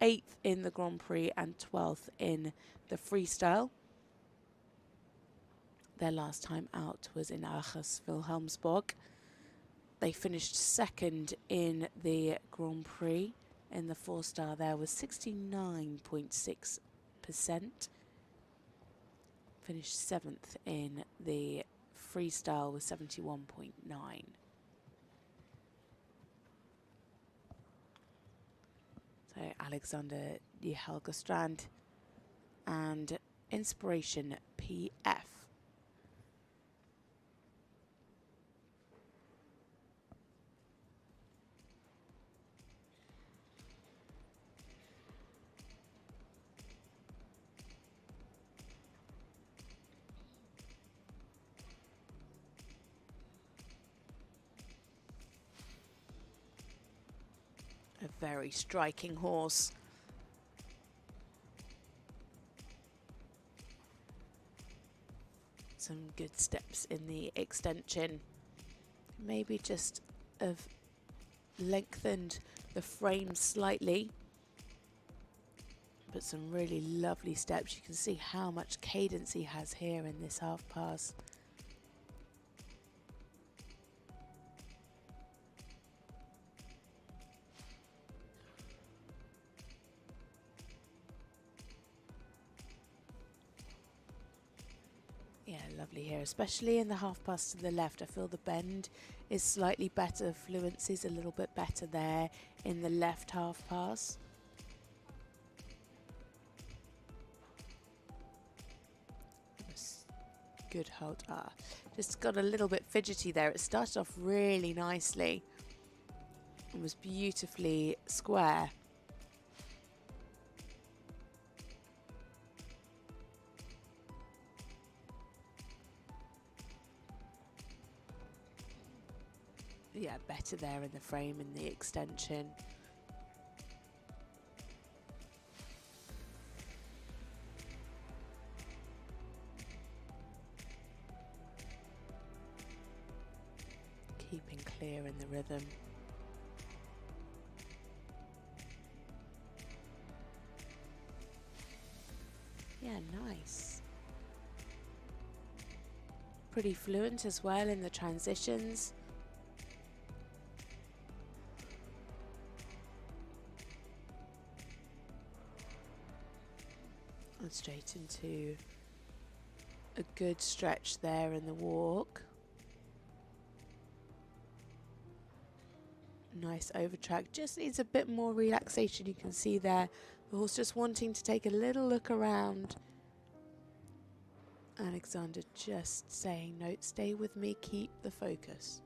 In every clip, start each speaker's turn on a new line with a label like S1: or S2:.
S1: 8th in the Grand Prix and 12th in the freestyle. Their last time out was in Aarhus, Wilhelmsburg. They finished 2nd in the Grand Prix, and the 4-star there was 69.6%. Finished 7th in the freestyle with 71.9. So Alexander Helgestrand and Inspiration PF. A very striking horse. Some good steps in the extension. Maybe just have lengthened the frame slightly. But some really lovely steps. You can see how much cadence he has here in this half pass. Yeah, lovely here, especially in the half pass to the left. I feel the bend is slightly better, fluency is a little bit better there in the left half pass. Good hold. Just got a little bit fidgety there. It started off really nicely and was beautifully square. Yeah, better there in the frame and the extension. Keeping clear in the rhythm. Yeah, nice. Pretty fluent as well in the transitions. And straight into a good stretch there in the walk. Nice over track, just needs a bit more relaxation. You can see there the horse just wanting to take a little look around. Alexander just saying, no, stay with me, keep the focus.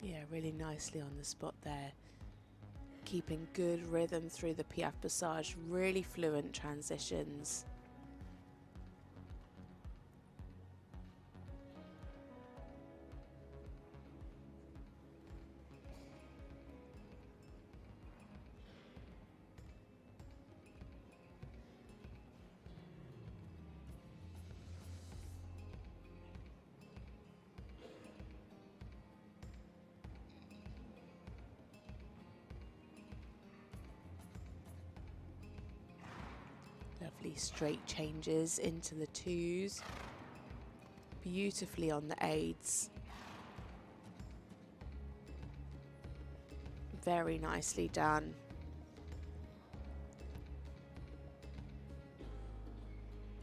S1: Yeah, really nicely on the spot there. Keeping good rhythm through the Piaffe Passage, really fluent transitions. Lovely straight changes into the twos. Beautifully on the aids. Very nicely done.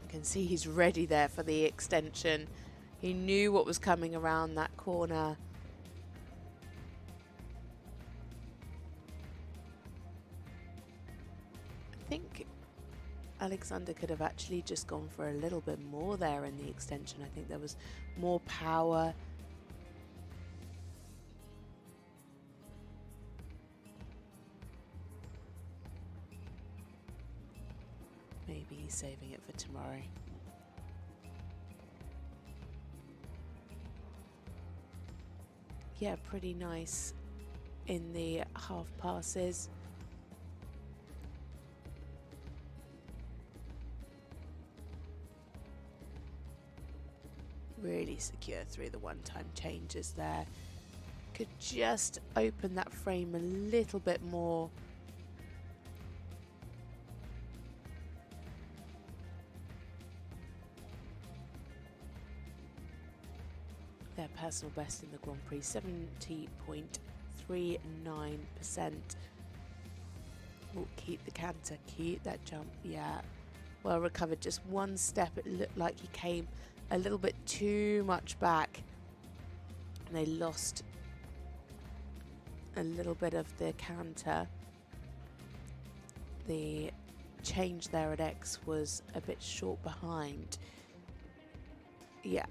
S1: You can see he's ready there for the extension. He knew what was coming around that corner. I think Alexander could have actually just gone for a little bit more there in the extension. I think there was more power. Maybe he's saving it for tomorrow. Yeah, pretty nice in the half passes. Really secure through the one-time changes there. Could just open that frame a little bit more. Their personal best in the Grand Prix, 70.39%. Will keep the canter, keep that jump, yeah. Well recovered, just one step, it looked like he came a little bit too much back. And they lost a little bit of the canter. The change there at X was a bit short behind. Yeah.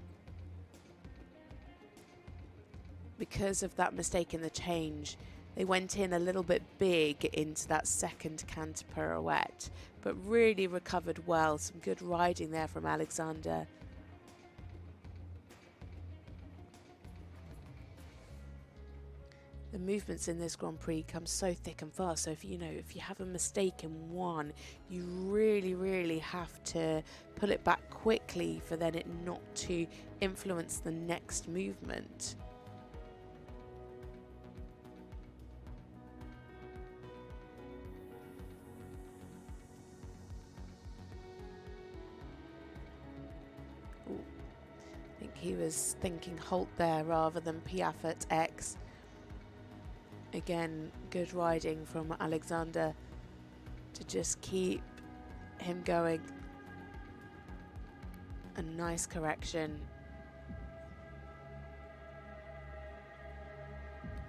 S1: Because of that mistake in the change, they went in a little bit big into that second canter pirouette, but really recovered well. Some good riding there from Alexander. The movements in this Grand Prix come so thick and fast, so if you have a mistake in one, you really have to pull it back quickly for then it not to influence the next movement. Ooh. I think he was thinking halt there rather than Piaf at X. Again, good riding from Alexander to just keep him going. A nice correction.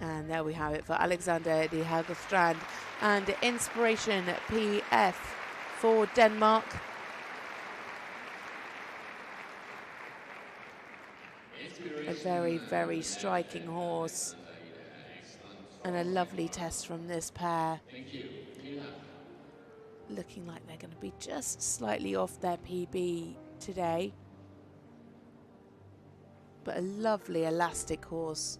S1: And there we have it for Alexander de Hagelstrand and Inspiration PF for Denmark. A very striking horse. And a lovely test from this pair. Looking like they're going to be just slightly off their PB today. But a lovely elastic horse.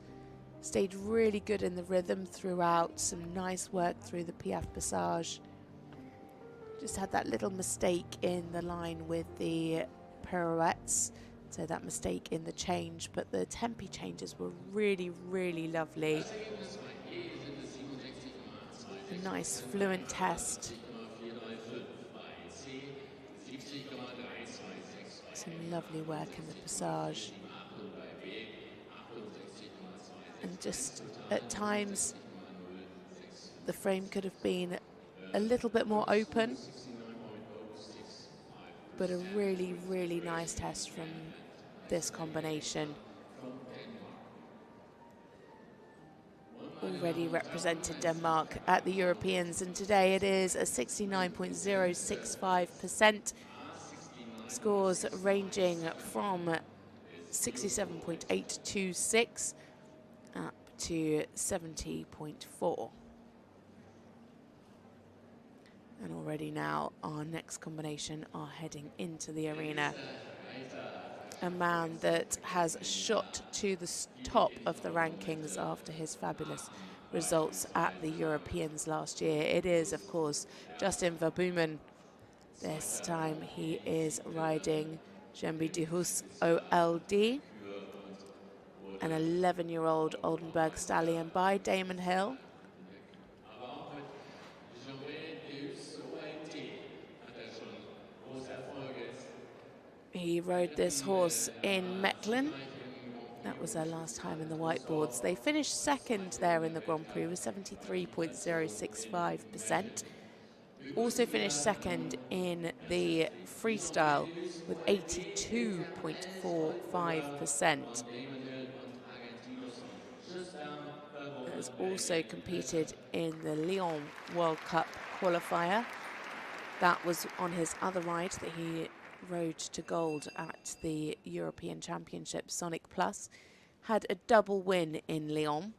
S1: Stayed really good in the rhythm throughout. Some nice work through the Piaf Passage. Just had that little mistake in the line with the pirouettes. So that mistake in the change. But the tempi changes were really lovely. A nice fluent test. Some lovely work in the passage. And just at times the frame could have been a little bit more open. But a really nice test from this combination. Already represented Denmark at the Europeans, and today it is a 69.065%. Scores ranging from 67.826 up to 70.4. And already now our next combination are heading into the arena. A man that has shot to the top of the rankings after his fabulous results at the Europeans last year. It is, of course, Justin Verbumen. This time he is riding Jambi Duhus OLD, an 11-year-old Oldenburg stallion by Damon Hill. He rode this horse in Mechlin. That was their last time in the whiteboards. They finished second there in the Grand Prix with 73.065%. Also finished second in the freestyle with 82.45%. Has also competed in the Lyon World Cup qualifier. That was on his other ride that he rode to gold at the European Championship. Sonic Plus had a double win in Lyon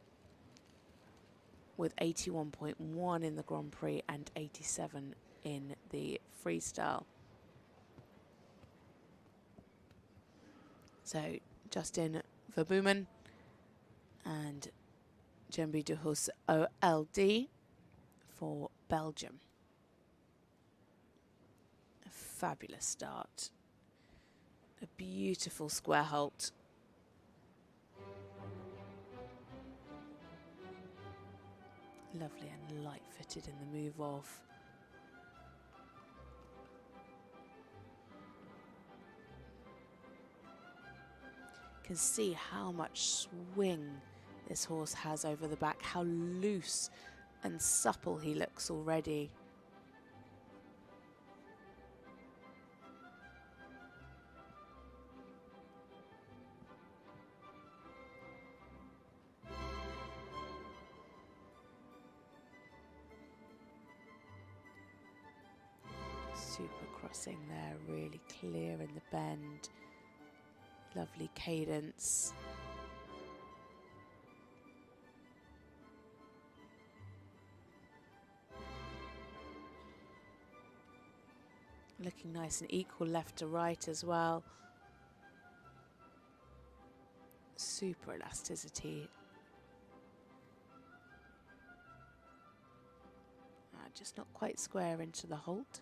S1: with 81.1 in the Grand Prix and 87 in the freestyle. So Justin Verboemen and Jembi de Hus OLD for Belgium. A fabulous start. A beautiful square halt. Lovely and light-footed in the move off. Can see how much swing this horse has over the back, how loose and supple he looks already. Super crossing there, really clear in the bend. Lovely cadence. Looking nice and equal left to right as well. Super elasticity. Just not quite square into the halt.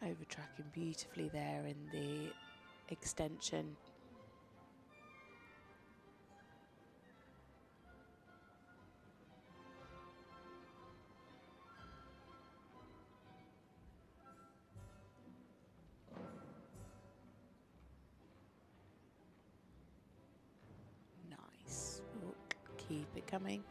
S1: Overtracking beautifully there in the extension. Nice. Oh, keep it coming.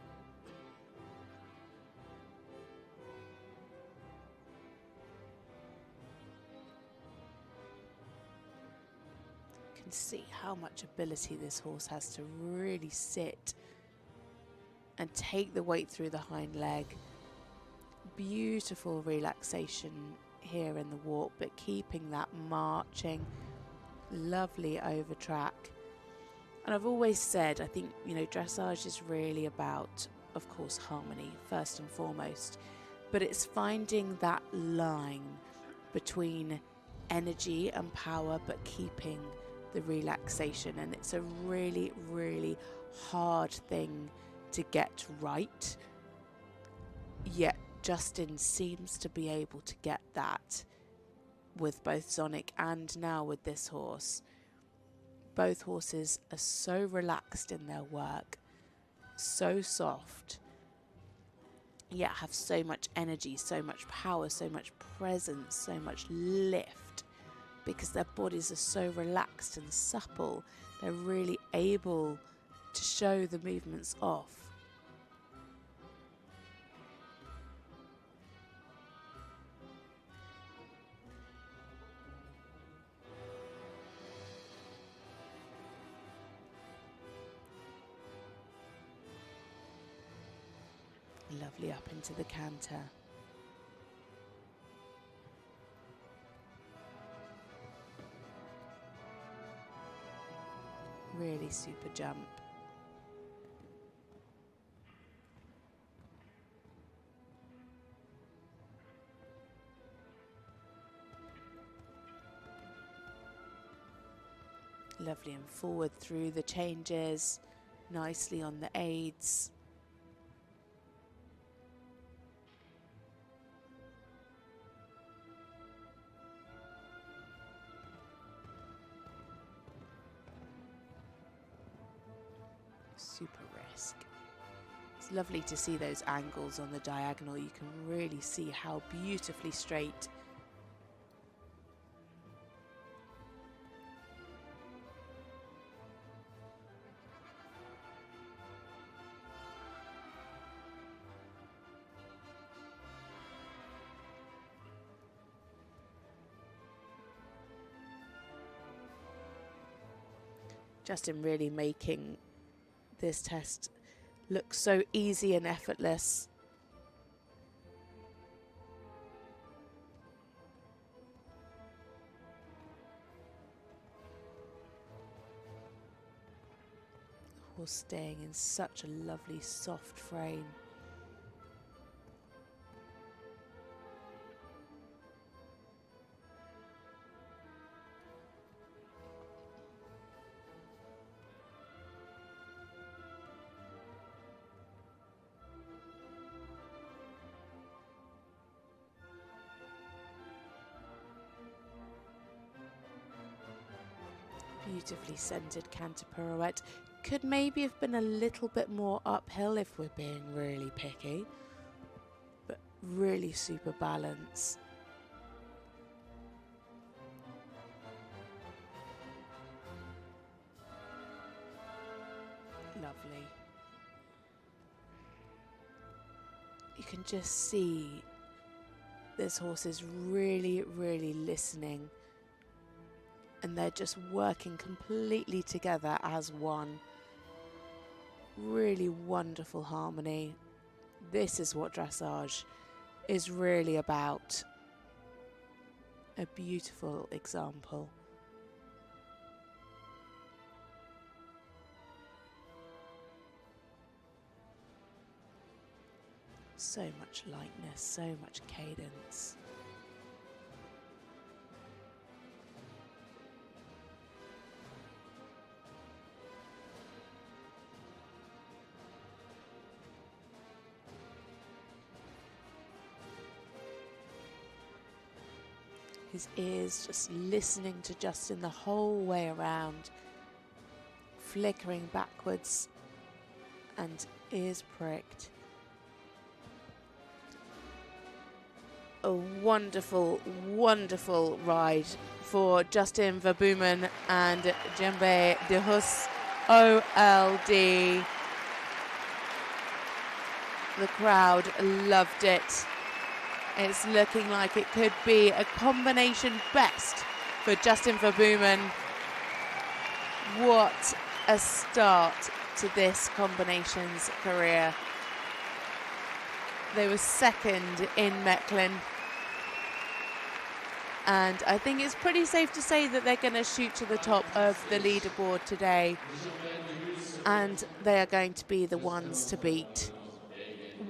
S1: Can see how much ability this horse has to really sit and take the weight through the hind leg. Beautiful relaxation here in the walk, but keeping that marching, lovely over track. And I've always said, I think, you know, dressage is really about, of course, harmony first and foremost, but it's finding that line between energy and power, but keeping the relaxation. And it's a really, really hard thing to get right, yet Justin seems to be able to get that with both Sonic and now with this horse. Both horses are so relaxed in their work, so soft, yet have so much energy, so much power, so much presence, so much lift, because their bodies are so relaxed and supple. They're really able to show the movements off. Lovely up into the canter. Really super jump. Lovely and forward through the changes, nicely on the aids. Super risk. It's lovely to see those angles on the diagonal. You can really see how beautifully straight Justin really making this test look so easy and effortless. The horse staying in such a lovely soft frame. Beautifully centered canter pirouette. Could maybe have been a little bit more uphill if we're being really picky, but really super balance. Lovely. You can just see this horse is really, really listening. And they're just working completely together as one. Really wonderful harmony. This is what dressage is really about. A beautiful example. So much lightness, so much cadence. His ears just listening to Justin the whole way around, flickering backwards and ears pricked. A wonderful, wonderful ride for Justin Verboemen and Djembe de Hus, OLD. The crowd loved it. It's looking like it could be a combination best for Justin Verboemen. What a start to this combinations career. They were second in Mechlin. And I think it's pretty safe to say that they're going to shoot to the top of the leaderboard today. And they are going to be the ones to beat.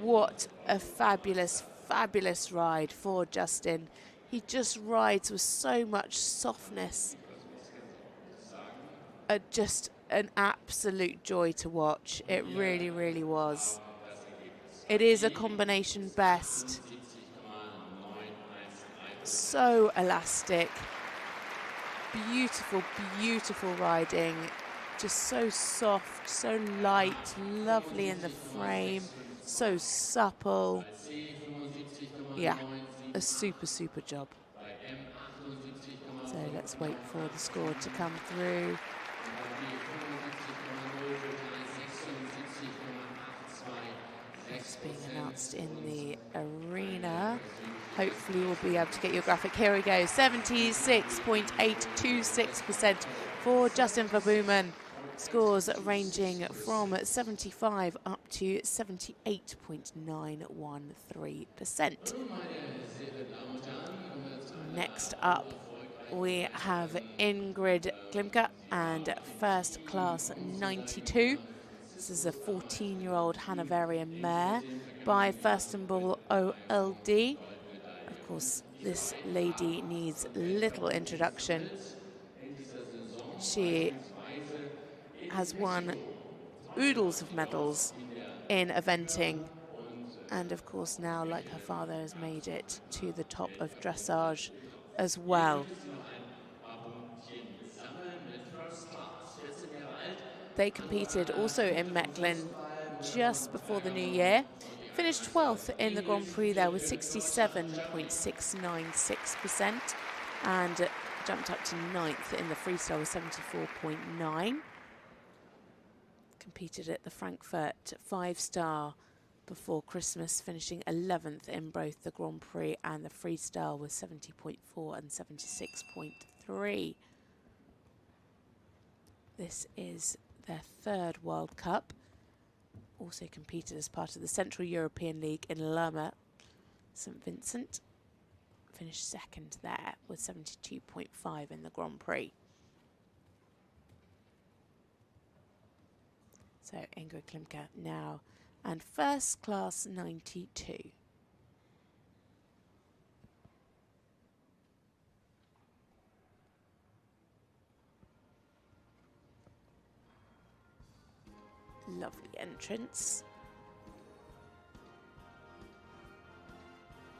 S1: What a fabulous, fabulous ride for Justin. He just rides with so much softness. Just an absolute joy to watch. It really, really was. It is a combination best. So elastic. Beautiful, beautiful riding. Just so soft, so light, lovely in the frame. So supple. Yeah, a super, super job. So let's wait for the score to come through. It's being announced in the arena. Hopefully we'll be able to get your graphic. Here we go, 76.826% for Justin Verboemen. Scores ranging from 75 up to 78.913%. Next up, we have Ingrid Klimke and First Class 92. This is a 14-year-old Hanoverian mare by Furstenball OLD. Of course, this lady needs little introduction. She has won oodles of medals in eventing, and of course now, like her father, has made it to the top of dressage as well. They competed also in Mechlin just before the new year. Finished 12th in the Grand Prix there with 67.696% and jumped up to 9th in the freestyle with 74.9. Competed at the Frankfurt 5-star before Christmas, finishing 11th in both the Grand Prix and the freestyle with 70.4 and 76.3. This is their third World Cup. Also competed as part of the Central European League in Lerma, St Vincent. Finished second there with 72.5 in the Grand Prix. So Ingrid Klimke now, and first class 92. Lovely entrance.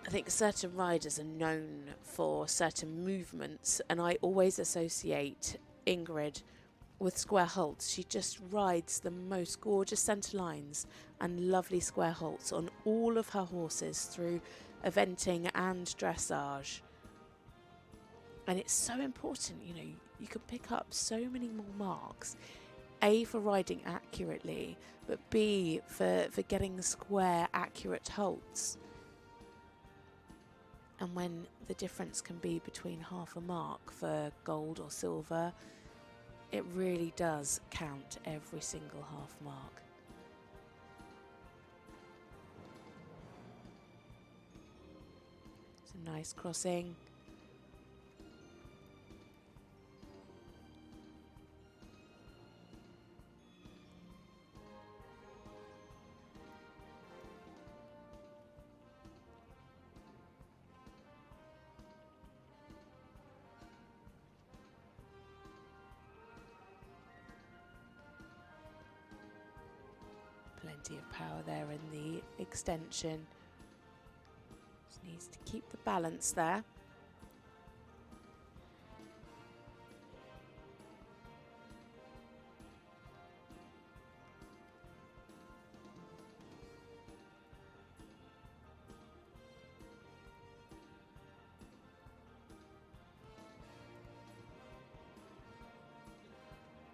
S1: I think certain riders are known for certain movements, and I always associate Ingrid with square halts. She just rides the most gorgeous centre lines and lovely square halts on all of her horses through eventing and dressage. And it's so important, you know, you can pick up so many more marks. A, for riding accurately, but B, for getting square, accurate halts. And when the difference can be between half a mark for gold or silver, it really does count every single half mark. It's a nice crossing. Plenty of power there in the extension. Just needs to keep the balance there.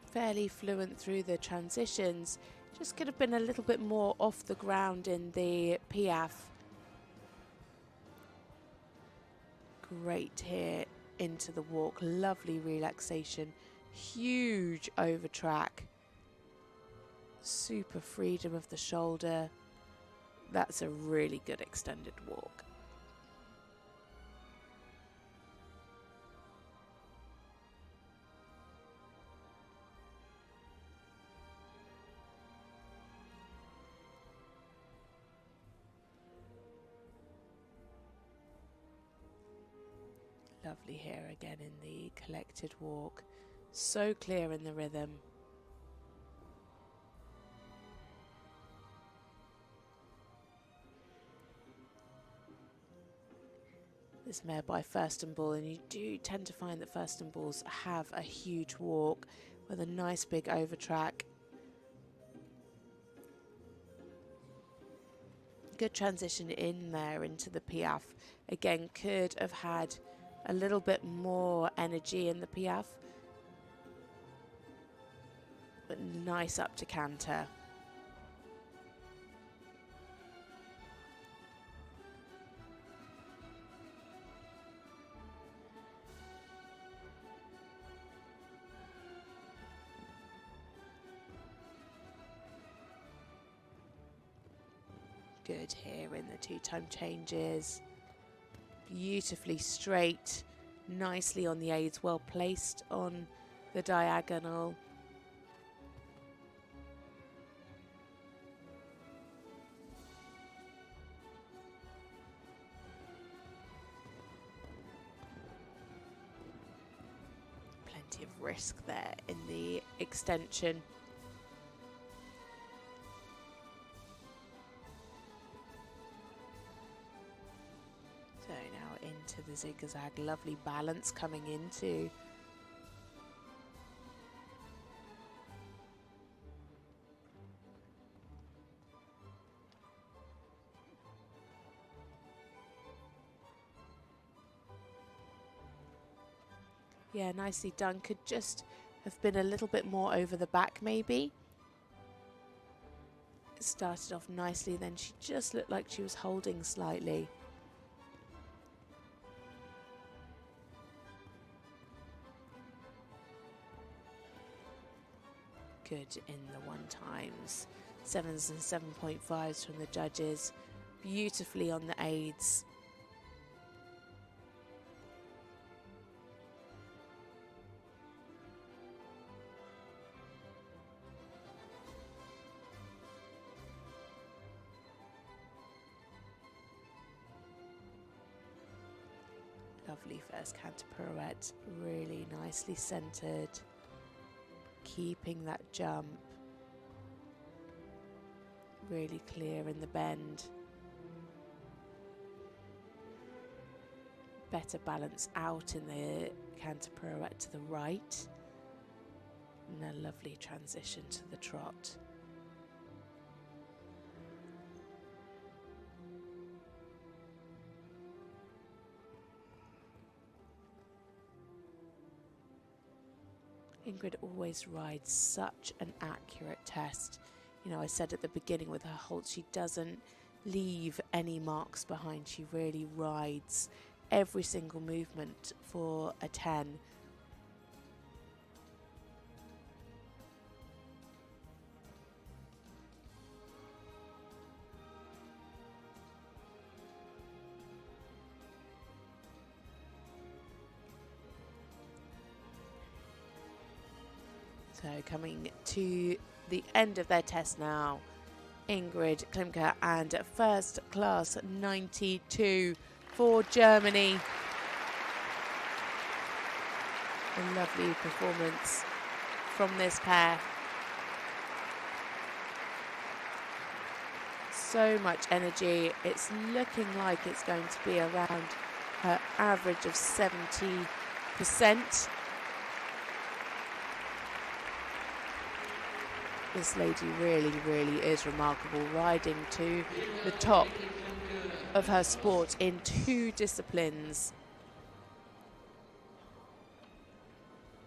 S1: Fairly fluent through the transitions. Just could have been a little bit more off the ground in the Piaffe. Great here into the walk, lovely relaxation, huge over track, super freedom of the shoulder. That's a really good extended walk. Lovely here again in the collected walk, so clear in the rhythm. This mare by Furstenball, and you do tend to find that Furstenballs have a huge walk with a nice big over track. Good transition in there into the Piaffe. Again, could have had a little bit more energy in the Piaffe, but nice up to canter. Good here in the two-time changes. Beautifully straight, nicely on the aids, well placed on the diagonal. Plenty of risk there in the extension. So now into the zigzag, lovely balance coming into. Yeah, nicely done. Could just have been a little bit more over the back maybe. It started off nicely, then she just looked like she was holding slightly. good in the 1x. 7s and 7.5s from the judges. Beautifully on the aids. Lovely first canter pirouette, really nicely centered, keeping that jump really clear in the bend. Better balance out in the canter pirouette to the right, and a lovely transition to the trot. Ingrid always rides such an accurate test. You know, I said at the beginning with her halt, she doesn't leave any marks behind. She really rides every single movement for a 10. So coming to the end of their test now, Ingrid Klimke and first class 92 for Germany. A lovely performance from this pair. So much energy. It's looking like it's going to be around her average of 70%. This lady really, really is remarkable, riding to the top of her sport in 2 disciplines.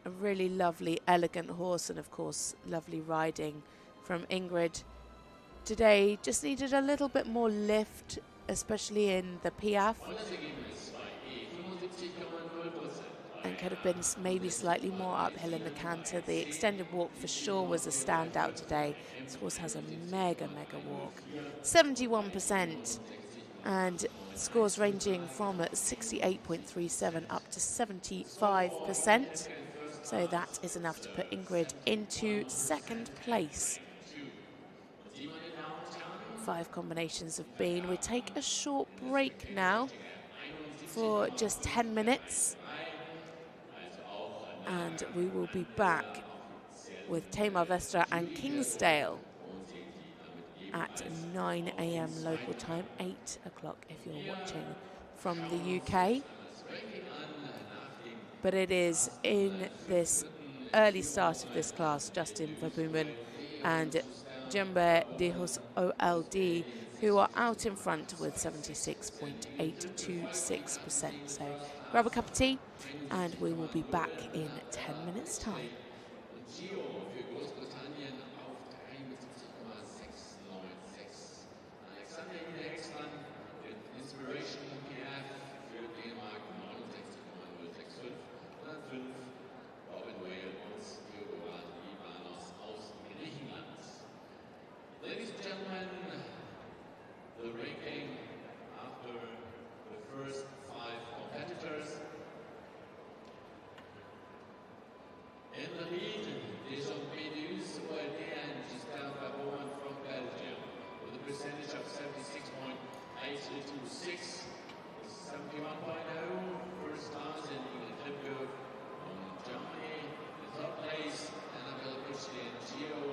S1: A really lovely, elegant horse, and of course, lovely riding from Ingrid. Today just needed a little bit more lift, especially in the piaffe, and could have been maybe slightly more uphill in the canter. The extended walk for sure was a standout today. This horse has a mega walk. 71%, and scores ranging from 68.37 up to 75%. So that is enough to put Ingrid into 2nd place. 5 combinations have been. We take a short break now for just 10 minutes. And we will be back with Tamar Vestra and Kingsdale at 9 AM local time, 8 o'clock if you're watching from the UK. But it is in this early start of this class, Justin Verbumen and Jumbe Dehus OLD, who are out in front with 76.826%. So grab a cup of tea and we will be back in 10 minutes time.
S2: Ladies and gentlemen, the ranking after the first 5 competitors. In the lead, Deschamps OLD and Giselle Verboen from Belgium with a percentage of 76.826, 71.0. First class in England Klimke from Germany. In 3rd place, Annabelle Bushley and Gio.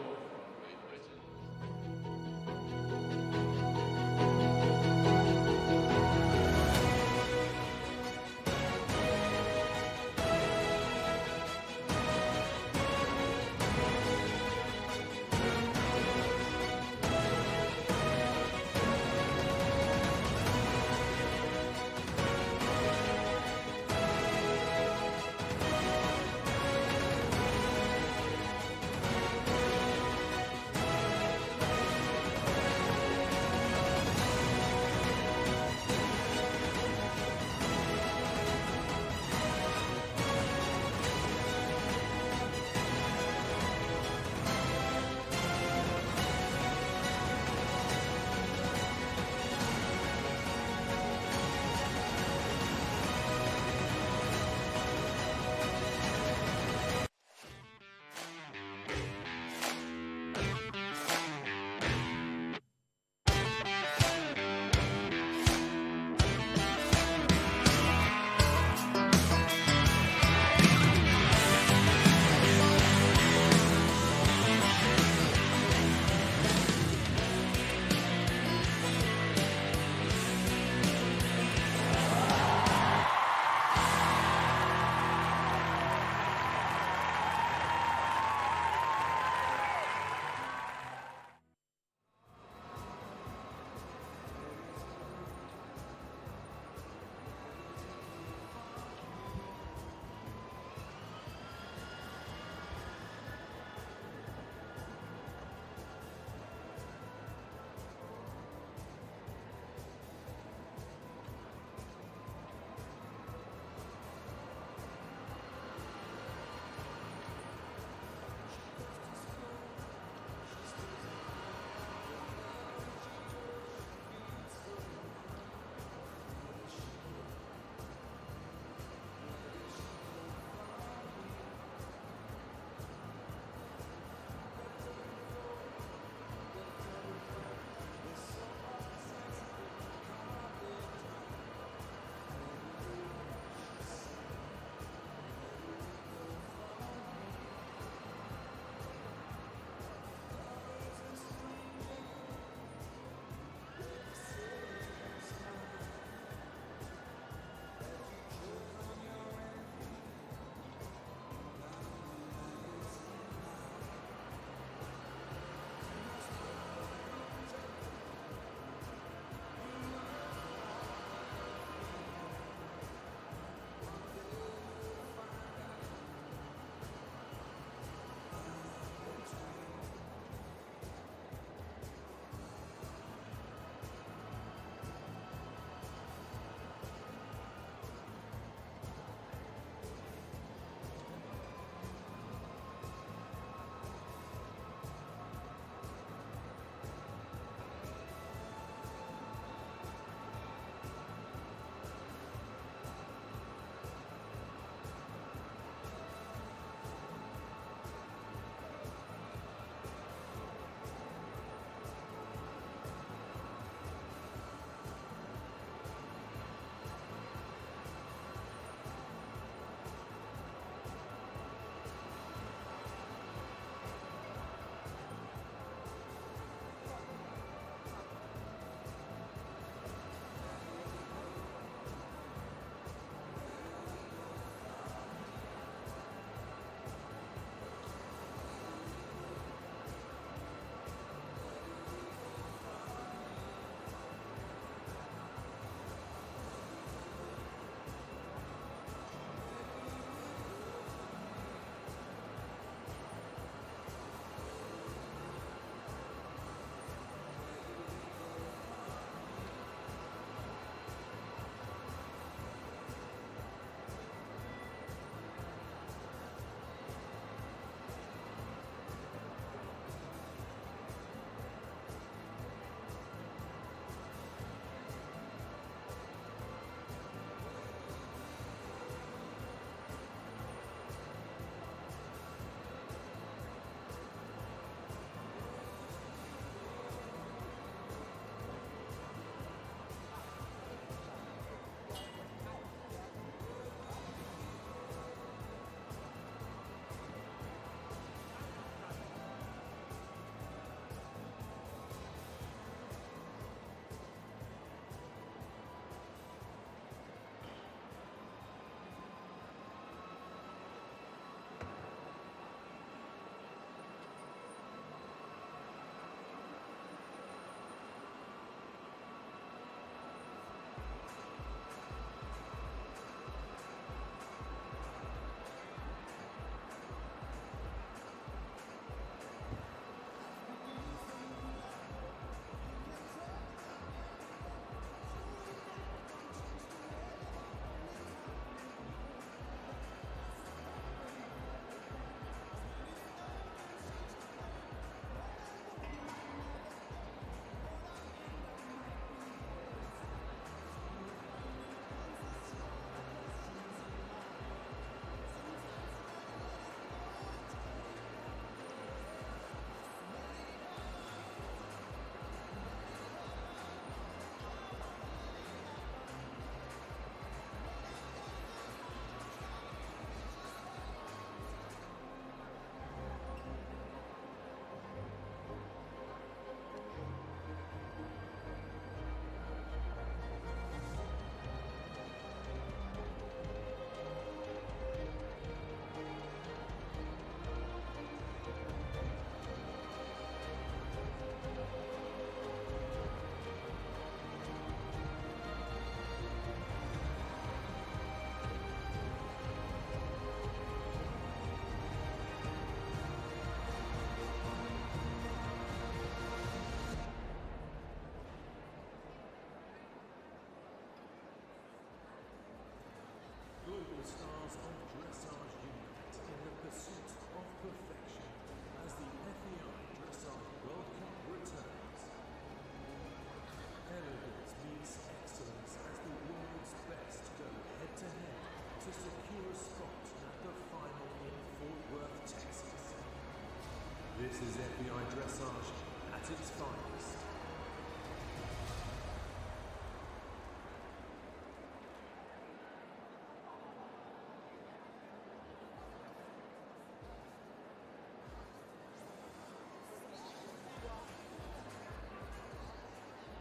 S3: This is FEI Dressage at its finest.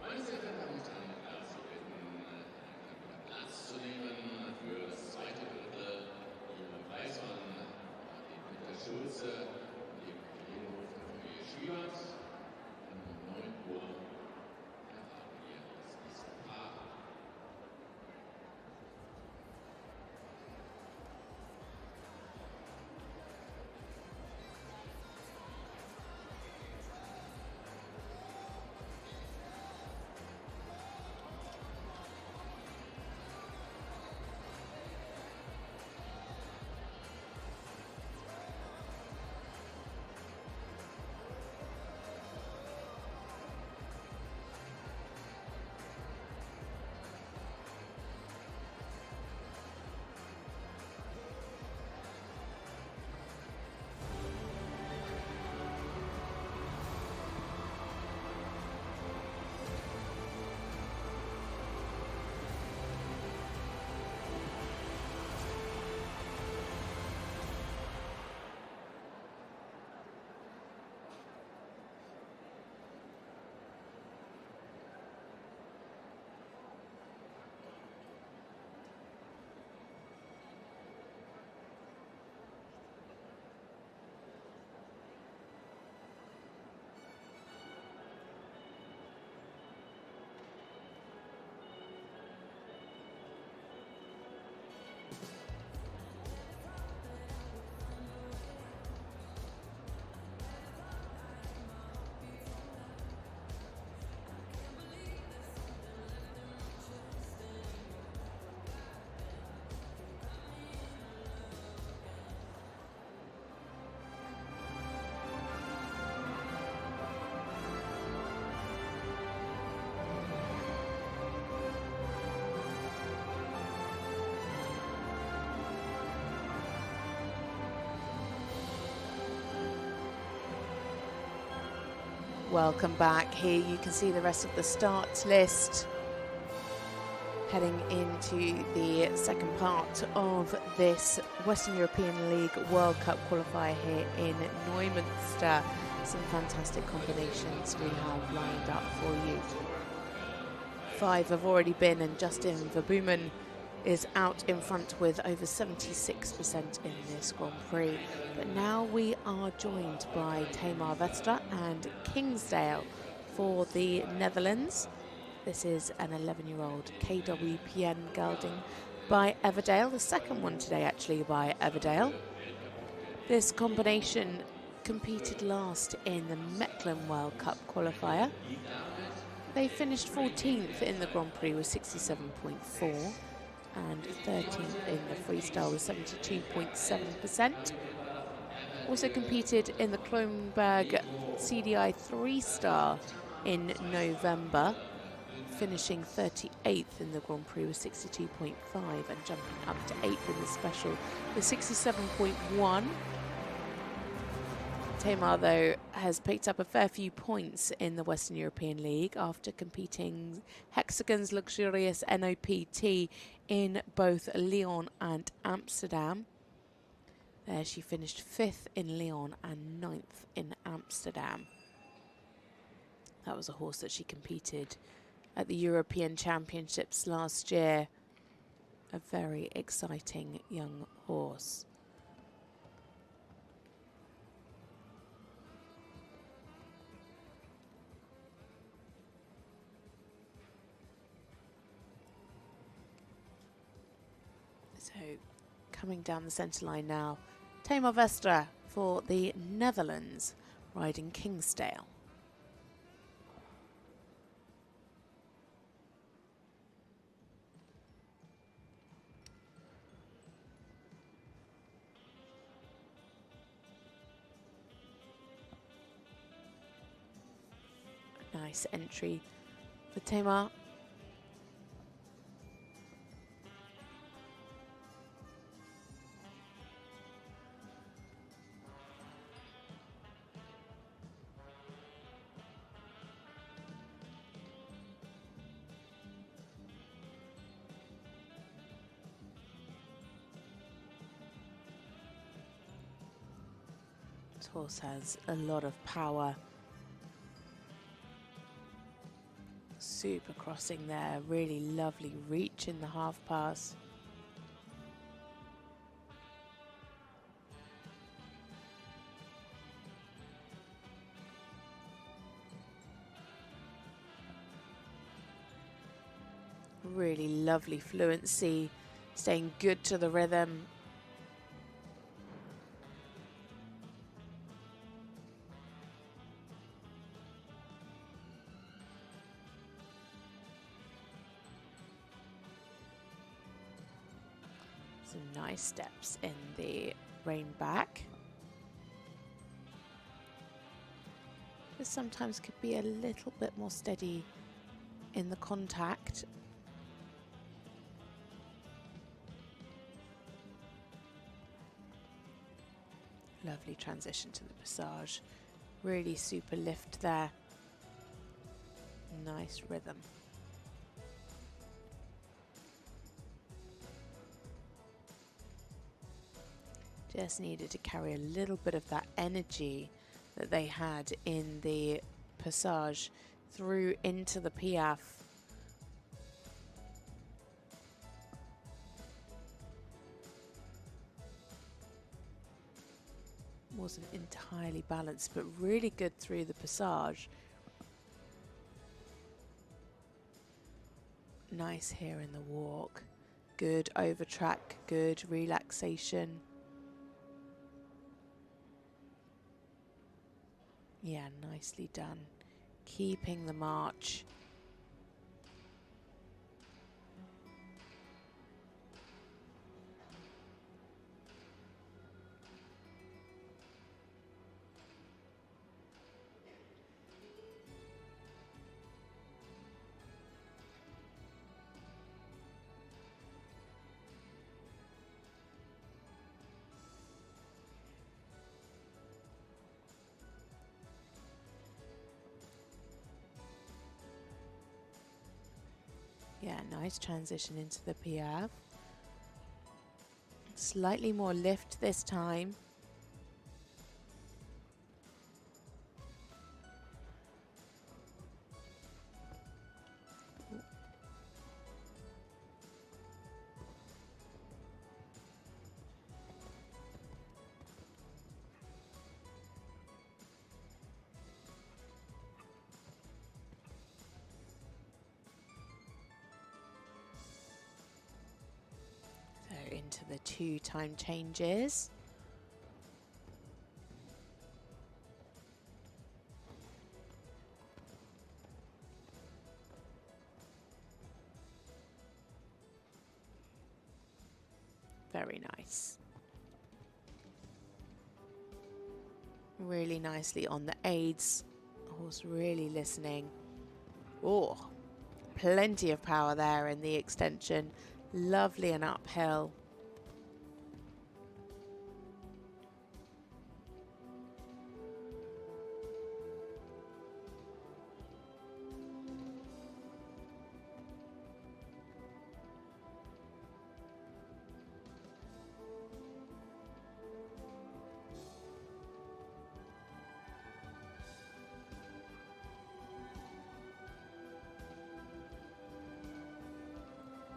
S2: Meine sehr verehrten Damen und Herren, ich darf Sie bitten, Platz zu nehmen für das zweite Drittel im Preis von dem Peter Schulze und dem Kollegen von Familie Schiebert. Um 9 Uhr erwarten wir das nächste Paar.
S1: Welcome back. Here you can see the rest of the start list heading into the second part of this Western European League World Cup qualifier here in Neumünster. Some fantastic combinations we have lined up for you. 5 have already been, and Justin Verbumen is out in front with over 76% in this Grand Prix. But now we are joined by Tamar Vestra and Kingsdale for the Netherlands. This is an 11-year-old KWPN gelding by Everdale, the second one today actually by Everdale. This combination competed last in the Mechlin World Cup qualifier. They finished 14th in the Grand Prix with 67.4 and 13th in the freestyle with 72.7%. Also competed in the Kronberg CDI 3-star in November, finishing 38th in the Grand Prix with 62.5 and jumping up to 8th in the special with 67.1. Tamar, though, has picked up a fair few points in the Western European League after competing Hexagon's Luxurious NOPT in both Lyon and Amsterdam. There she finished 5th in Lyon and 9th in Amsterdam. That was a horse that she competed at the European Championships last year. A very exciting young horse. So coming down the centre line now, Tamar Vestra for the Netherlands, riding Kingsdale. Nice entry for Tamar. This horse has a lot of power. Super crossing there, really lovely reach in the half pass. Really lovely fluency, staying good to the rhythm. Some nice steps in the rein back. This sometimes could be a little bit more steady in the contact. Lovely transition to the passage. Really super lift there. Nice rhythm. Just needed to carry a little bit of that energy that they had in the passage through into the piaffe. Wasn't entirely balanced, but really good through the passage. Nice here in the walk. Good over track, good relaxation. Yeah, nicely done. Keeping the march. Yeah, nice transition into the piaffe. Slightly more lift this time. Into the 2 time changes. Very nice. Really nicely on the aids. Horse really listening. Oh, plenty of power there in the extension. Lovely and uphill.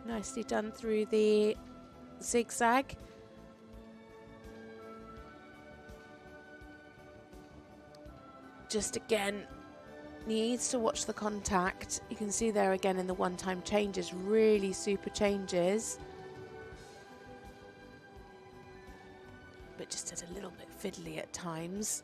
S1: Nicely done through the zigzag. Just again, needs to watch the contact. You can see there again in the 1 time changes, really super changes. But just a little bit fiddly at times.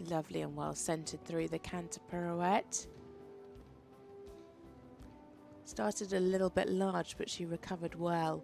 S1: Lovely and well centered through the canter pirouette. Started a little bit large, but she recovered well.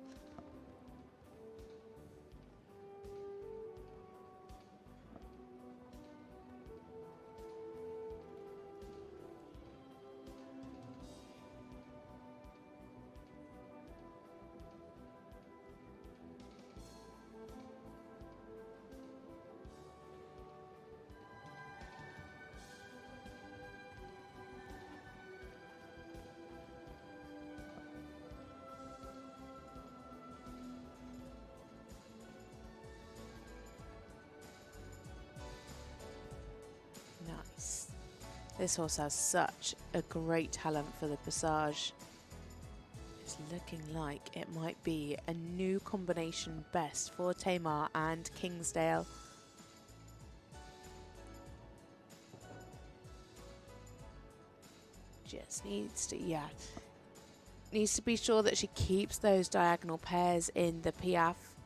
S1: Nice. This horse has such a great talent for the passage. It's looking like it might be a new combination best for Tamar and Kingsdale. Just needs to be sure that she keeps those diagonal pairs in the Piaffe.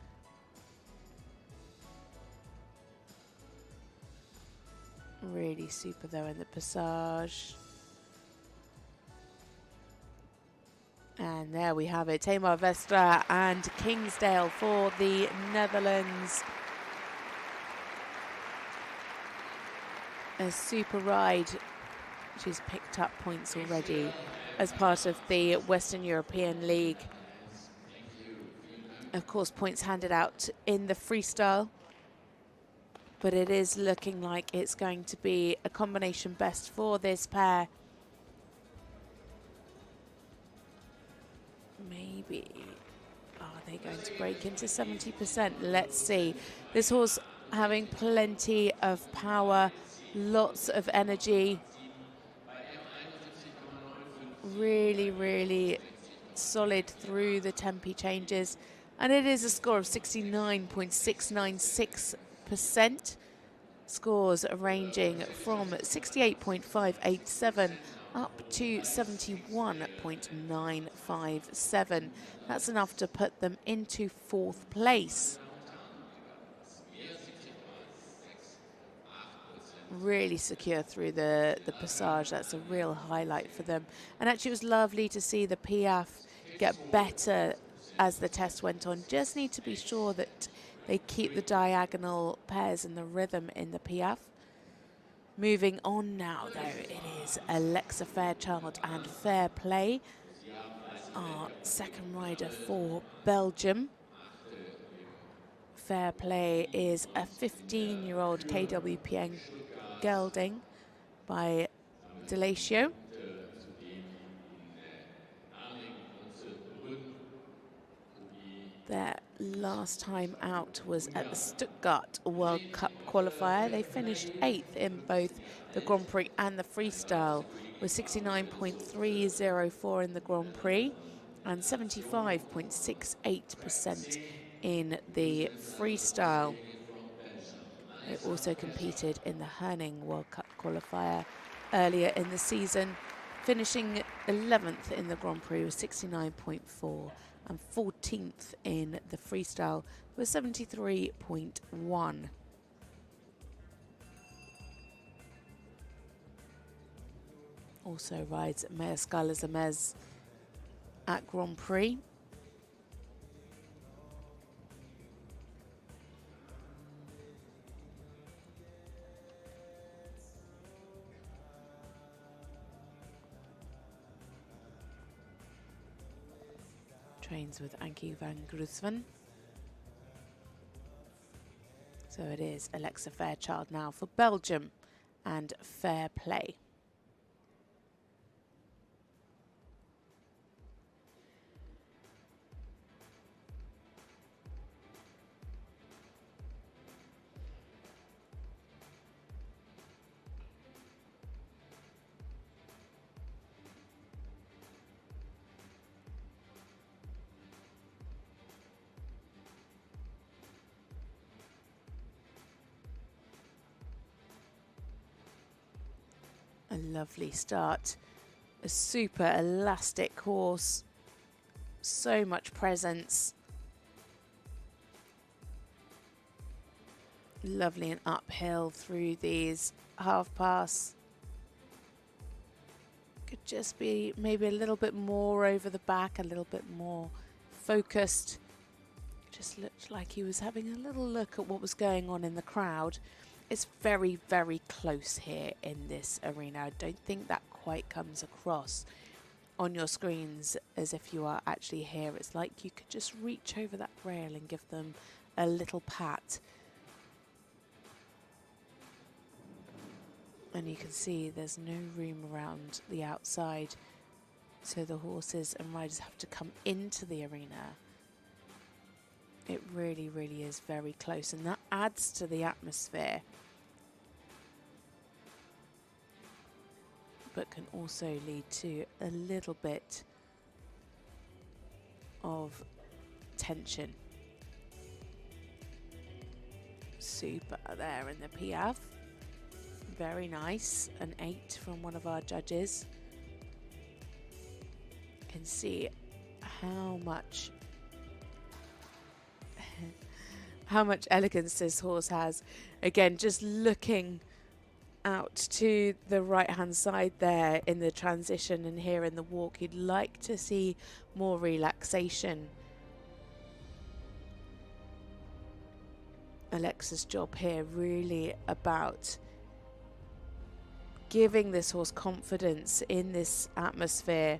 S1: Really super though in the passage. And there we have it, Tamar Vestra and Kingsdale for the Netherlands. A super ride. She's picked up points already as part of the Western European League. Of course, points handed out in the freestyle, but it is looking like it's going to be a combination best for this pair. Maybe, are they going to break into 70%? Let's see. This horse having plenty of power, lots of energy. Really, really solid through the tempi changes. And it is a score of 69.696%. Scores ranging from 68.587 up to 71.957. That's enough to put them into 4th place. Really secure through the passage. That's a real highlight for them. And actually it was lovely to see the Piaffe get better as the test went on. Just need to be sure that they keep the diagonal pairs and the rhythm in the Piaffe. Moving on now though, it is Alexa Fairchild and Fair Play, our second rider for Belgium. Fair Play is a 15-year-old KWPN gelding by Delatio. Their last time out was at the Stuttgart World Cup qualifier. They finished 8th in both the Grand Prix and the freestyle with 69.304 in the Grand Prix and 75.68% in the freestyle. They also competed in the Herning World Cup qualifier earlier in the season, finishing 11th in the Grand Prix with 69.4 and 14th in the freestyle with 73.1. Also rides Mea Scala Zamez at Grand Prix. Trains with Ankie van Groesven. So it is Alexa Fairchild now for Belgium and Fair Play. A lovely start, a super elastic horse, so much presence. Lovely and uphill through these half pass. Could just be maybe a little bit more over the back, a little bit more focused. Just looked like he was having a little look at what was going on in the crowd. It's very, very close here in this arena. I don't think that quite comes across on your screens as if you are actually here. It's like you could just reach over that rail and give them a little pat. And you can see there's no room around the outside, so the horses and riders have to come into the arena. It really, really is very close, and that adds to the atmosphere. but can also lead to a little bit of tension. Super there in the Piaffe. Very nice. An 8 from one of our judges. Can see how much elegance this horse has. Again, just looking out to the right hand side there in the transition and here in the walk, you'd like to see more relaxation. Alexa's job here really about giving this horse confidence in this atmosphere.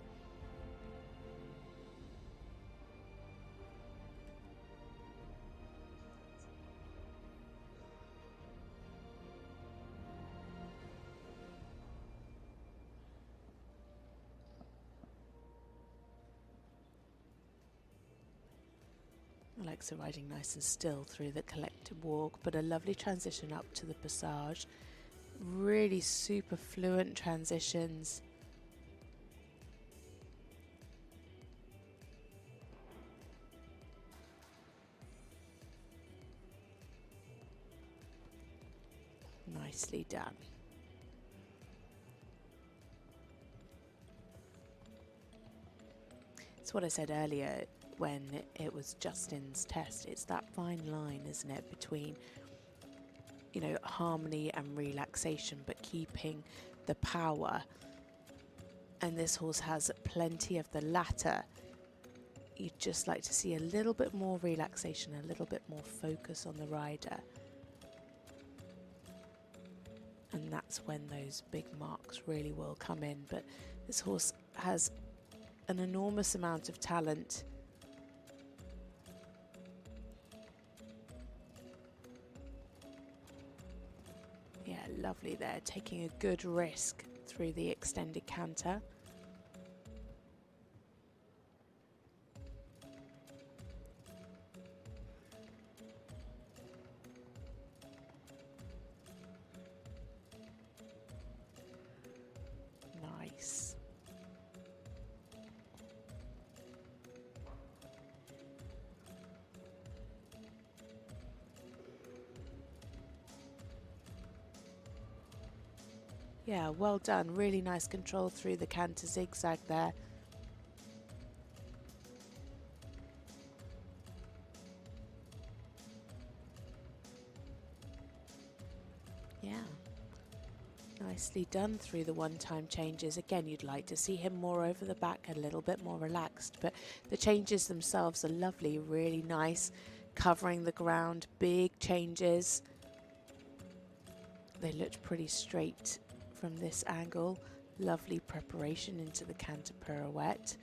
S1: Alexa riding nice and still through the collected walk, but a lovely transition up to the passage. Really super fluent transitions. Nicely done. It's what I said earlier when it was Justin's test. It's that fine line, isn't it, between, you know, harmony and relaxation, but keeping the power. And this horse has plenty of the latter. You'd just like to see a little bit more relaxation, a little bit more focus on the rider. And that's when those big marks really will come in. But this horse has an enormous amount of talent. Yeah, lovely there, taking a good risk through the extended canter. Nice. Yeah, well done. Really nice control through the canter zigzag there. Yeah. Nicely done through the one-time changes. Again, you'd like to see him more over the back, a little bit more relaxed, but the changes themselves are lovely, really nice, covering the ground, big changes. They looked pretty straight from this angle. Lovely preparation into the canter pirouette.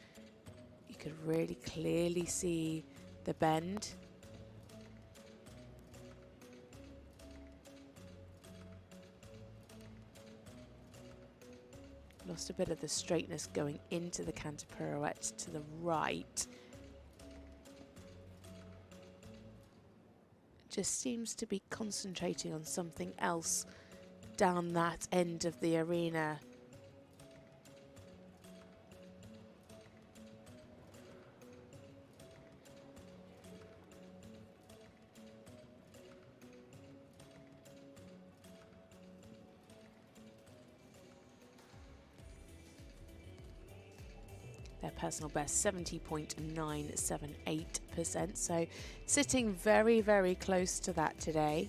S1: You could really clearly see the bend. Lost a bit of the straightness going into the canter pirouette to the right. Just seems to be concentrating on something else down that end of the arena. Their personal best 70.978%, so sitting very, very close to that today.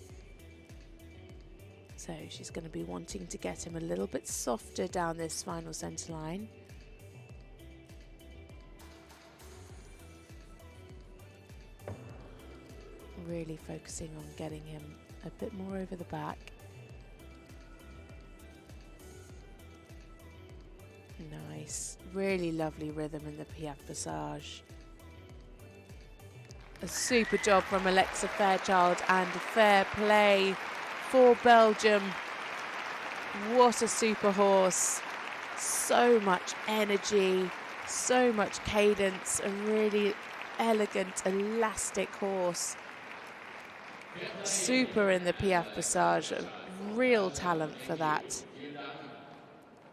S1: So she's going to be wanting to get him a little bit softer down this final centre line. Really focusing on getting him a bit more over the back. Nice, really lovely rhythm in the Piaffe Passage. A super job from Alexa Fairchild, and fair play for Belgium. What a super horse. So much energy, so much cadence, a really elegant, elastic horse. Super in the Piaffe Passage, a real talent for that.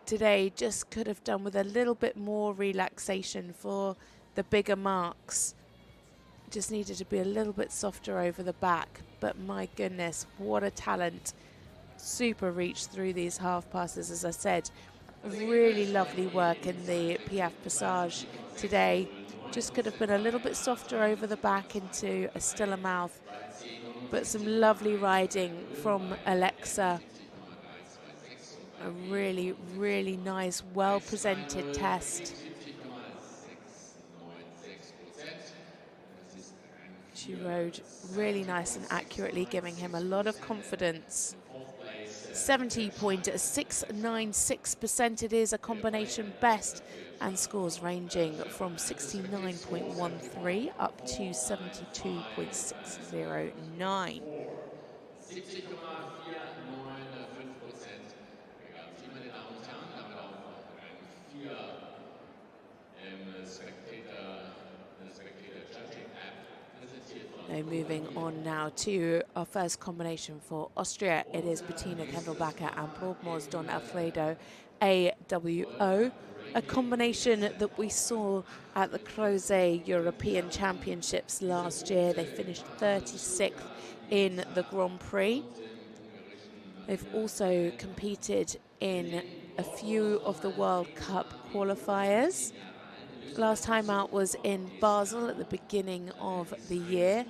S1: today just could have done with a little bit more relaxation for the bigger marks. Just needed to be a little bit softer over the back, but my goodness, what a talent. Super reach through these half passes, as I said. Really lovely work in the Piaf Passage today. Just could have been a little bit softer over the back into a stiller mouth, but some lovely riding from Alexa. A really, really nice, well-presented test. She rode really nice and accurately, giving him a lot of confidence. 70.696%, it is a combination best, and scores ranging from 69.13 up to 72.609.
S2: 70,495%. Begab Sie, meine Damen und Herren, damit auf Rang 4 im Spectator Judging App.
S1: Now moving on now to our first combination for Austria. It is Bettina Kendelbacher and Broadmoor's Don Alfredo AWO. A combination that we saw at the Crozet European Championships last year. They finished 36th in the Grand Prix. They've also competed in a few of the World Cup qualifiers. Last time out was in Basel at the beginning of the year.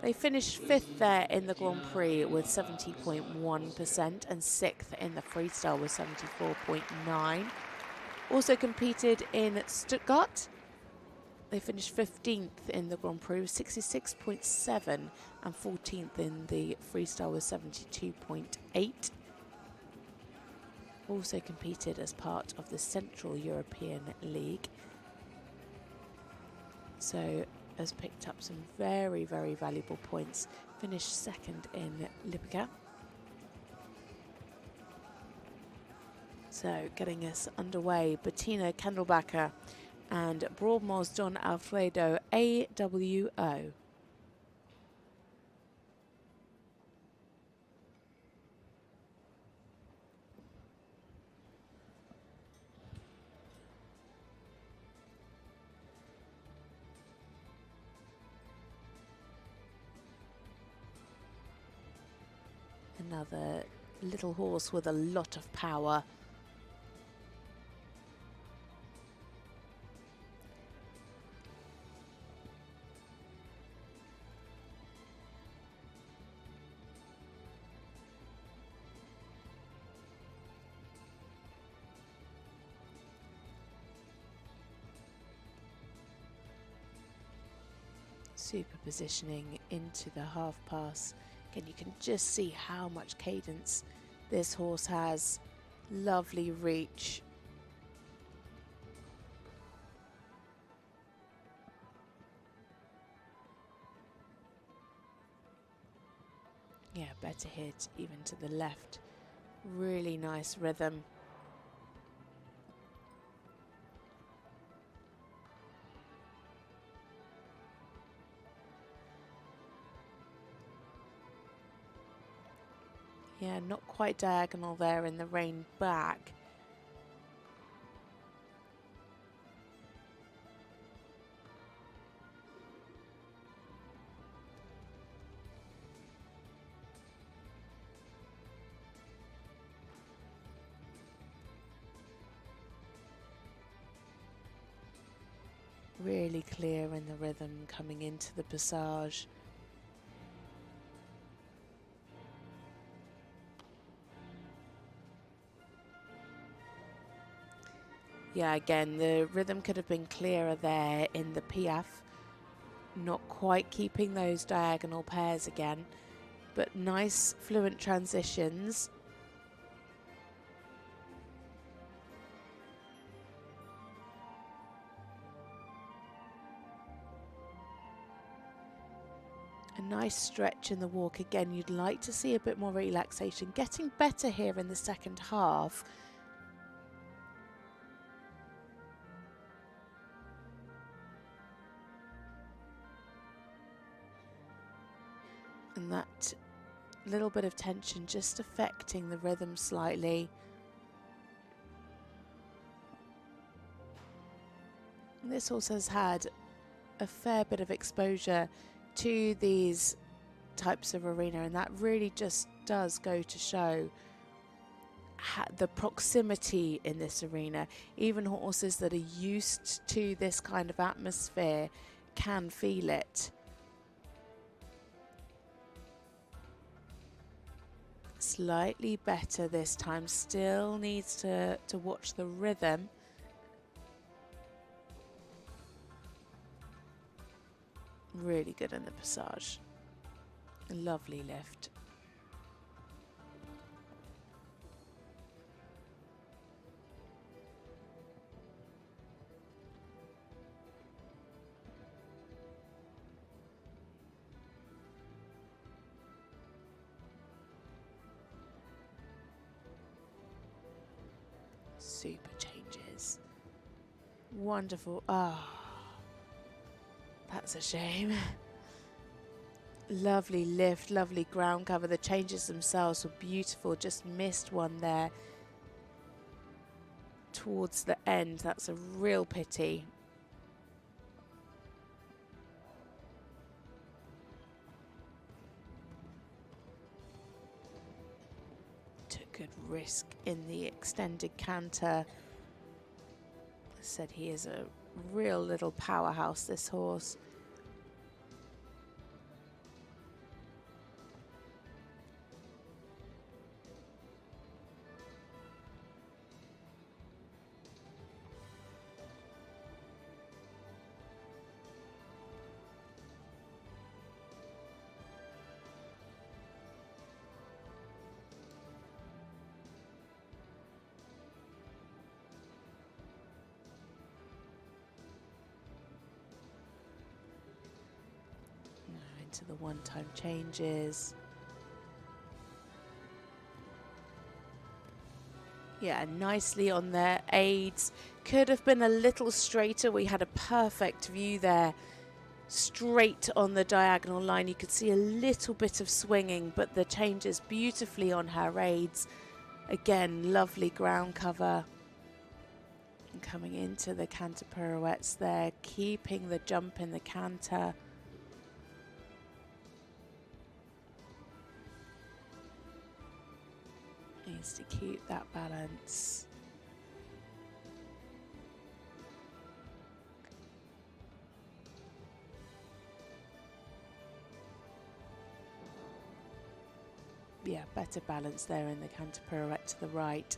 S1: They finished 5th there in the Grand Prix with 70.1% and 6th in the freestyle with 74.9%. Also competed in Stuttgart. They finished 15th in the Grand Prix with 66.7% and 14th in the freestyle with 72.8%. Also competed as part of the Central European League. So has picked up some very, very valuable points. Finished second in Lipika. So getting us underway, Bettina Kendelbacher and Broadmoor's Don Alfredo AWO. Another little horse with a lot of power. Super positioning into the half pass. Again, you can just see how much cadence this horse has. Lovely reach. Yeah, better hit even to the left. Really nice rhythm. Yeah, not quite diagonal there in the rein back. Really clear in the rhythm coming into the passage. Yeah, again, the rhythm could have been clearer there in the Piaf. Not quite keeping those diagonal pairs again, but nice fluent transitions. A nice stretch in the walk. Again, you'd like to see a bit more relaxation. Getting better here in the second half. And that little bit of tension just affecting the rhythm slightly. This horse has had a fair bit of exposure to these types of arena, and that really just does go to show the proximity in this arena. Even horses that are used to this kind of atmosphere can feel it. Slightly better this time, still needs to watch the rhythm. Really good in the passage. Lovely lift. Super changes. Wonderful. Ah, that's a shame. Lovely lift, lovely ground cover. The changes themselves were beautiful. Just missed one there towards the end. That's a real pity. Took good risk in the extended canter. I said he is a real little powerhouse, this horse. To the one-time changes. Yeah, nicely on their aids. Could have been a little straighter. We had a perfect view there, straight on the diagonal line. You could see a little bit of swinging, but the changes beautifully on her aids. Again, lovely ground cover. And coming into the canter pirouettes there, keeping the jump in the canter. Needs to keep that balance. Yeah, better balance there in the canter pirouette to the right.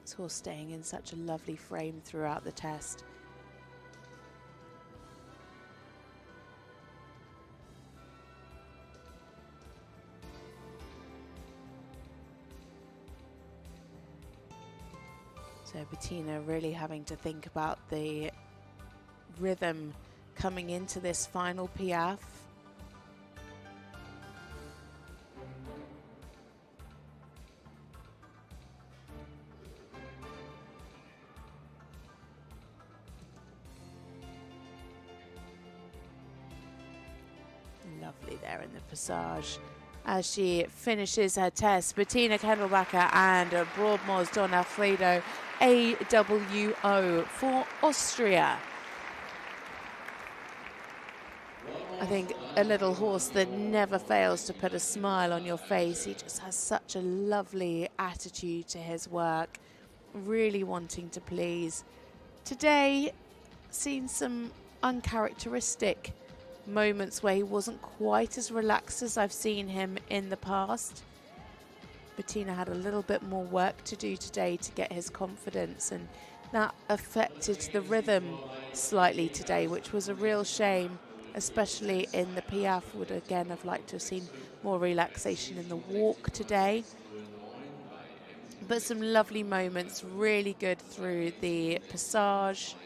S1: This horse staying in such a lovely frame throughout the test. So Bettina really having to think about the rhythm coming into this final piaffe. Lovely there in the passage. As she finishes her test, Bettina Kendelbacher and Broadmoor's Don Alfredo AWO for Austria. I think a little horse that never fails to put a smile on your face. He just has such a lovely attitude to his work, really wanting to please. Today, seen some uncharacteristic moments where he wasn't quite as relaxed as I've seen him in the past. Bettina had a little bit more work to do today to get his confidence, and that affected the rhythm slightly today, which was a real shame, especially in the piaffe. Would again have liked to have seen more relaxation in the walk today. But some lovely moments, really good through the passage,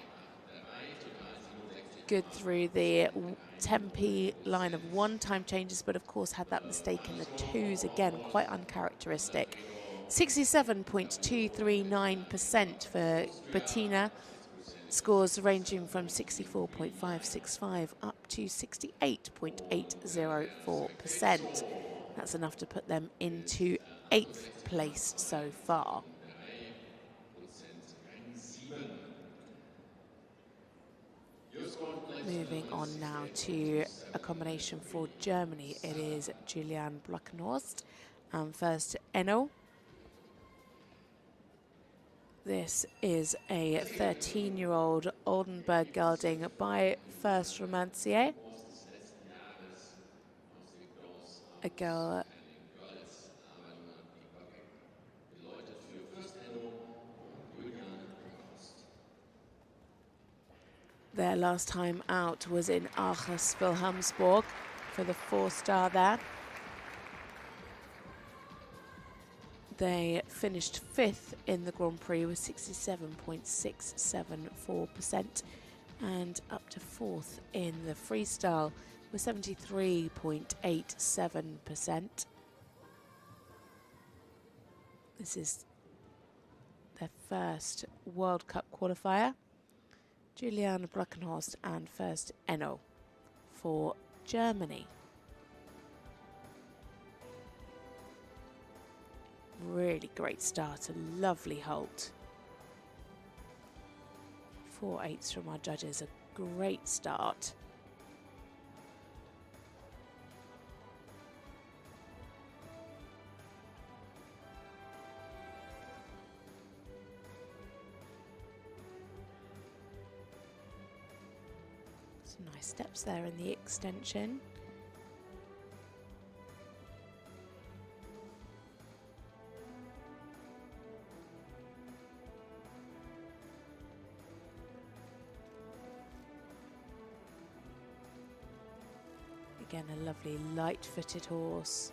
S1: good through the tempi line of one-time changes, but of course had that mistake in the twos, again quite uncharacteristic. 67.239% for Bettina, scores ranging from 64.565 up to 68.804%. That's enough to put them into 8th place so far. Moving on now to a combination for Germany. It is Julian Blockenhorst and first Enno. This is a 13-year-old Oldenburg gelding by first Romancier. A girl their last time out was in Aarhus Wilhelmsburg for the 4-star there. They finished 5th in the Grand Prix with 67.674% and up to 4th in the freestyle with 73.87%. This is their first World Cup qualifier. Julian Blockenhorst and first Enno for Germany. Really great start, a lovely halt. 4 8s from our judges, a great start. Some nice steps there in the extension. Again, a lovely light-footed horse.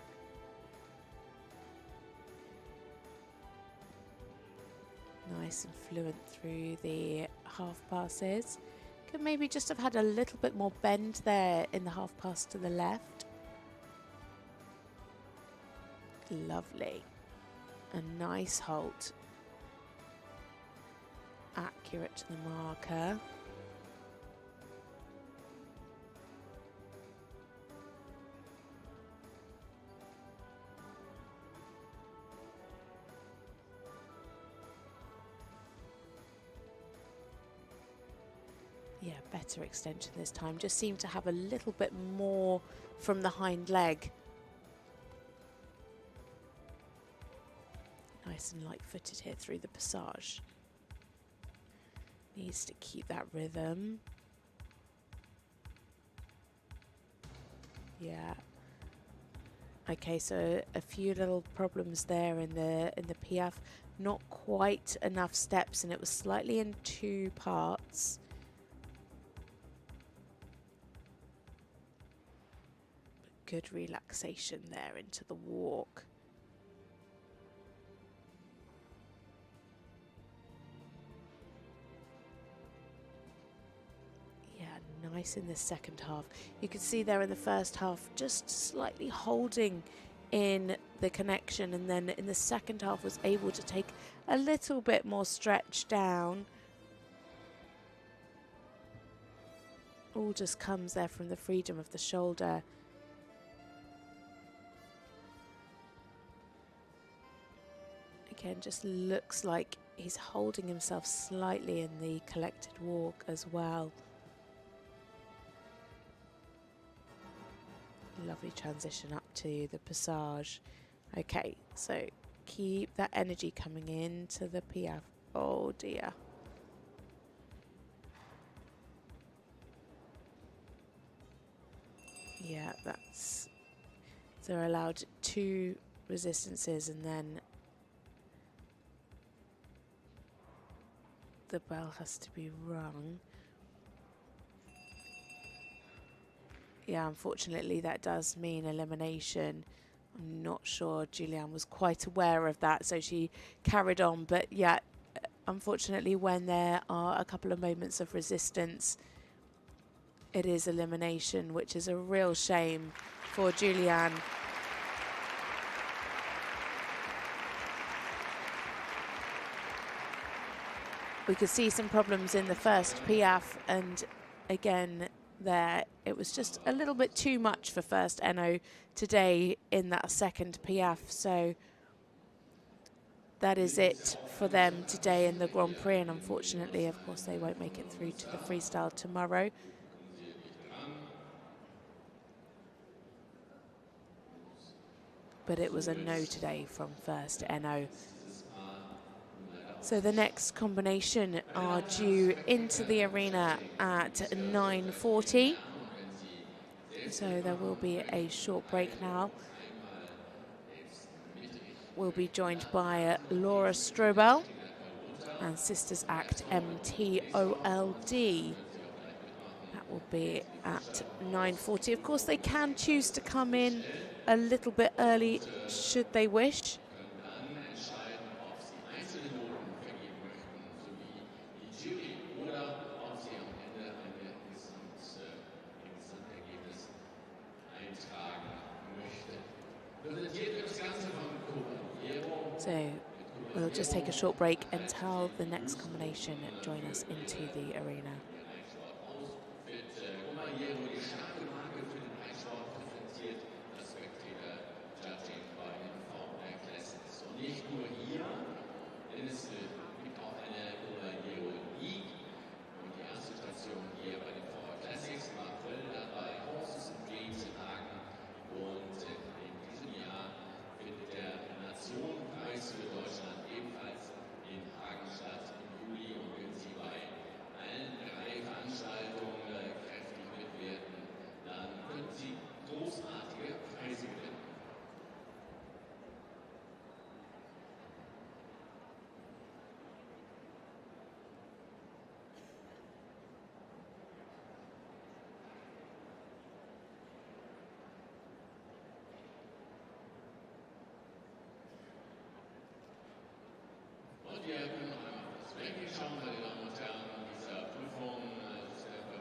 S1: Nice and fluent through the half passes. Could maybe just have had a little bit more bend there in the half pass to the left. Lovely. A nice halt. Accurate to the marker. Yeah, better extension this time. Just seemed to have a little bit more from the hind leg. Nice and light-footed here through the passage. Needs to keep that rhythm. Yeah. Okay, so a few little problems there in the Piaffe. Not quite enough steps, and it was slightly in 2 parts. Good relaxation there into the walk. Yeah, nice in the second half. You could see there in the first half just slightly holding in the connection, and then in the second half was able to take a little bit more stretch down. All just comes there from the freedom of the shoulder. Again, just looks like he's holding himself slightly in the collected walk as well. Lovely transition up to the passage. Okay, so keep that energy coming into the Piaffe. Oh dear. Yeah, that's... They're allowed 2 resistances and then the bell has to be rung. Yeah, unfortunately that does mean elimination. I'm not sure Julianne was quite aware of that, so she carried on. But yeah, unfortunately when there are a couple of moments of resistance, it is elimination, which is a real shame for Julianne. we could see some problems in the first Piaffe, and again there it was just a little bit too much for first Enno today in that second Piaffe. So that is it for them today in the Grand Prix, and unfortunately, of course, they won't make it through to the freestyle tomorrow. But it was a no today from first Enno. So the next combination are due into the arena at 9:40. So there will be a short break now. We'll be joined by Laura Strobel and Sisters Act MTOLD. That will be at 9:40. Of course, they can choose to come in a little bit early should they wish. So we'll just take a short break until the next combination join us into the arena.
S2: Wir können noch einmal das Ranking schauen, meine Damen und Herren, dieser Prüfung,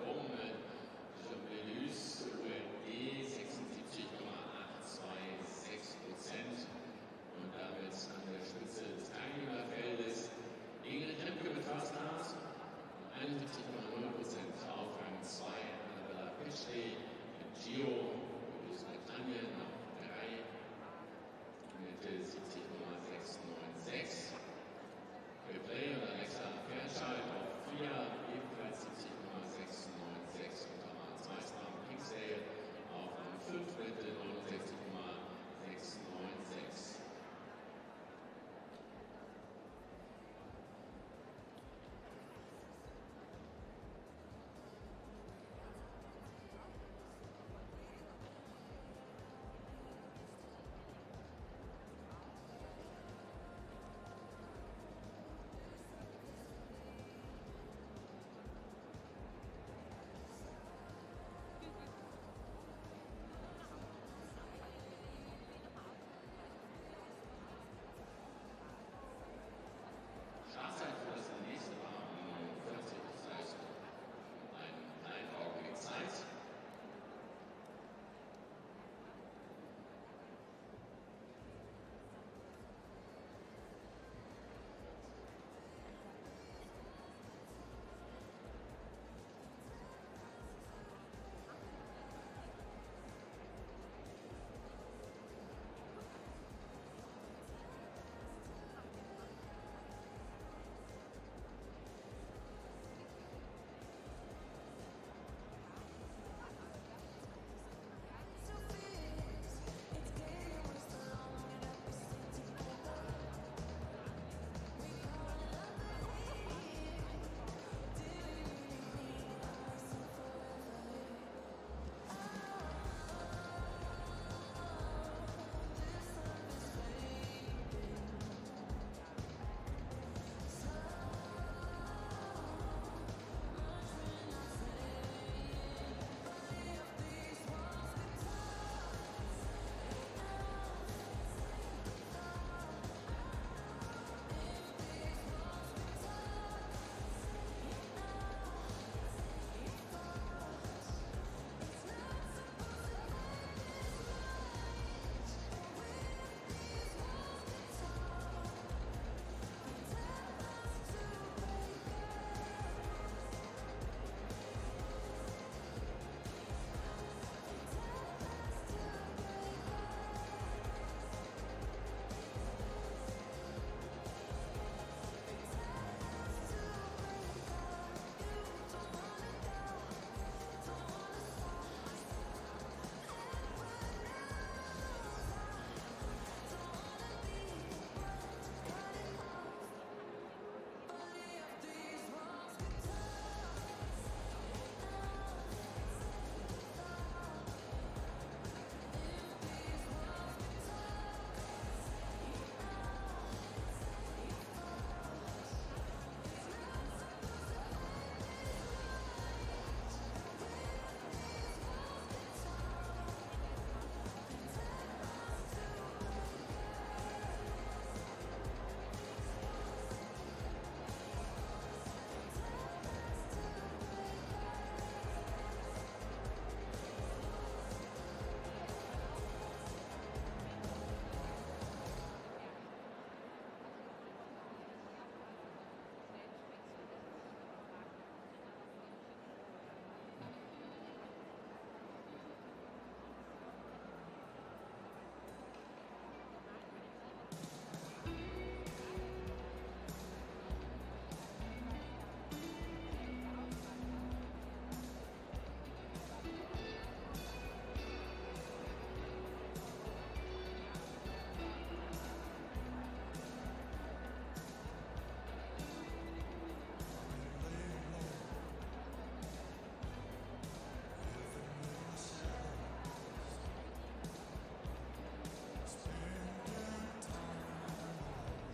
S2: warum dieser Belus ULD 76,826% und damit an der Spitze des Teilnehmerfeldes. Ingrid Remke mit First Class, 71,0% auf Rang 2, Annabella Pitchley mit Gio, Großbritannien auf 3 mit 70,696. Play und Alexa Fairchild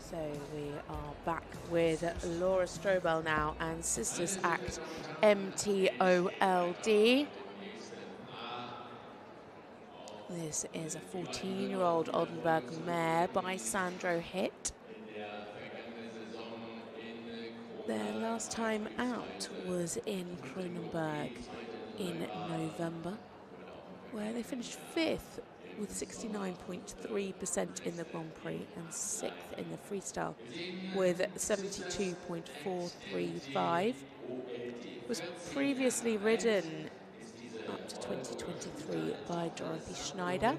S1: So we are back with Laura Strobel now and Sisters Act MTOLD. This is a 14-year-old Oldenburg mare by Sandro Hitt. Their last time out was in Kronenberg in November, where they finished 5th with 69.3% in the Grand Prix and 6th in the freestyle with 72.435. Was previously ridden up to 2023 by Dorothy Schneider.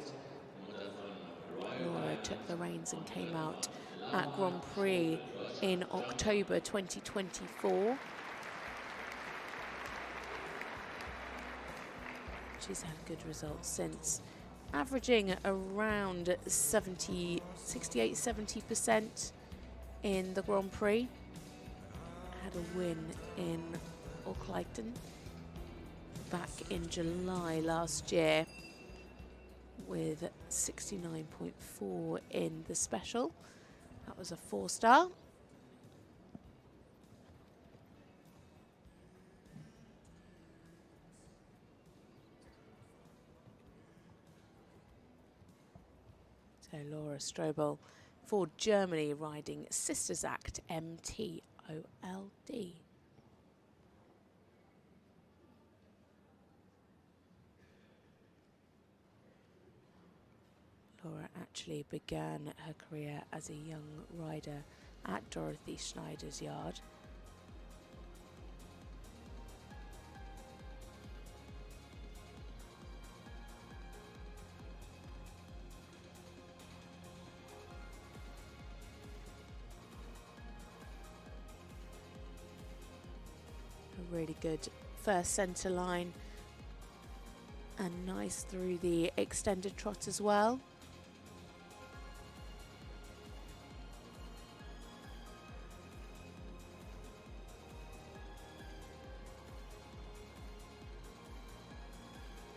S1: Laura took the reins and came out at Grand Prix in October 2024. She's had good results since, averaging around 68-70% in the Grand Prix. Had a win in Orkleiten back in July last year with 69.4 in the special. That was a 4-star. So Laura Strobel for Germany riding Sisters Act MTOLD. Laura actually began her career as a young rider at Dorothy Schneider's yard. A really good first centre line and nice through the extended trot as well.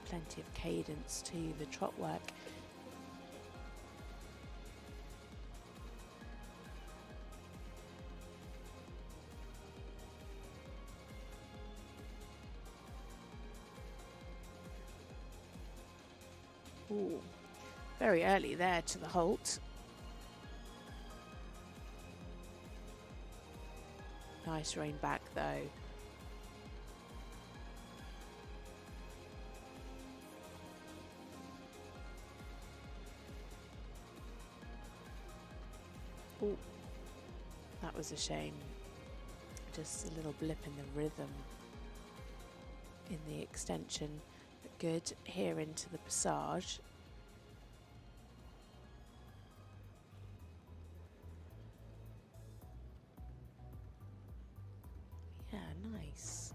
S1: Plenty of cadence to the trot work. Ooh, very early there to the halt. Nice rein back though. Ooh, that was a shame. Just a little blip in the rhythm in the extension. But good here into the passage. Yeah, nice.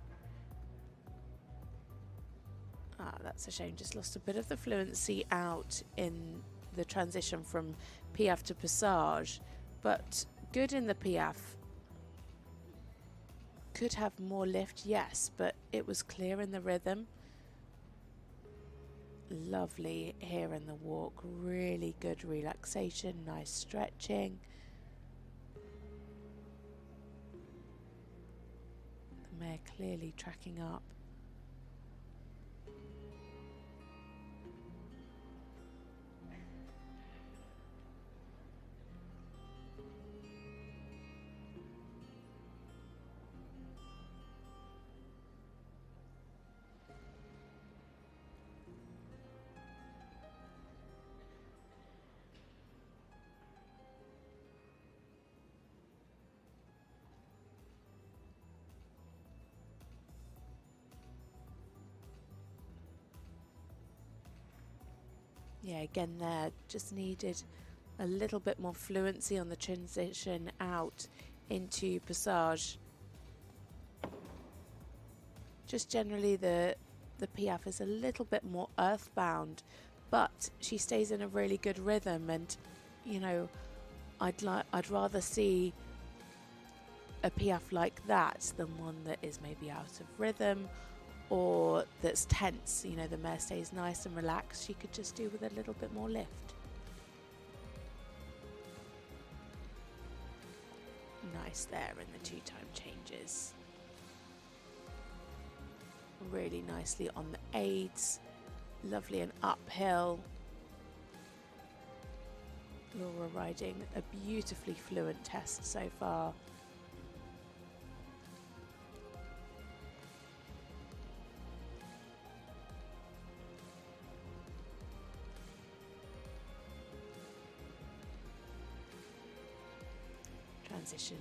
S1: Ah, that's a shame. Just lost a bit of the fluency out in the transition from Piaffe to Passage. But good in the Piaffe. Could have more lift, yes, but it was clear in the rhythm. Lovely here in the walk. Really good relaxation, nice stretching. The mare clearly tracking up. Yeah, again there, just needed a little bit more fluency on the transition out into Passage. Just generally the Piaffe is a little bit more earthbound, but she stays in a really good rhythm, and you know, I'd rather see a Piaffe like that than one that is maybe out of rhythm or that's tense. You know, the mare stays nice and relaxed. She could just do with a little bit more lift. Nice there in the two-time changes. Really nicely on the aids. Lovely and uphill. Laura riding a beautifully fluent test so far. Transition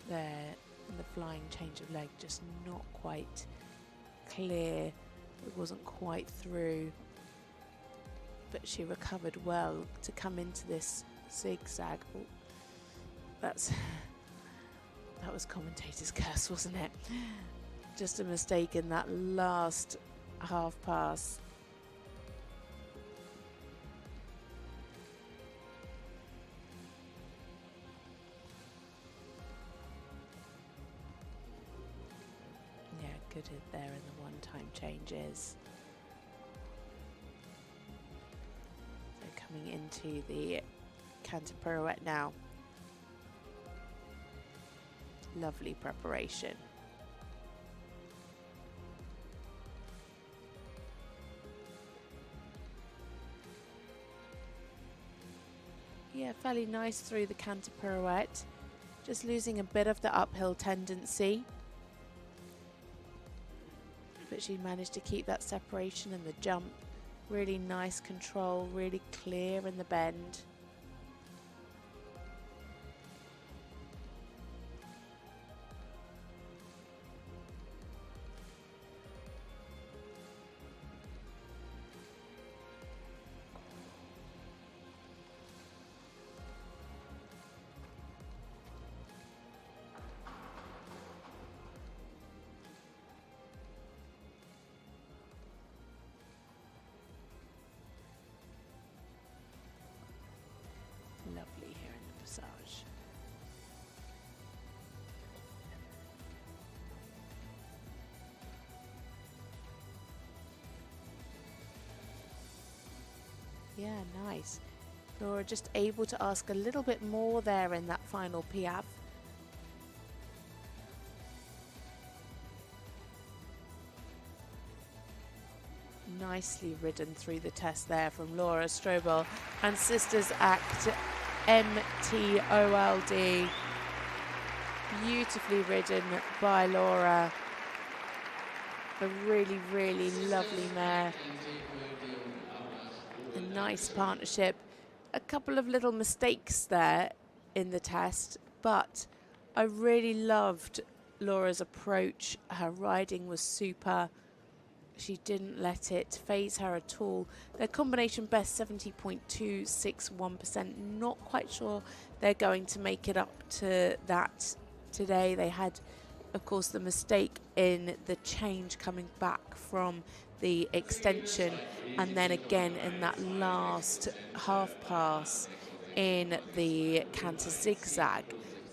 S1: there and the flying change of leg just not quite clear. It wasn't quite through, but she recovered well to come into this zigzag. Oh, that was commentator's curse, wasn't it? Just a mistake in that last half pass. Yeah, good hit there in the one-time changes. Coming into the canter pirouette now. Lovely preparation. Yeah, fairly nice through the canter pirouette. Just losing a bit of the uphill tendency. But she managed to keep that separation in the jump. Really nice control, really clear in the bend. Lovely here in the passage. Yeah, nice. Laura just able to ask a little bit more there in that final piaffe. Nicely ridden through the test there from Laura Strobel and Sisters Act MTOLD. Beautifully ridden by Laura. A really, really lovely mare. A nice partnership. A couple of little mistakes there in the test, but I really loved Laura's approach. Her riding was super. She didn't let it phase her at all. Their combination best 70.261%. Not quite sure they're going to make it up to that today. They had, of course, the mistake in the change coming back from the extension, and then again in that last half pass in the canter zigzag.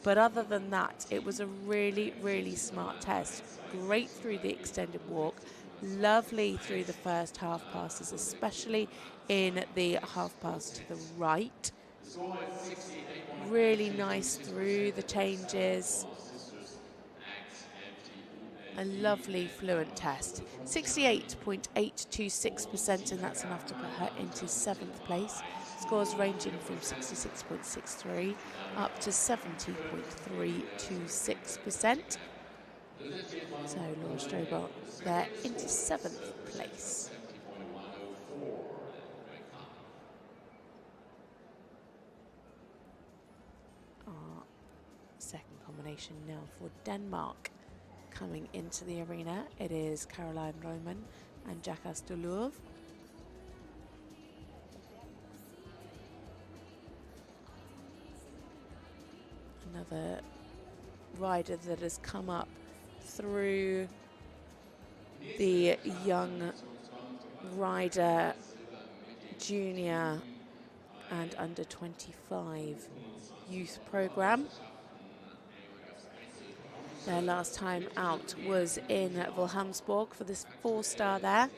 S1: But other than that, it was a really, really smart test. Great through the extended walk. Lovely through the first half passes, especially in the half pass to the right. Really nice through the changes. A lovely fluent test. 68.826%, and that's enough to put her into 7th place. Scores ranging from 66.63 up to 70.326%. So Laura Strobel there into 7th place. Our second combination now for Denmark. Coming into the arena, it is Caroline Roman and Jacques Delouvre. Another rider that has come up through the young rider junior and under 25 youth program. Their last time out was in Wilhelmsburg for this 4-star there.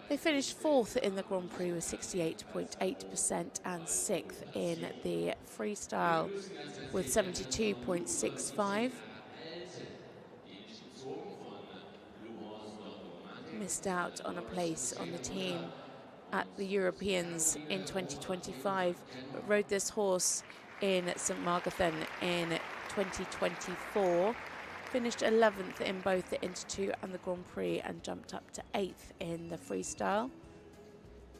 S1: They finished 4th in the Grand Prix with 68.8% and 6th in the freestyle with 72.65. Missed out on a place on the team at the Europeans in 2025, but rode this horse in St. Margathan in 2024. Finished 11th in both the Inter 2 and the Grand Prix and jumped up to 8th in the freestyle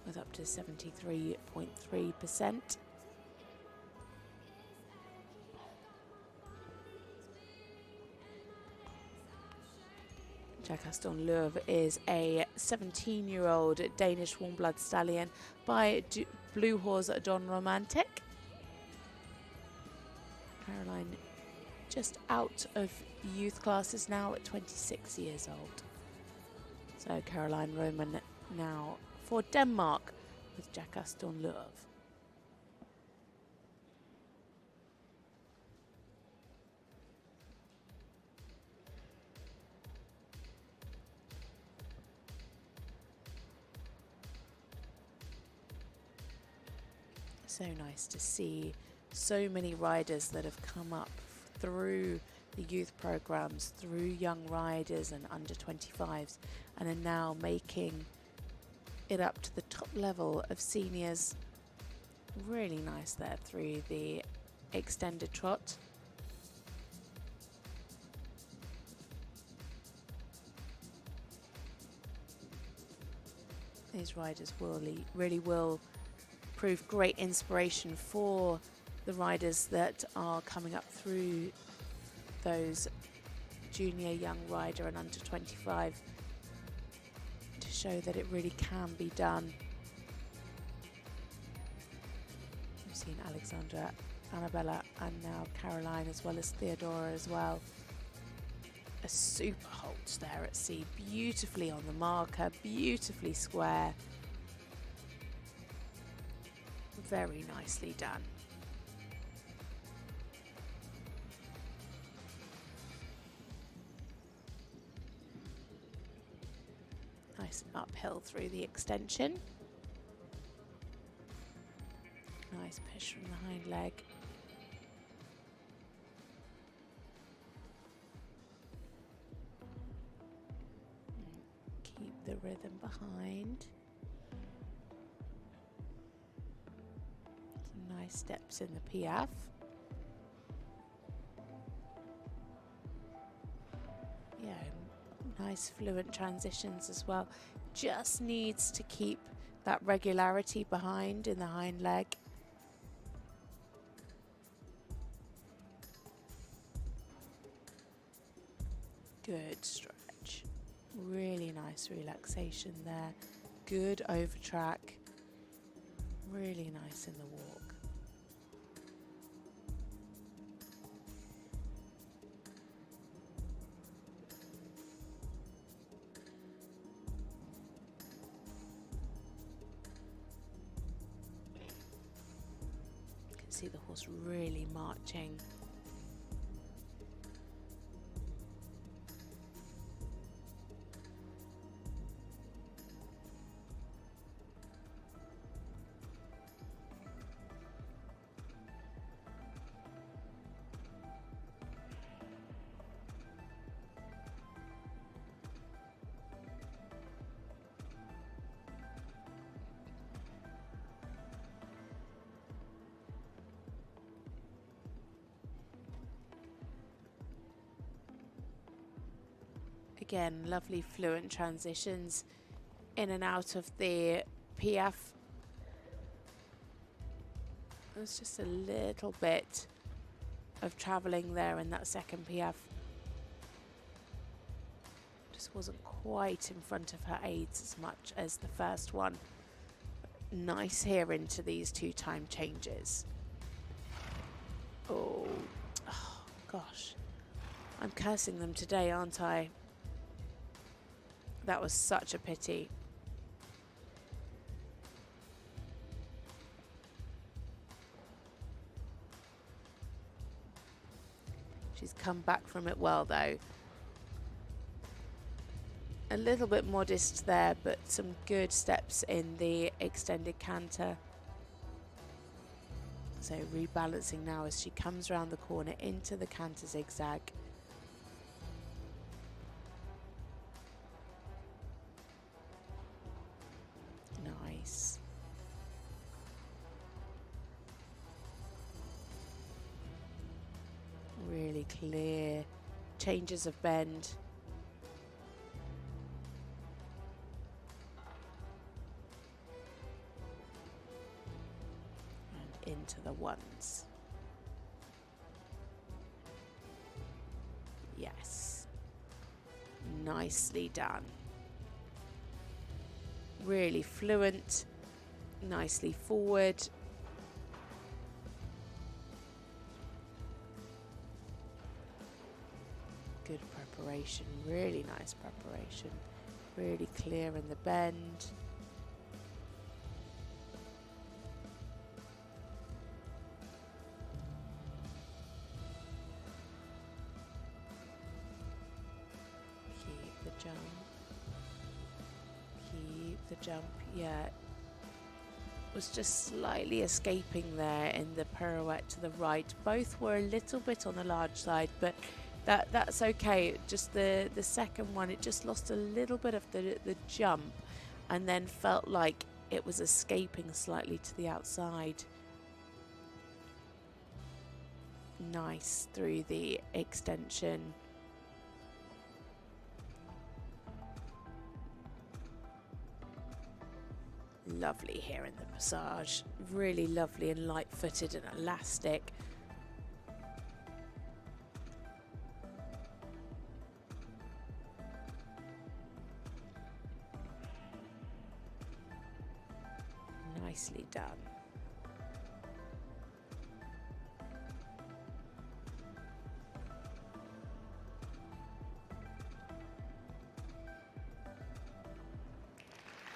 S1: with up to 73.3%. Jacaston Louvre is a 17-year-old Danish warm-blood stallion by Blue Horse Don Romantic. Caroline just out of youth classes now at 26 years old. So Caroline Roman now for Denmark with Jacaston Louvre. So nice to see so many riders that have come up through the youth programs, through young riders and under 25s, and are now making it up to the top level of seniors. Really nice there through the extended trot. These riders really will prove great inspiration for the riders that are coming up through those junior young rider and under 25 to show that it really can be done. We've seen Alexandra, Annabella and now Caroline as well as Theodora as well. A super halt there at sea, beautifully on the marker, beautifully square. Very nicely done. Nice uphill through the extension. Nice push from the hind leg. Keep the rhythm behind. Nice steps in the PF. Yeah, nice fluent transitions as well. Just needs to keep that regularity behind in the hind leg. Good stretch. Really nice relaxation there. Good over track. Really nice in the walk. See the horse really marching. Again, lovely fluent transitions in and out of the PF. There's just a little bit of travelling there in that second PF. Just wasn't quite in front of her aids as much as the first one. Nice here into these two time changes. Oh gosh. I'm cursing them today, aren't I? That was such a pity. She's come back from it well though. A little bit modest there, but some good steps in the extended canter. So rebalancing now as she comes around the corner into the canter zigzag. Nice. Really clear changes of bend. And into the ones. Yes. Nicely done. Really fluent, nicely forward. Good preparation, really nice preparation. Really clear in the bend. Keep the jump. Keep the jump, yeah. Was just slightly escaping there in the pirouette to the right. Both were a little bit on the large side, but that's okay. Just the second one, it just lost a little bit of the jump and then felt like it was escaping slightly to the outside. Nice through the extension. Lovely here in the passage. Really lovely and light-footed and elastic. Nicely done.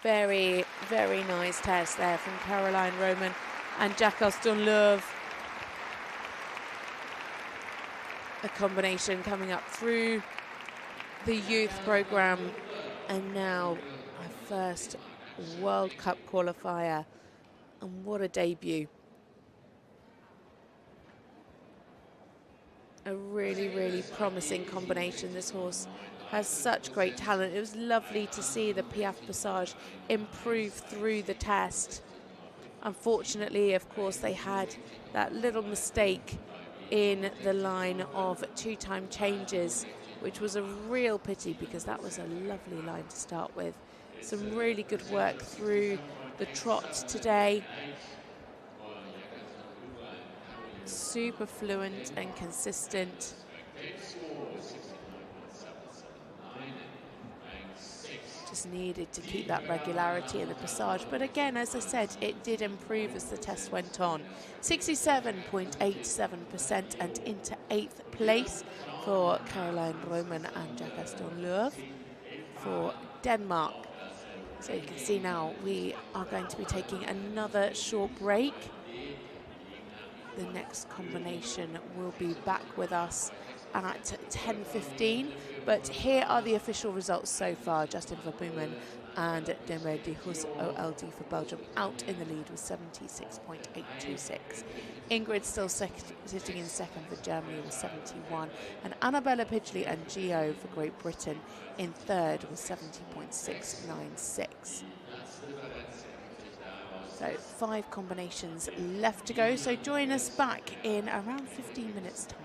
S1: Very, very nice test there from Caroline Roman and Jacques Aston-Leuve. A combination coming up through the youth program and now our first World Cup qualifier. And what a debut. A really, really promising combination. This horse has such great talent. It was lovely to see the Piaf Passage improve through the test. Unfortunately, of course, they had that little mistake in the line of two-time changes, which was a real pity because that was a lovely line to start with. Some really good work through the trot today. Super fluent and consistent. Just needed to keep that regularity in the passage. But again, as I said, it did improve as the test went on. 67.87% and into 8th place for Caroline Roman and Jacques Aston-Leuve for Denmark. So you can see now we are going to be taking another short break. The next combination will be back with us at 10:15. But here are the official results so far. Justin Verbumen and Demer de Hus OLD for Belgium out in the lead with 76.826. Ingrid still sitting in second for Germany with 71. And Annabella Pidgley and Gio for Great Britain in third with 70.696. So 5 combinations left to go. So join us back in around 15 minutes time.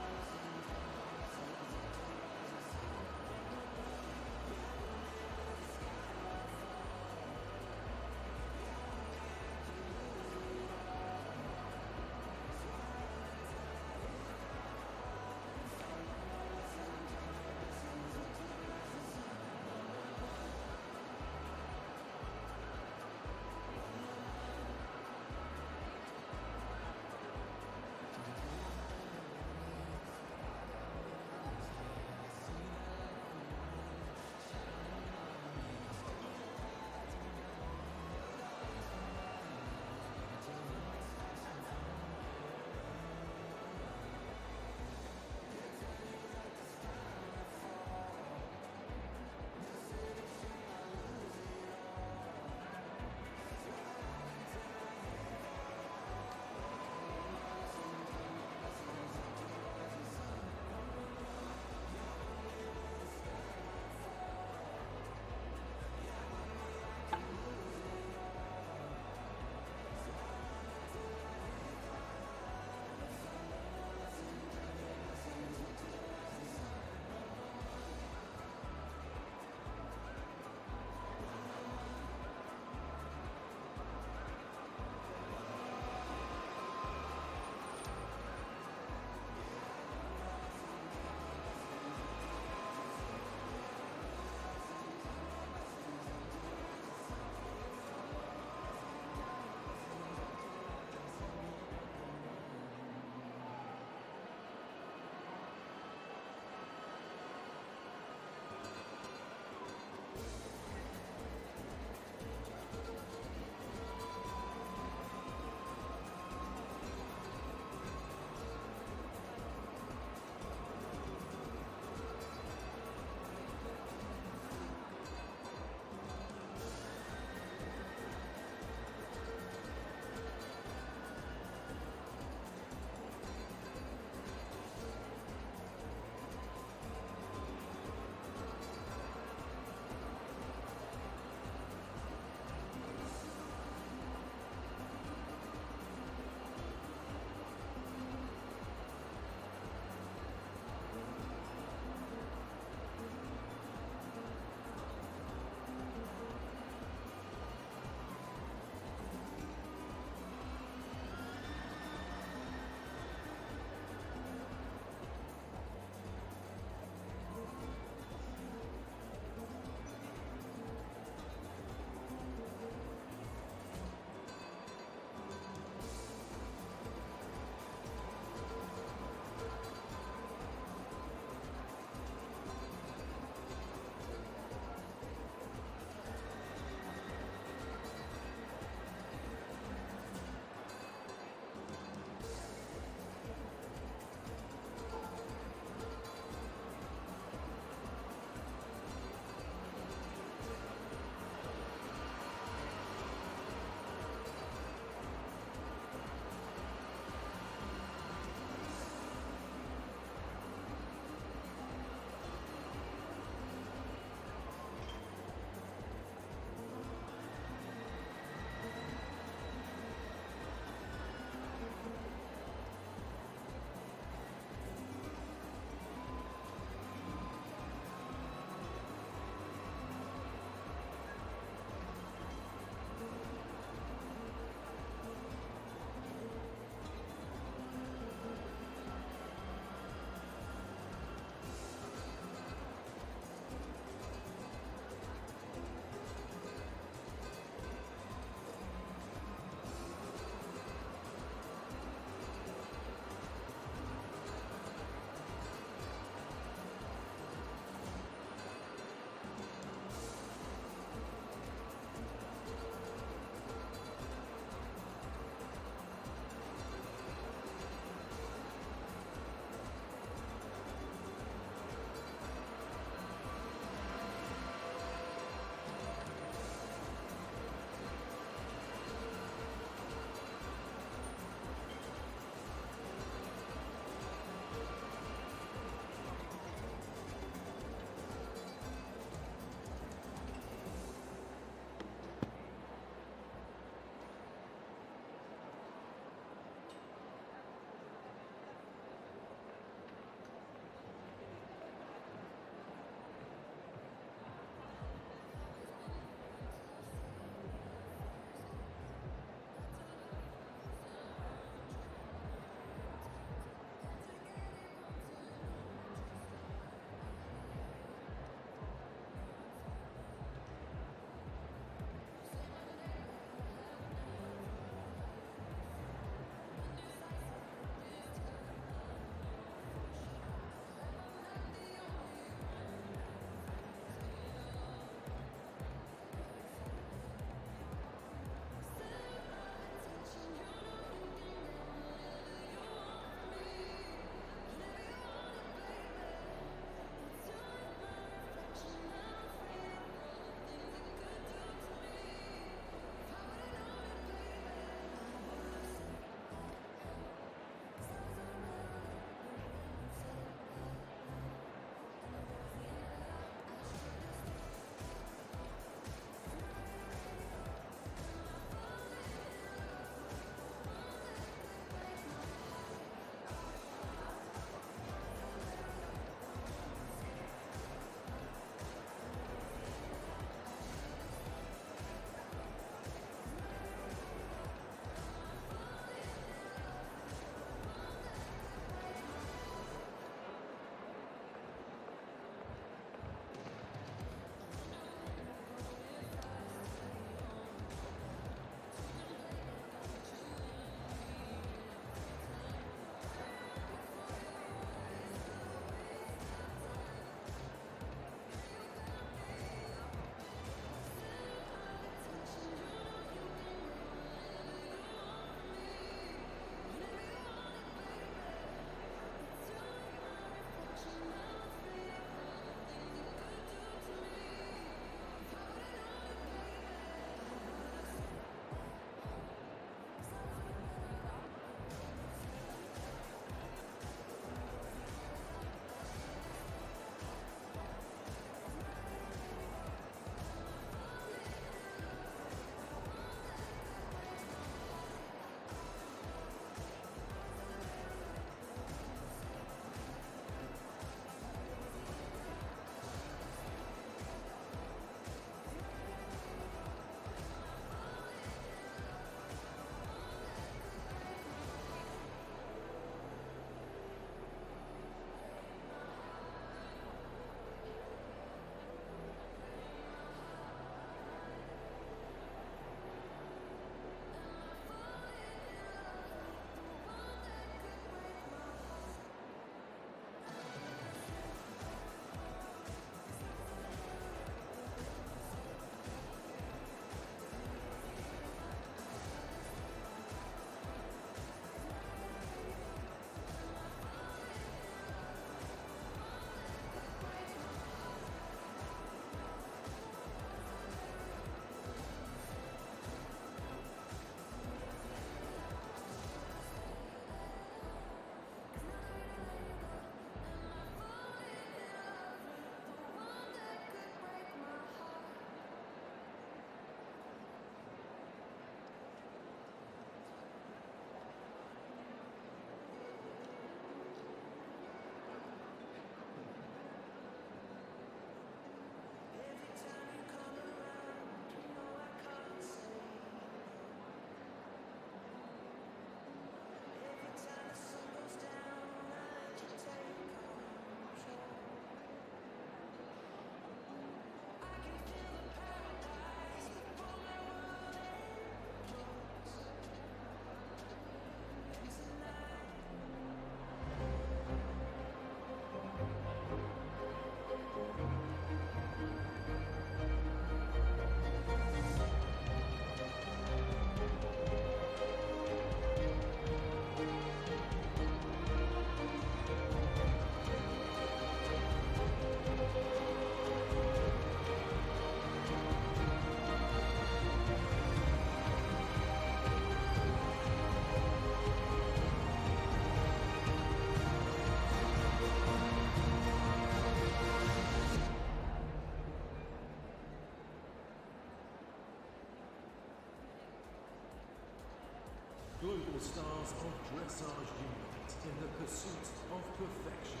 S3: indomitable stars of dressage unite in the pursuit of perfection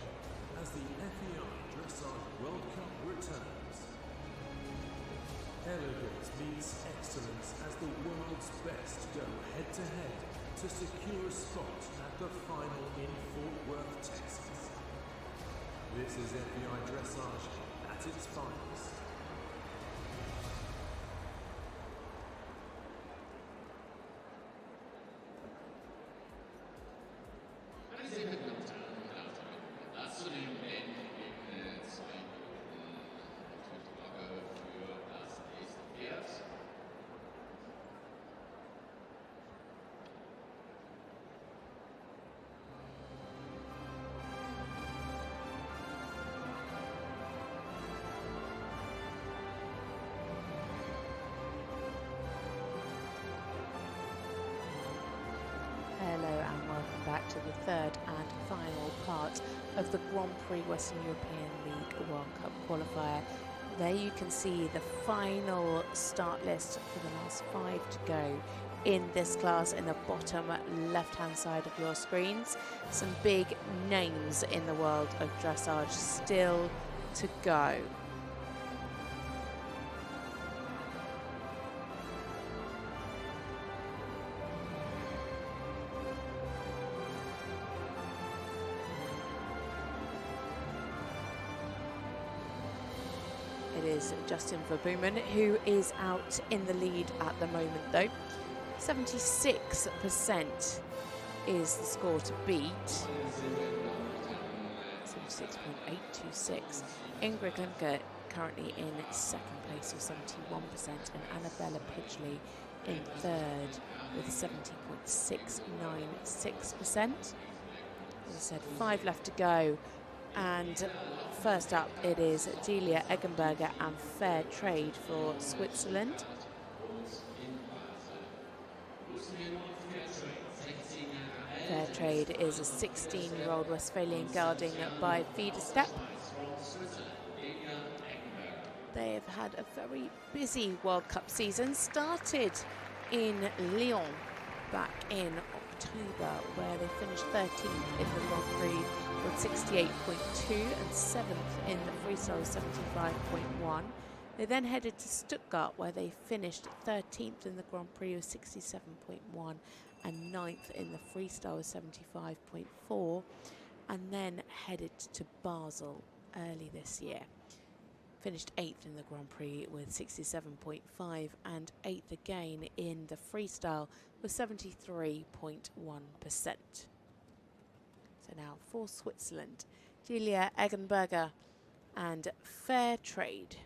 S3: as the FEI Dressage World Cup returns. Elegance meets excellence as the world's best go head-to-head to secure a spot at the final in Fort Worth, Texas. This is FEI Dressage at its finest.
S2: Meine sehr verehrten Damen und Herren, ich darf damit Platz zu nehmen, denn in 2 Minuten natürlich die Glocke für das nächste Pferd.
S1: Hello and welcome back to the third and final part of the Grand Prix Western European League World Cup qualifier. There you can see the final start list for the last 5 to go in this class in the bottom left hand side of your screens. Some big names in the world of dressage still to go. It is Justin Verboemen who is out in the lead at the moment though. 76% is the score to beat. 76.826. Ingrid Klimke currently in second place with 71% and Annabella Pidgley in third with 70.696%. As I said, 5 left to go. And first up, it is Delia Eggenberger and Fair Trade for Switzerland. Fair Trade is a 16-year-old Westphalian gelding by Feederstep. They have had a very busy World Cup season. Started in Lyon back in October, where they finished 13th in the Grand Prix with 68.2 and 7th in the freestyle with 75.1. They then headed to Stuttgart, where they finished 13th in the Grand Prix with 67.1 and 9th in the freestyle with 75.4, and then headed to Basel early this year. Finished 8th in the Grand Prix with 67.5 and 8th again in the freestyle with 73.1%. So now for Switzerland, Julia Eggenberger and Fair Trade.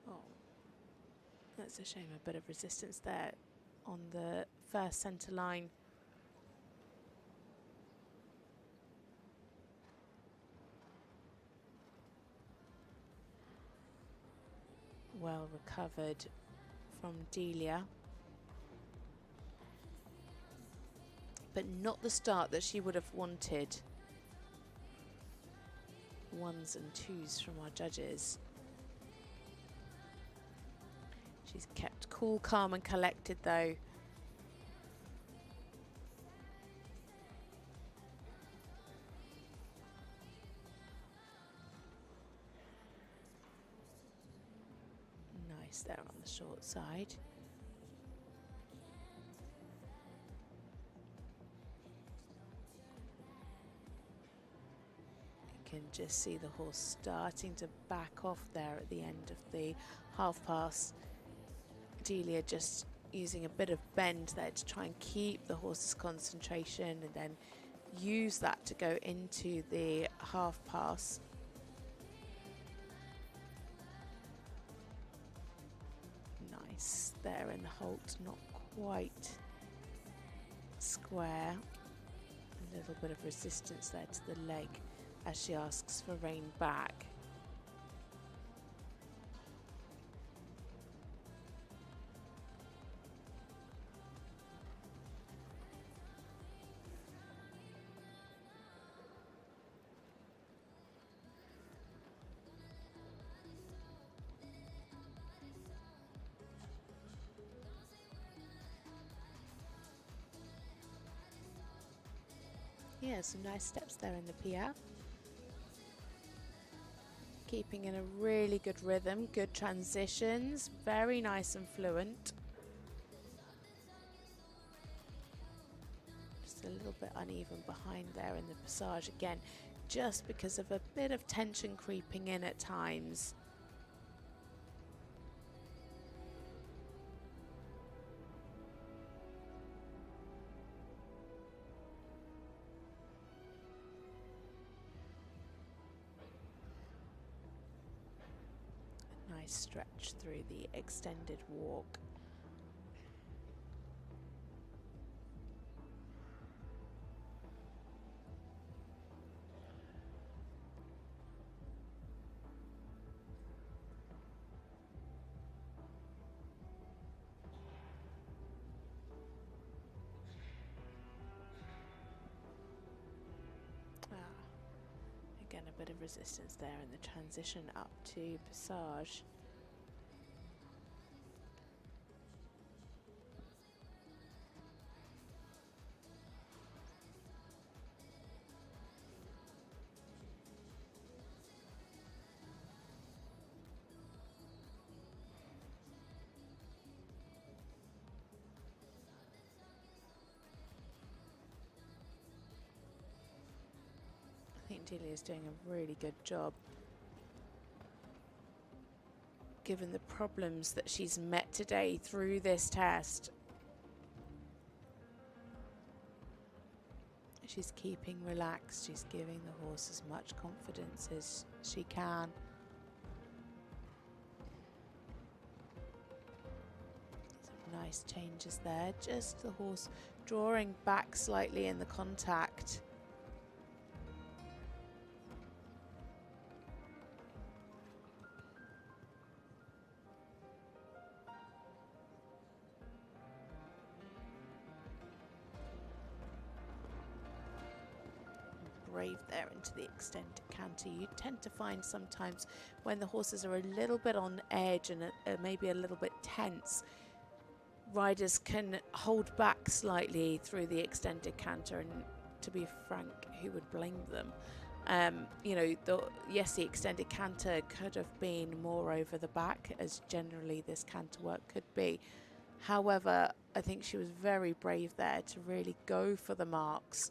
S1: Oh, that's a shame, a bit of resistance there on the first centre line. Well recovered from Delia. But not the start that she would have wanted. 1s and 2s from our judges. She's kept cool, calm and collected though. Nice there on the short side. Can just see the horse starting to back off there at the end of the half pass. Delia just using a bit of bend there to try and keep the horse's concentration and then use that to go into the half pass. Nice there in the halt, not quite square. A little bit of resistance there to the leg as she asks for rein back. Yeah, some nice steps there in the piaffe. Keeping in a really good rhythm, good transitions, very nice and fluent. Just a little bit uneven behind there in the passage again, just because of a bit of tension creeping in at times. Nice stretch through the extended walk. Again, a bit of resistance there in the transition up to passage. I think Delia's doing a really good job, given the problems that she's met today through this test. She's keeping relaxed, she's giving the horse as much confidence as she can. Some nice changes there, just the horse drawing back slightly in the contact. Brave there into the extended canter. You tend to find sometimes when the horses are a little bit on edge and maybe a little bit tense, riders can hold back slightly through the extended canter, and to be frank, who would blame them? You know, yes, the extended canter could have been more over the back, as generally this canter work could be. However, I think she was very brave there to really go for the marks.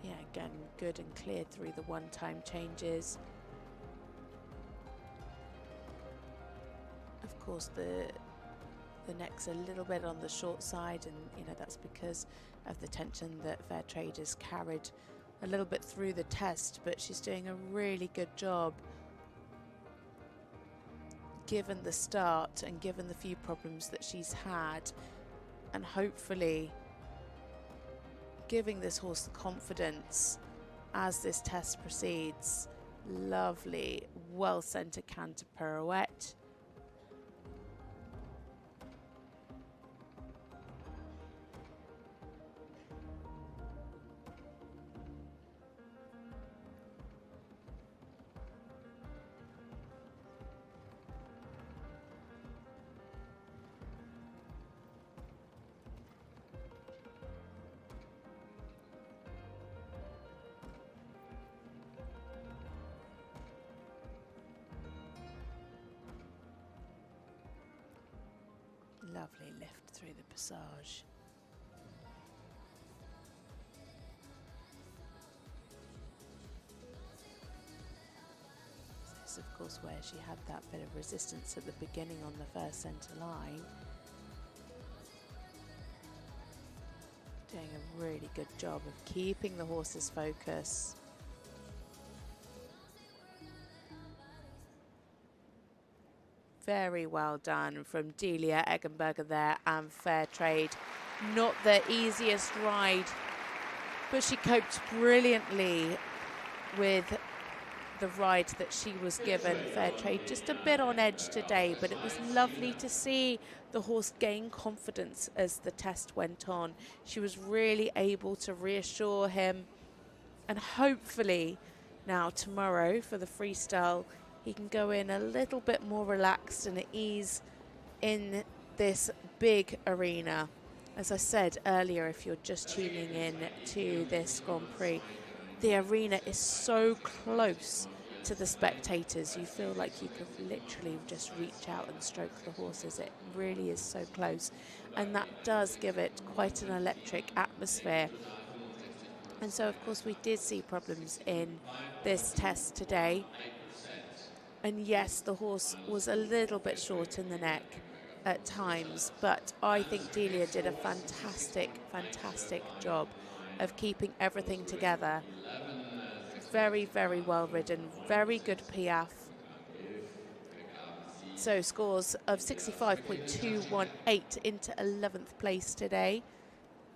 S1: Yeah, again, good and clear through the one-time changes. Of course, the neck's a little bit on the short side, and you know that's because of the tension that Fair Trade has carried a little bit through the test, but she's doing a really good job given the start and given the few problems that she's had, and hopefully giving this horse the confidence as this test proceeds. Lovely, well-centered canter pirouette. Lovely lift through the passage. This is of course where she had that bit of resistance at the beginning on the first centre line. Doing a really good job of keeping the horse's focus. Very well done from Delia Eggenberger there, and Fair Trade. Not the easiest ride, but she coped brilliantly with the ride that she was given, Fair Trade, just a bit on edge today, but it was lovely to see the horse gain confidence as the test went on. She was really able to reassure him, and hopefully now tomorrow for the freestyle he can go in a little bit more relaxed and at ease in this big arena. As I said earlier, if you're just tuning in to this Grand Prix, the arena is so close to the spectators. You feel like you could literally just reach out and stroke the horses. It really is so close. And that does give it quite an electric atmosphere. And so, of course, we did see problems in this test today. And yes, the horse was a little bit short in the neck at times, but I think Delia did a fantastic, fantastic job of keeping everything together. Very, very well ridden, very good piaffe. So scores of 65.218 into 11th place today,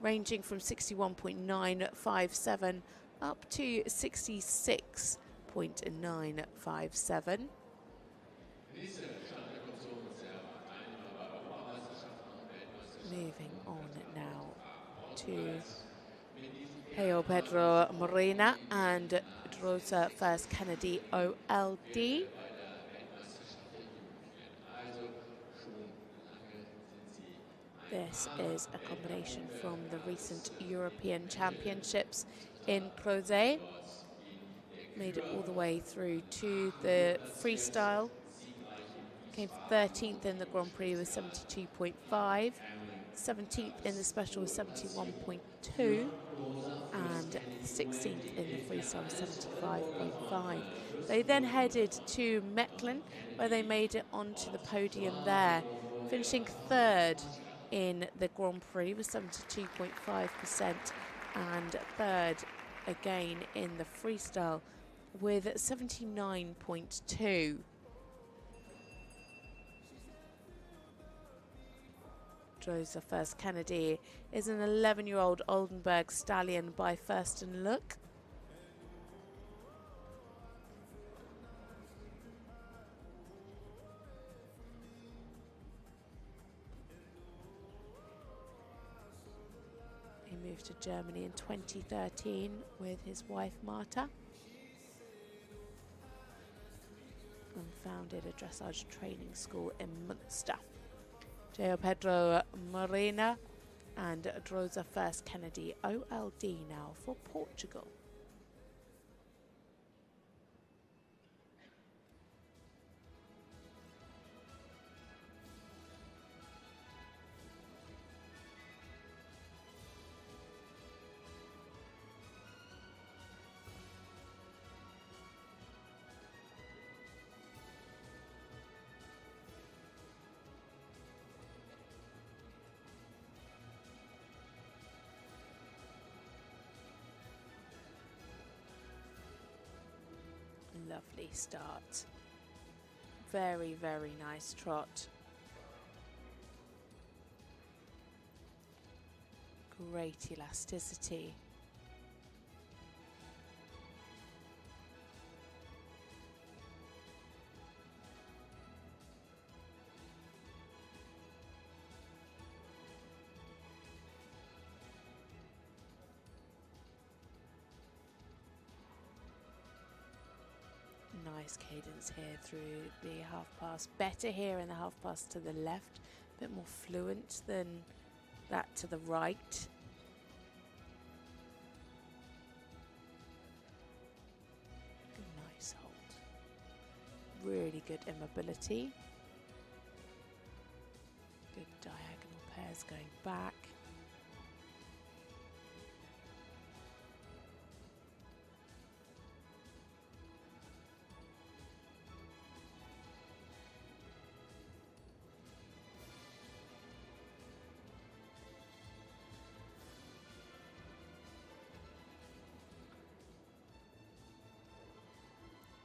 S1: ranging from 61.957 up to 66.957. Moving on now to Pedro Morena and Rosa First Kennedy OLD. This is a combination from the recent European Championships in Crozet. Made it all the way through to the freestyle. Came 13th in the Grand Prix with 72.5. 17th in the special with 71.2. And 16th in the freestyle with 75.5. They then headed to Mechlin, where they made it onto the podium there, finishing third in the Grand Prix with 72.5% and third again in the freestyle with 79.2. Rosa First Kennedy is an 11-year-old Oldenburg stallion by first and look. He moved to Germany in 2013 with his wife Marta and founded a dressage training school in Münster. Pedro Morena and Rosa First Kennedy OLD now for Portugal. Lovely start. Very, very nice trot. Great elasticity. Nice cadence here through the half pass. Better here in the half pass to the left. A bit more fluent than that to the right. Nice hold. Really good immobility. Good diagonal pairs going back.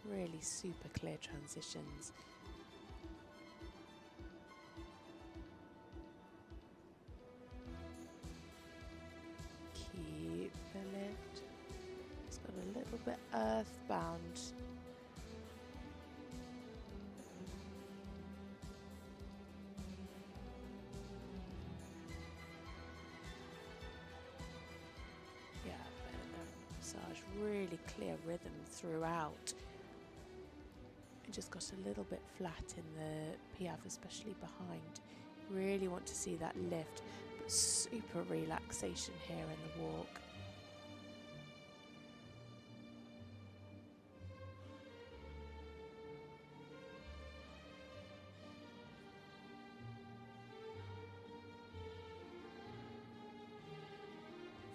S1: Really super clear transitions. Keep the lift. It's got a little bit earthbound really clear rhythm throughout. It just got a little bit flat in the piaffe, especially behind. Really want to see that lift, but super relaxation here in the walk.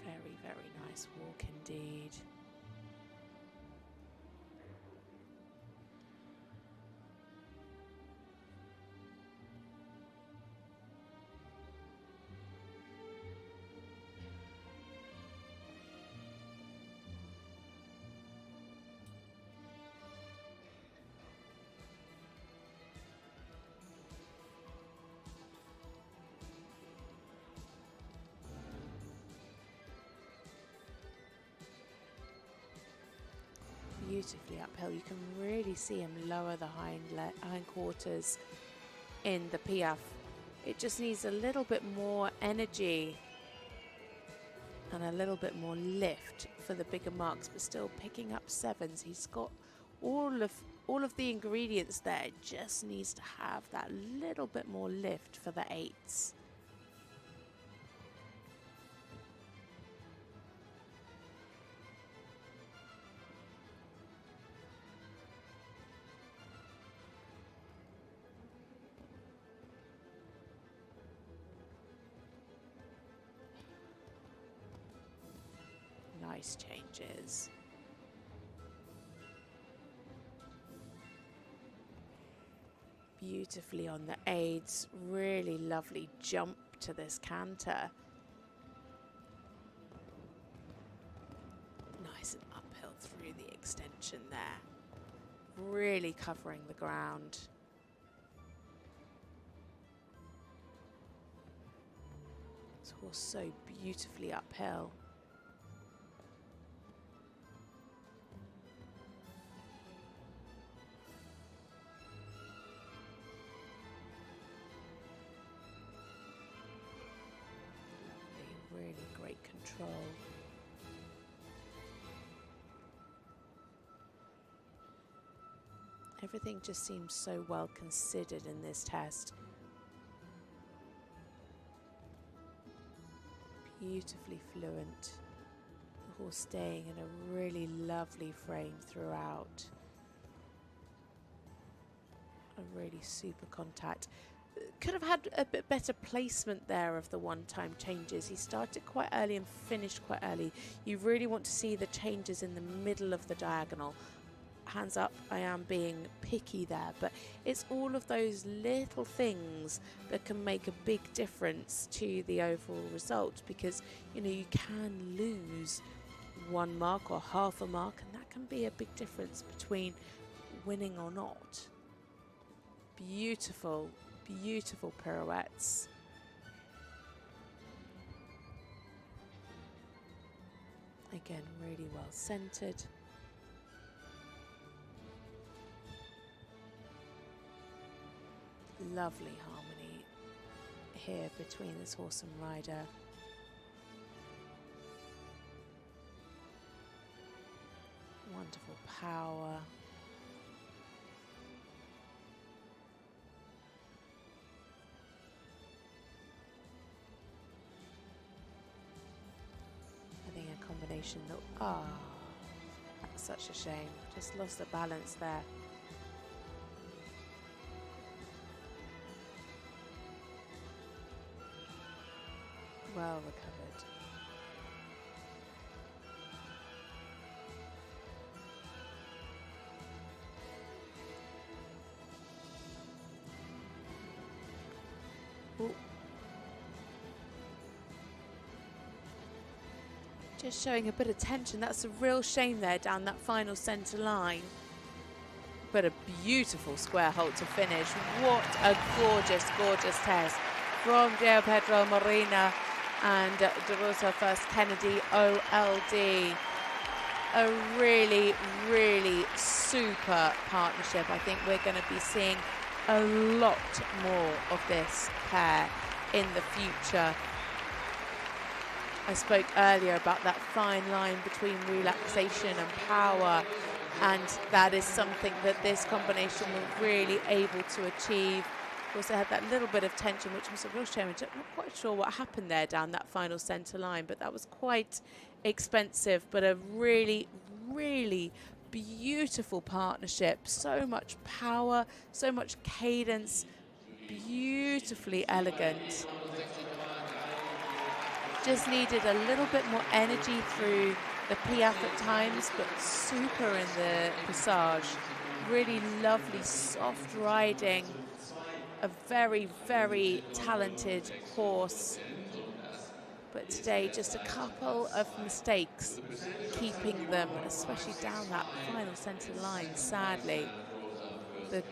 S1: Very, very nice walk indeed. Beautifully uphill. You can really see him lower the hindquarters in the piaffe. It just needs a little bit more energy and a little bit more lift for the bigger marks, but still picking up sevens. He's got all of the ingredients there. Just needs to have that little bit more lift for the eights. Nice changes. Beautifully on the aids. Really lovely jump to this canter. Nice and uphill through the extension there. Really covering the ground. This horse so beautifully uphill. Really great control. Everything just seems so well considered in this test. Beautifully fluent. The horse staying in a really lovely frame throughout. A really super contact. Could have had a bit better placement there of the one-time changes. He started quite early and finished quite early. You really want to see the changes in the middle of the diagonal. Hands up, I am being picky there, but it's all of those little things that can make a big difference to the overall result, because you know you can lose 1 mark or half a mark, and that can be a big difference between winning or not. Beautiful. Beautiful pirouettes. Again, really well centered. Lovely harmony here between this horse and rider. Wonderful power. Combination that, that's such a shame. Just lost the balance there. Well recovered. Ooh. Just showing a bit of tension. That's a real shame there down that final centre line. But a beautiful square halt to finish. What a gorgeous, gorgeous test from GER Pedro Marina and DeRosa First Kennedy OLD. A really, really super partnership. I think we're going to be seeing a lot more of this pair in the future. I spoke earlier about that fine line between relaxation and power, and that is something that this combination were really able to achieve. Of course, they had that little bit of tension, which was a real shame. I'm not quite sure what happened there down that final centre line, but that was quite expensive, but a really, really beautiful partnership. So much power, so much cadence, beautifully elegant. Just needed a little bit more energy through the piaffe at times, but super in the passage. Really lovely, soft riding. A very, very talented horse. But today, just a couple of mistakes keeping them, especially down that final centre line, sadly. The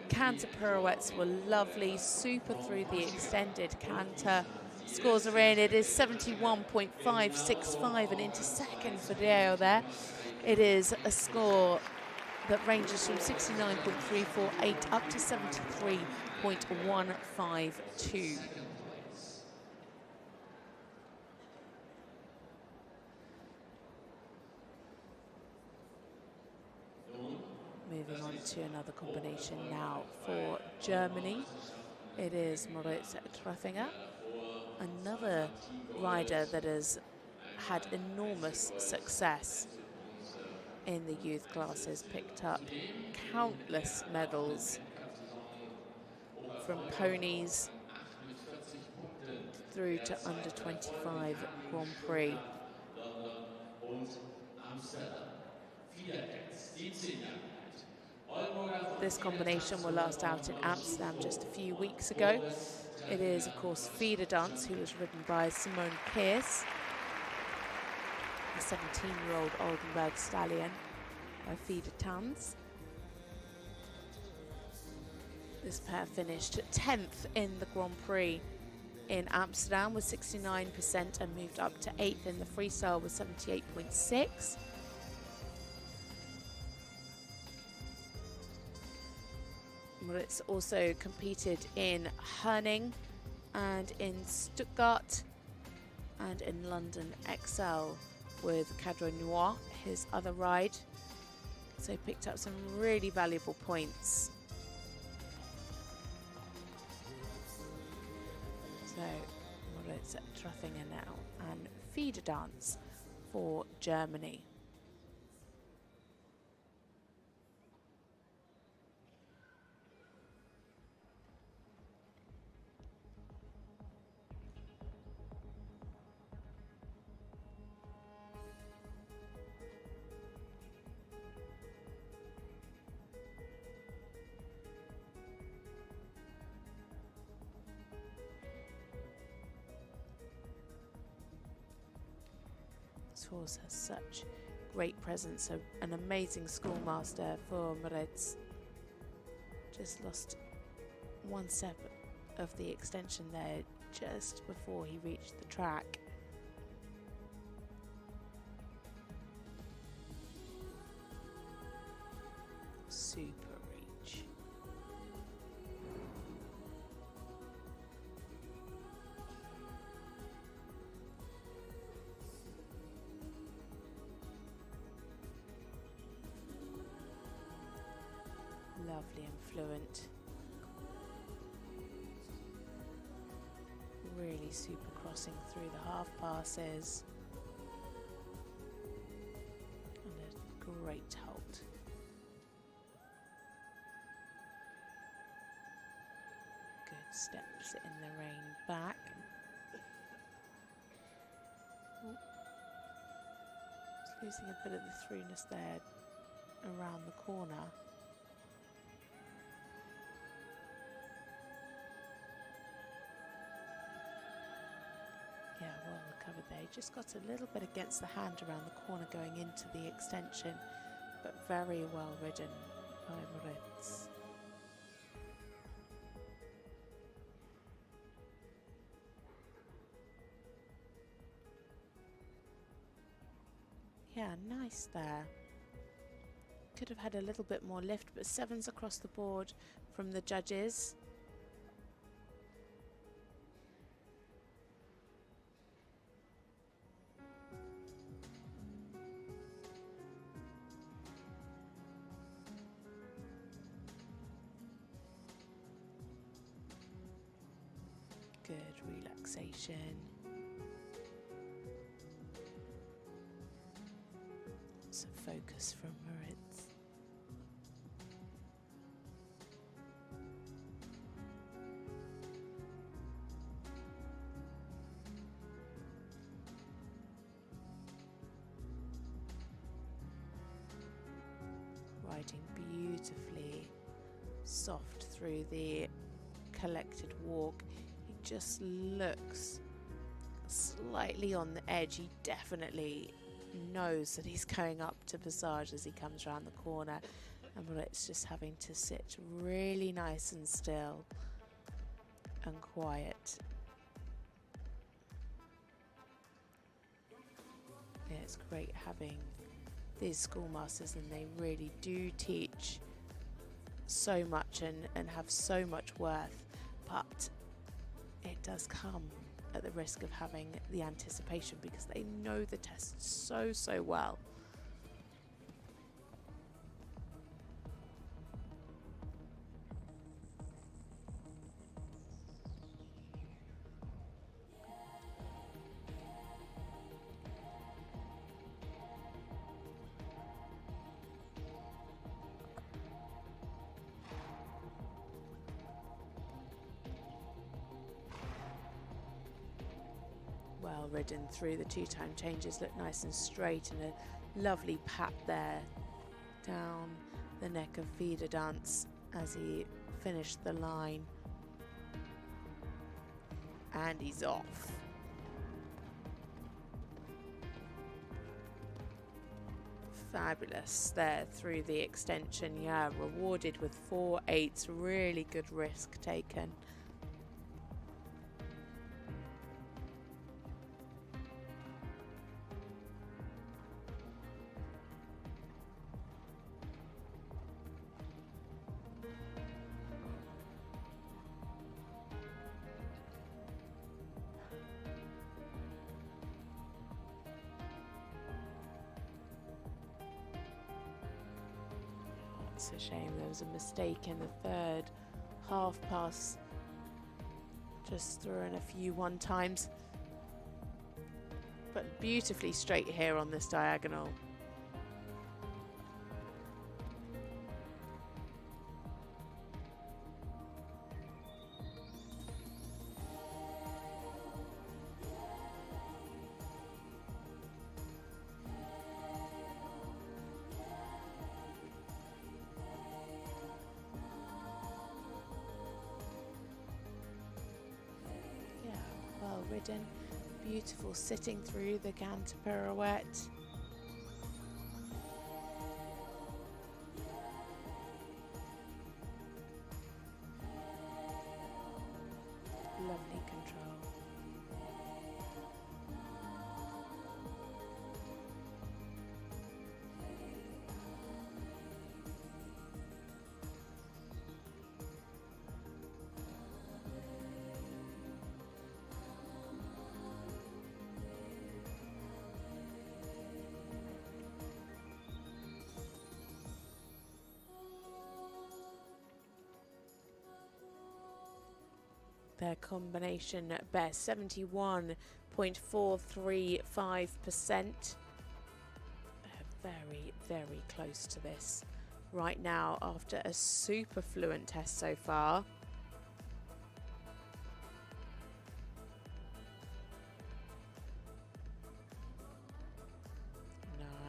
S1: canter pirouettes were lovely, super through the extended canter. Scores are in. It is 71.565 and into second for Deo there. It is a score that ranges from 69.348 up to 73.152. Moving on to another combination now for Germany. It is Moritz Treffinger, another rider that has had enormous success in the youth classes, picked up countless medals from ponies through to under 25 Grand Prix. This combination were last out in Amsterdam just a few weeks ago. It is, of course, Feeder Dance, who was ridden by Simone Pierce, the 17-year-old Oldenburg stallion by Feeder Tanz. This pair finished 10th in the Grand Prix in Amsterdam with 69% and moved up to 8th in the freestyle with 78.6. Moritz also competed in Herning and in Stuttgart and in London XL with Cadre Noir, his other ride. So picked up some really valuable points. So Moritz Treffinger now and Feeder Dance for Germany. This horse has such great presence, an amazing schoolmaster for Moritz. Just lost one step of the extension there just before he reached the track. Super reach. Lovely and fluent. Really super crossing through the half passes. And a great halt. Good steps in the rain back. Ooh. Just losing a bit of the throughness there around the corner. Yeah, well recovered there. He just got a little bit against the hand around the corner going into the extension, but very well ridden by Moritz. Yeah, nice there. Could have had a little bit more lift, but 7s across the board from the judges. relaxation. Some focus from Moritz. Riding beautifully soft through the collected walk. He just looks slightly on the edge. He definitely knows that he's going up to Passage as he comes around the corner, and Moritz just having to sit really nice and still and quiet. Yeah, it's great having these schoolmasters, and they really do teach so much and have so much worth, but it does come at the risk of having the anticipation because they know the test so well. Well ridden through the two-time changes, look nice and straight, and a lovely pat there down the neck of FEI Dressage as he finished the line. And he's off. Fabulous there through the extension, yeah, rewarded with 4.8s, really good risk taken. It's a shame there was a mistake in the third half pass. Just threw in a few one times. But beautifully straight here on this diagonal. Well ridden, beautiful sitting through the canter pirouette. Lovely control. Their combination best, 71.435%. Very, very close to this right now after a super fluent test so far.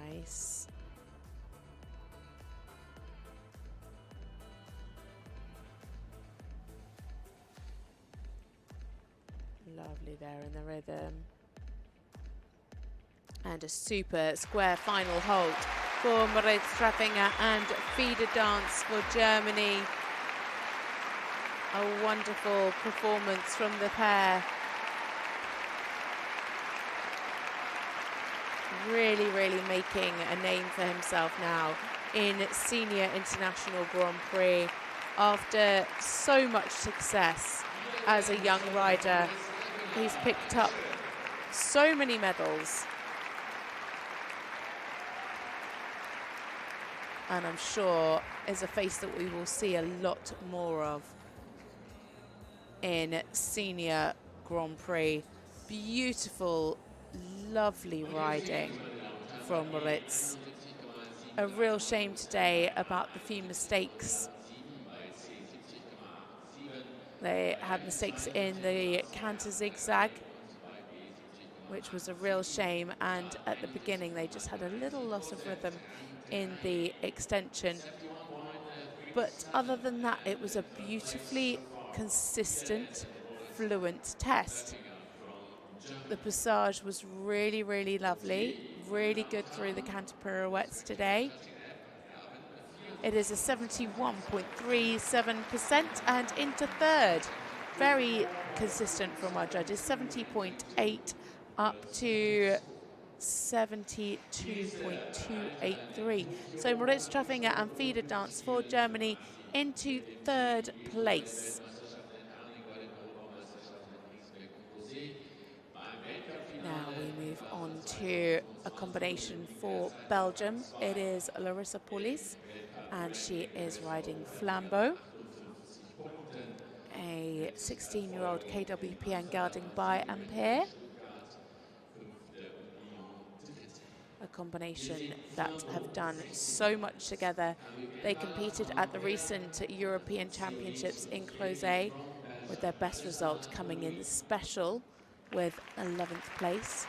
S1: Nice. Lovely there in the rhythm. And a super square final halt for Moritz Straffinger and FEI Dressage for Germany. A wonderful performance from the pair. Really, really making a name for himself now in Senior International Grand Prix after so much success as a young rider. He's picked up so many medals, and I'm sure is a face that we will see a lot more of in Senior Grand Prix. Beautiful, lovely riding from Moritz. A real shame today about the few mistakes. They had mistakes in the canter zigzag, which was a real shame, and at the beginning they just had a little loss of rhythm in the extension. But other than that, it was a beautifully consistent, fluent test. The passage was really, really lovely, really good through the canter pirouettes today. It is a 71.37% and into third. Very consistent from our judges, 70.8 up to 72.283. So Moritz Traffinger and Feeder Dance for Germany into third place. Now we move on to a combination for Belgium. It is Larissa Paulis, and she is riding Flambeau, a 16-year-old KWPN gelding by Ampere. A combination that have done so much together. They competed at the recent European Championships in Closé, with their best result coming in special with 11th place.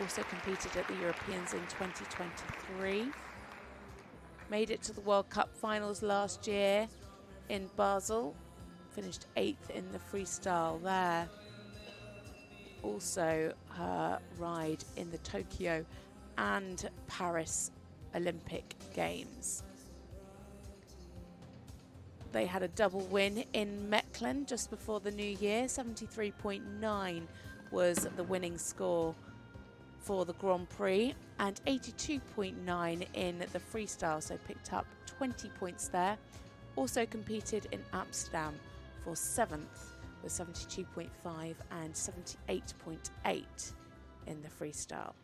S1: Also competed at the Europeans in 2023. Made it to the World Cup finals last year in Basel. Finished 8th in the freestyle there. Also her ride in the Tokyo and Paris Olympic Games. They had a double win in Mechlin just before the new year. 73.9 was the winning score for the Grand Prix, and 82.9 in the freestyle, so picked up 20 points there. Also competed in Amsterdam for 7th with 72.5 and 78.8 in the freestyle.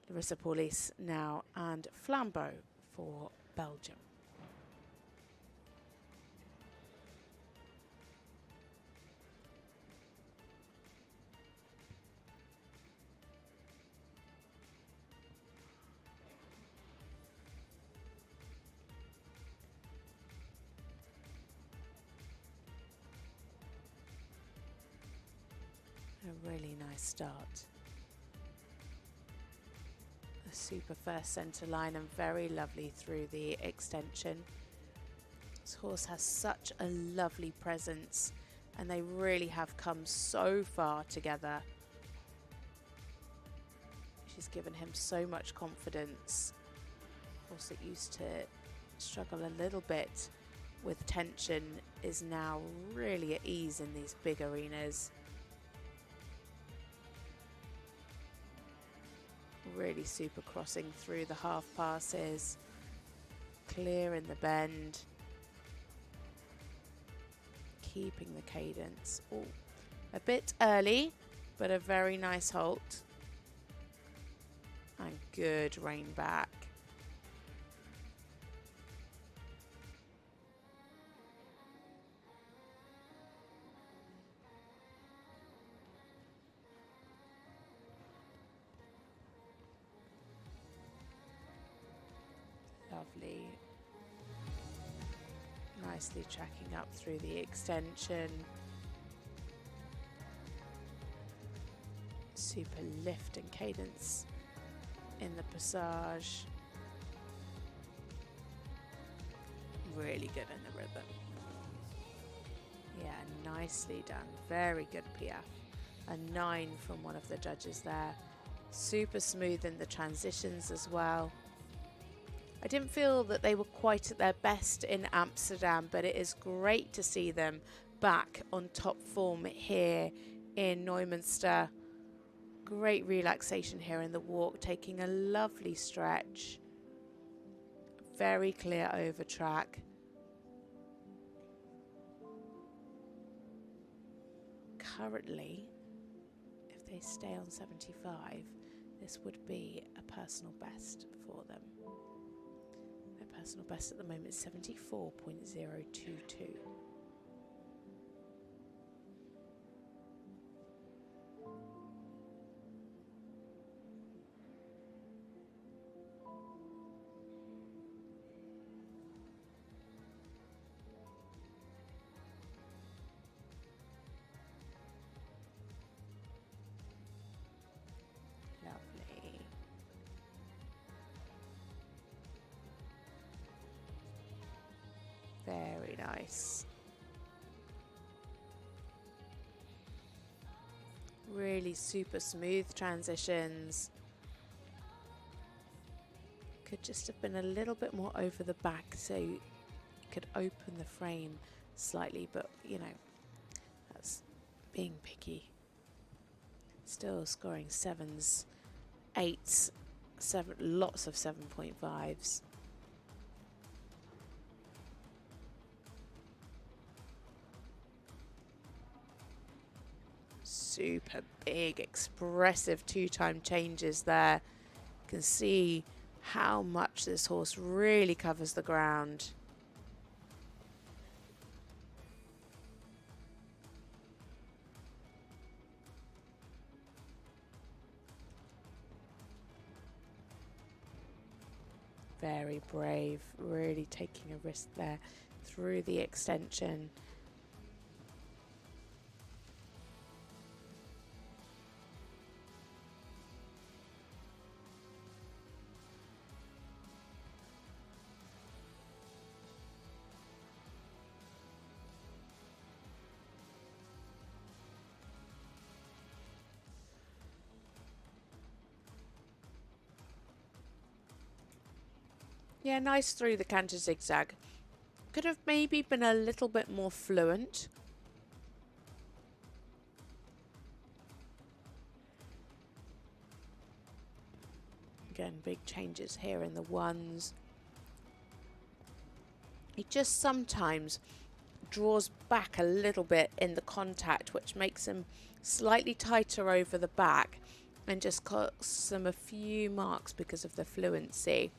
S1: Larissa Paulis now and Flambeau for Belgium. A really nice start. A super first centre line and very lovely through the extension. This horse has such a lovely presence, and they really have come so far together. She's given him so much confidence. Horse that used to struggle a little bit with tension is now really at ease in these big arenas. Really super crossing through the half passes, clear in the bend, keeping the cadence. Oh, a bit early, but a very nice halt. And good rein back. Lovely. Nicely tracking up through the extension. Super lift and cadence in the passage. Really good in the rhythm. Yeah, nicely done. Very good Piaf. A 9 from one of the judges there. Super smooth in the transitions as well. I didn't feel that they were quite at their best in Amsterdam, but it is great to see them back on top form here in Neumünster. Great relaxation here in the walk, taking a lovely stretch. Very clear over track. Currently, if they stay on 75, this would be a personal best for them. Personal best at the moment is 74.022. Very nice. Really super smooth transitions. Could just have been a little bit more over the back so you could open the frame slightly, but you know, that's being picky. Still scoring 7s, 8s, 7, lots of 7.5s. Super big, expressive two-time changes there. You can see how much this horse really covers the ground. Very brave, really taking a risk there through the extension. Yeah, nice through the canter zigzag. Could have maybe been a little bit more fluent. Again, big changes here in the ones. He just sometimes draws back a little bit in the contact, which makes him slightly tighter over the back and just costs him a few marks because of the fluency.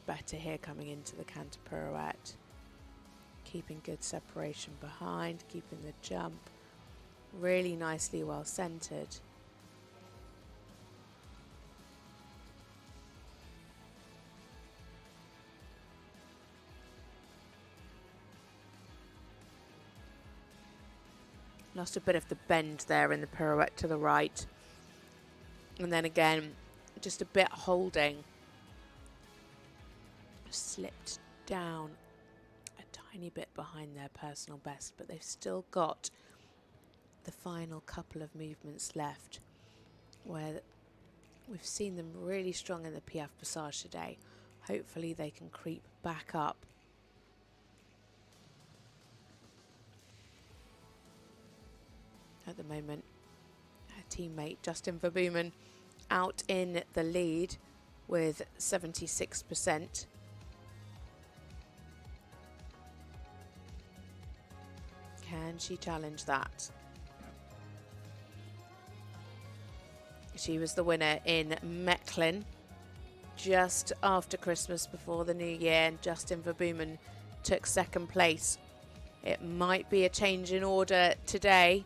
S1: Better here coming into the canter pirouette. Keeping good separation behind, keeping the jump really nicely well centered. Lost a bit of the bend there in the pirouette to the right. And then again, just a bit holding. Slipped down a tiny bit behind their personal best, but they've still got the final couple of movements left where we've seen them really strong in the Piaffe Passage today. Hopefully they can creep back up. At the moment, her teammate Justin Verbumen out in the lead with 76%. Can she challenge that? She was the winner in Mechlin just after Christmas, before the new year, and Justin Verbumen took second place. It might be a change in order today,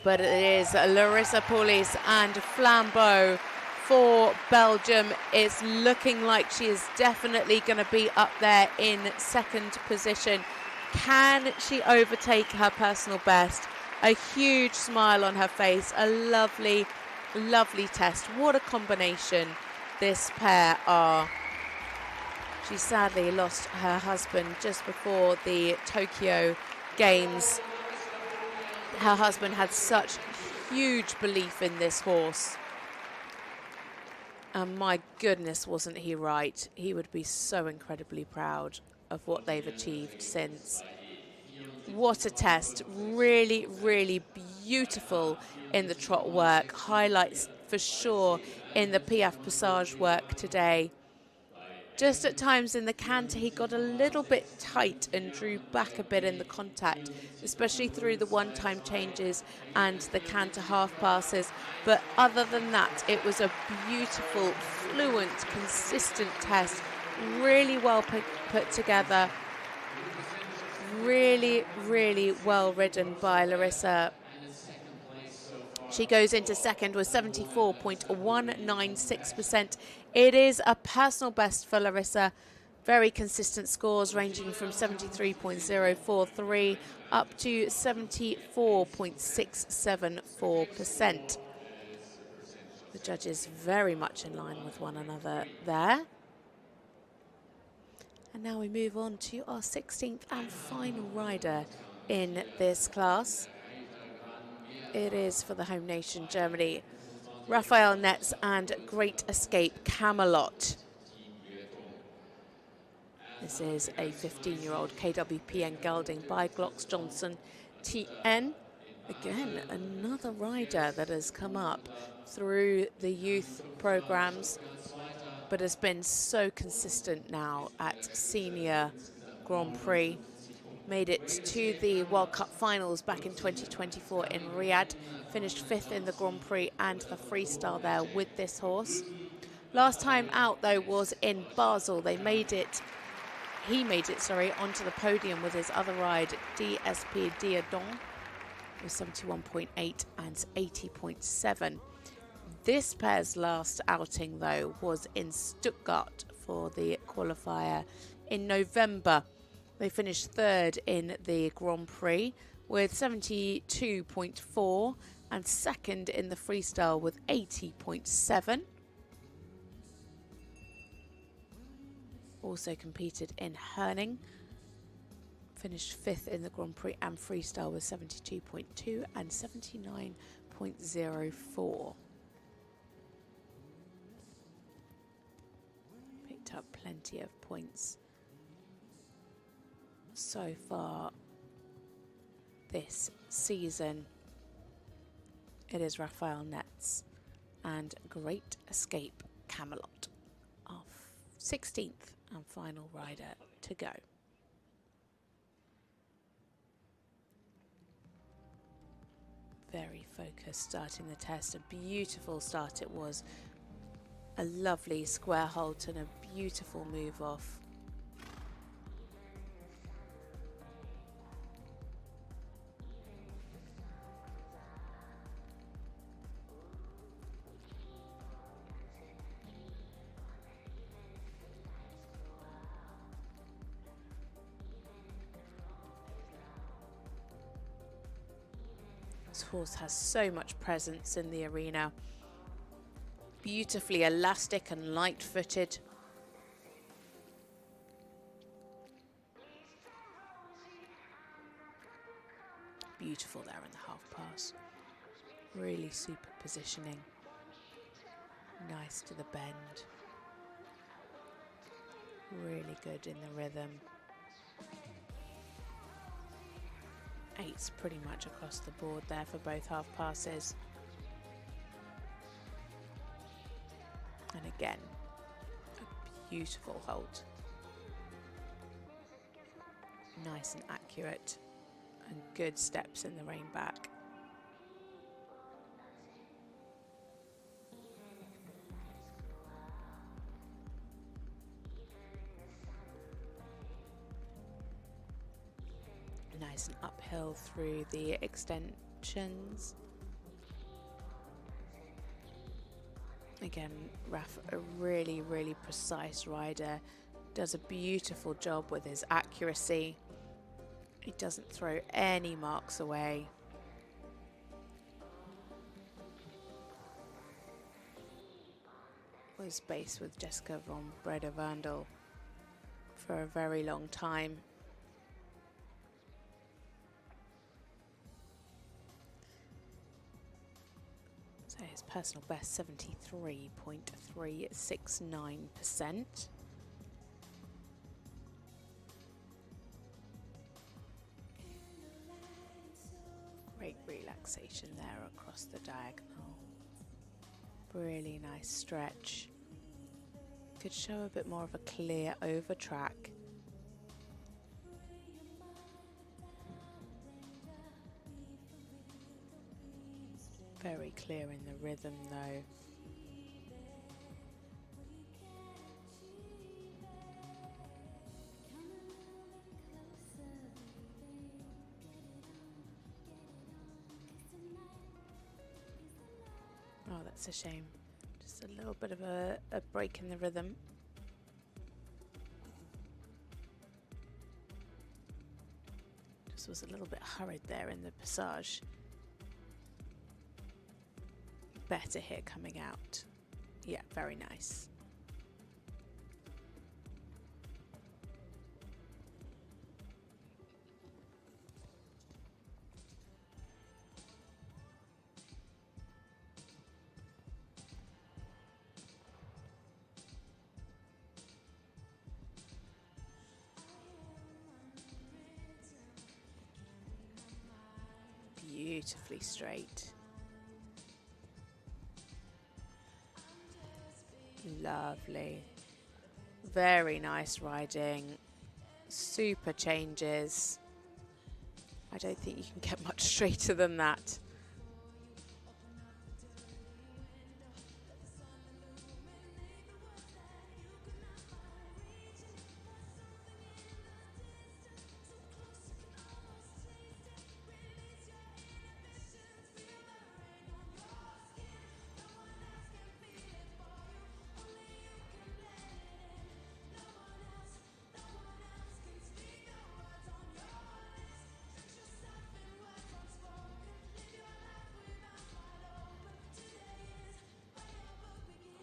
S1: but it is Larissa Paulis and Flambeau for Belgium. It's looking like she is definitely going to be up there in second position. Can she overtake her personal best? A huge smile on her face, a lovely, lovely test. What a combination this pair are. She sadly lost her husband just before the Tokyo Games. Her husband had such huge belief in this horse. And my goodness, wasn't he right? He would be so incredibly proud of what they've achieved since. What a test. Really, really beautiful in the trot work. Highlights for sure in the Piaffe Passage work today. Just at times in the canter, he got a little bit tight and drew back a bit in the contact, especially through the one-time changes and the canter half passes. But other than that, it was a beautiful, fluent, consistent test. Really well put together. Really, really well ridden by Larissa. She goes into second with 74.196%. It is a personal best for Larissa. Very consistent scores ranging from 73.043 up to 74.674%. The judges very much in line with one another there. And now we move on to our 16th and final rider in this class. It is for the home nation, Germany, Raphael Netz and Great Escape Camelot. This is a 15-year-old KWPN gelding by Glocks Johnson TN. Again, another rider that has come up through the youth programs, but has been so consistent now at senior Grand Prix. Made it to the World Cup finals back in 2024 in Riyadh. Finished 5th in the Grand Prix and the freestyle there with this horse. Last time out, though, was in Basel. He made it, onto the podium with his other ride, DSP Diadon, with 71.8 and 80.7. This pair's last outing, though, was in Stuttgart for the qualifier in November. They finished 3rd in the Grand Prix with 72.4 and 2nd in the freestyle with 80.7. Also competed in Herning. Finished 5th in the Grand Prix and freestyle with 72.2 and 79.04. Picked up plenty of points so far this season. It is Raphael Netz and Great Escape Camelot, our 16th and final rider to go. Very focused starting the test. A beautiful start it was. A lovely square halt and a beautiful move off. This horse has so much presence in the arena. Beautifully elastic and light-footed. Beautiful there in the half pass. Really super positioning. Nice to the bend. Really good in the rhythm. 8's pretty much across the board there for both half passes. And again, a beautiful halt. Nice and accurate and good steps in the rein back. Nice and uphill through the extensions. Again, Raf, a really, really precise rider. Does a beautiful job with his accuracy. He doesn't throw any marks away. Was based with Jessica von Breda-Vandel for a very long time. So his personal best, 73.369%. Great relaxation there across the diagonal. Really nice stretch. Could show a bit more of a clear over track. Very clear in the rhythm though. Oh, that's a shame. Just a little bit of a break in the rhythm. Just was a little bit hurried there in the passage. better here coming out. Yeah, very nice. Beautifully straight. Lovely. Very nice riding. Super changes. I don't think you can get much straighter than that.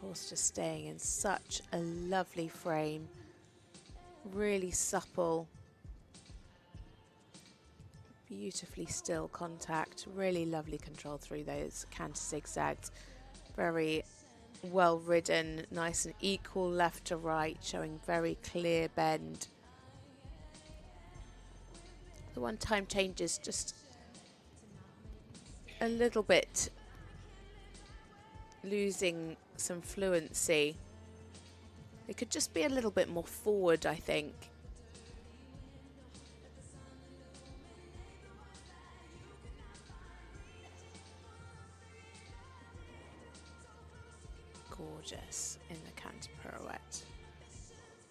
S1: Horse just staying in such a lovely frame, really supple, beautifully still contact, really lovely control through those canter zigzags, very well ridden, nice and equal left to right, showing very clear bend. The one time changes just a little bit, losing some fluency. It could just be a little bit more forward, I think. Gorgeous in the canter pirouette.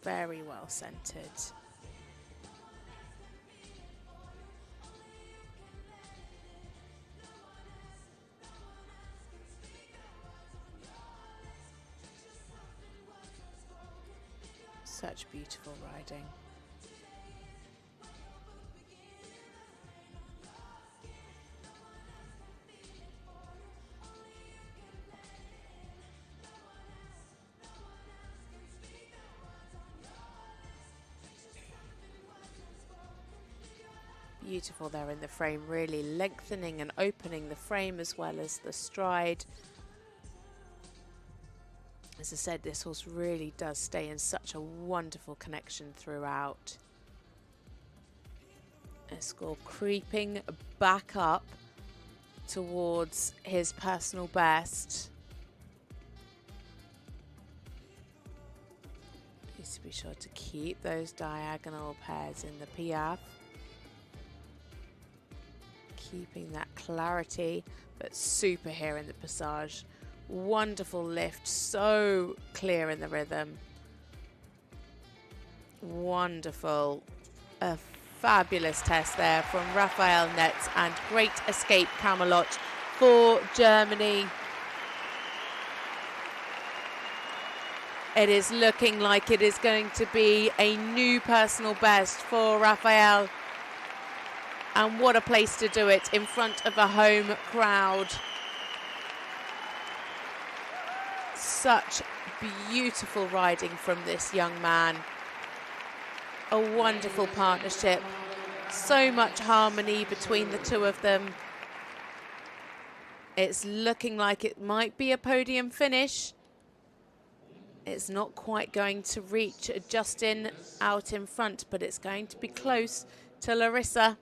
S1: Very well centered. Such beautiful riding. Beautiful there in the frame, really lengthening and opening the frame as well as the stride. As I said, this horse really does stay in such a wonderful connection throughout. Escort creeping back up towards his personal best. Needs to be sure to keep those diagonal pairs in the piaffe. Keeping that clarity, but super here in the passage. Wonderful lift, so clear in the rhythm. Wonderful. A fabulous test there from Raphael Netz, and great escape Camelot for Germany. It is looking like it is going to be a new personal best for Raphael. And what a place to do it in front of a home crowd. Such beautiful riding from this young man. A wonderful partnership. So much harmony between the two of them. It's looking like it might be a podium finish. It's not quite going to reach Justin out in front, but it's going to be close to Larissa.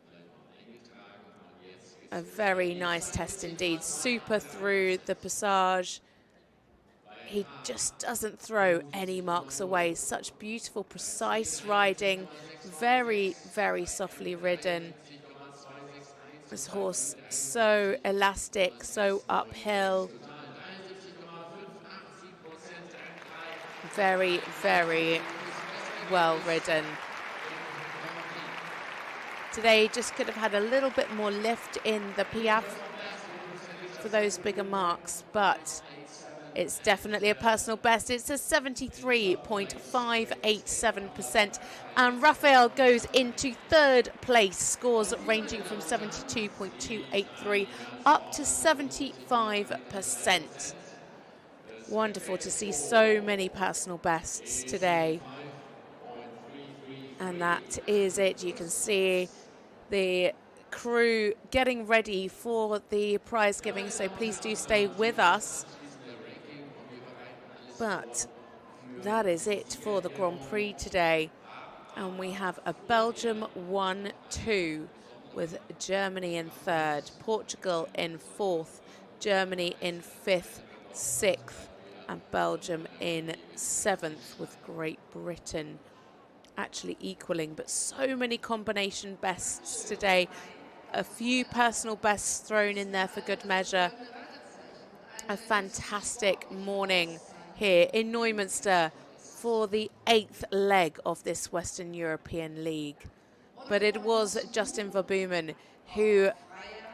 S1: A very nice test indeed. Super through the passage. He just doesn't throw any marks away. Such beautiful, precise riding. Very, very softly ridden. This horse so elastic, so uphill. Very, very well ridden. Today just could have had a little bit more lift in the piaffe for those bigger marks, but It's definitely a personal best. It's a 73.587%. And Rafael goes into third place, scores ranging from 72.283 up to 75%. Wonderful to see so many personal bests today. And that is it. You can see the crew getting ready for the prize giving, so please do stay with us. But that is it for the Grand Prix today. And we have a Belgium 1-2 with Germany in third, Portugal in fourth, Germany in fifth, sixth, and Belgium in seventh, with Great Britain actually equaling. But so many combination bests today. A few personal bests thrown in there for good measure. A fantastic morning here in Neumünster for the 8th leg of this Western European League. But it was Justin Verboemen who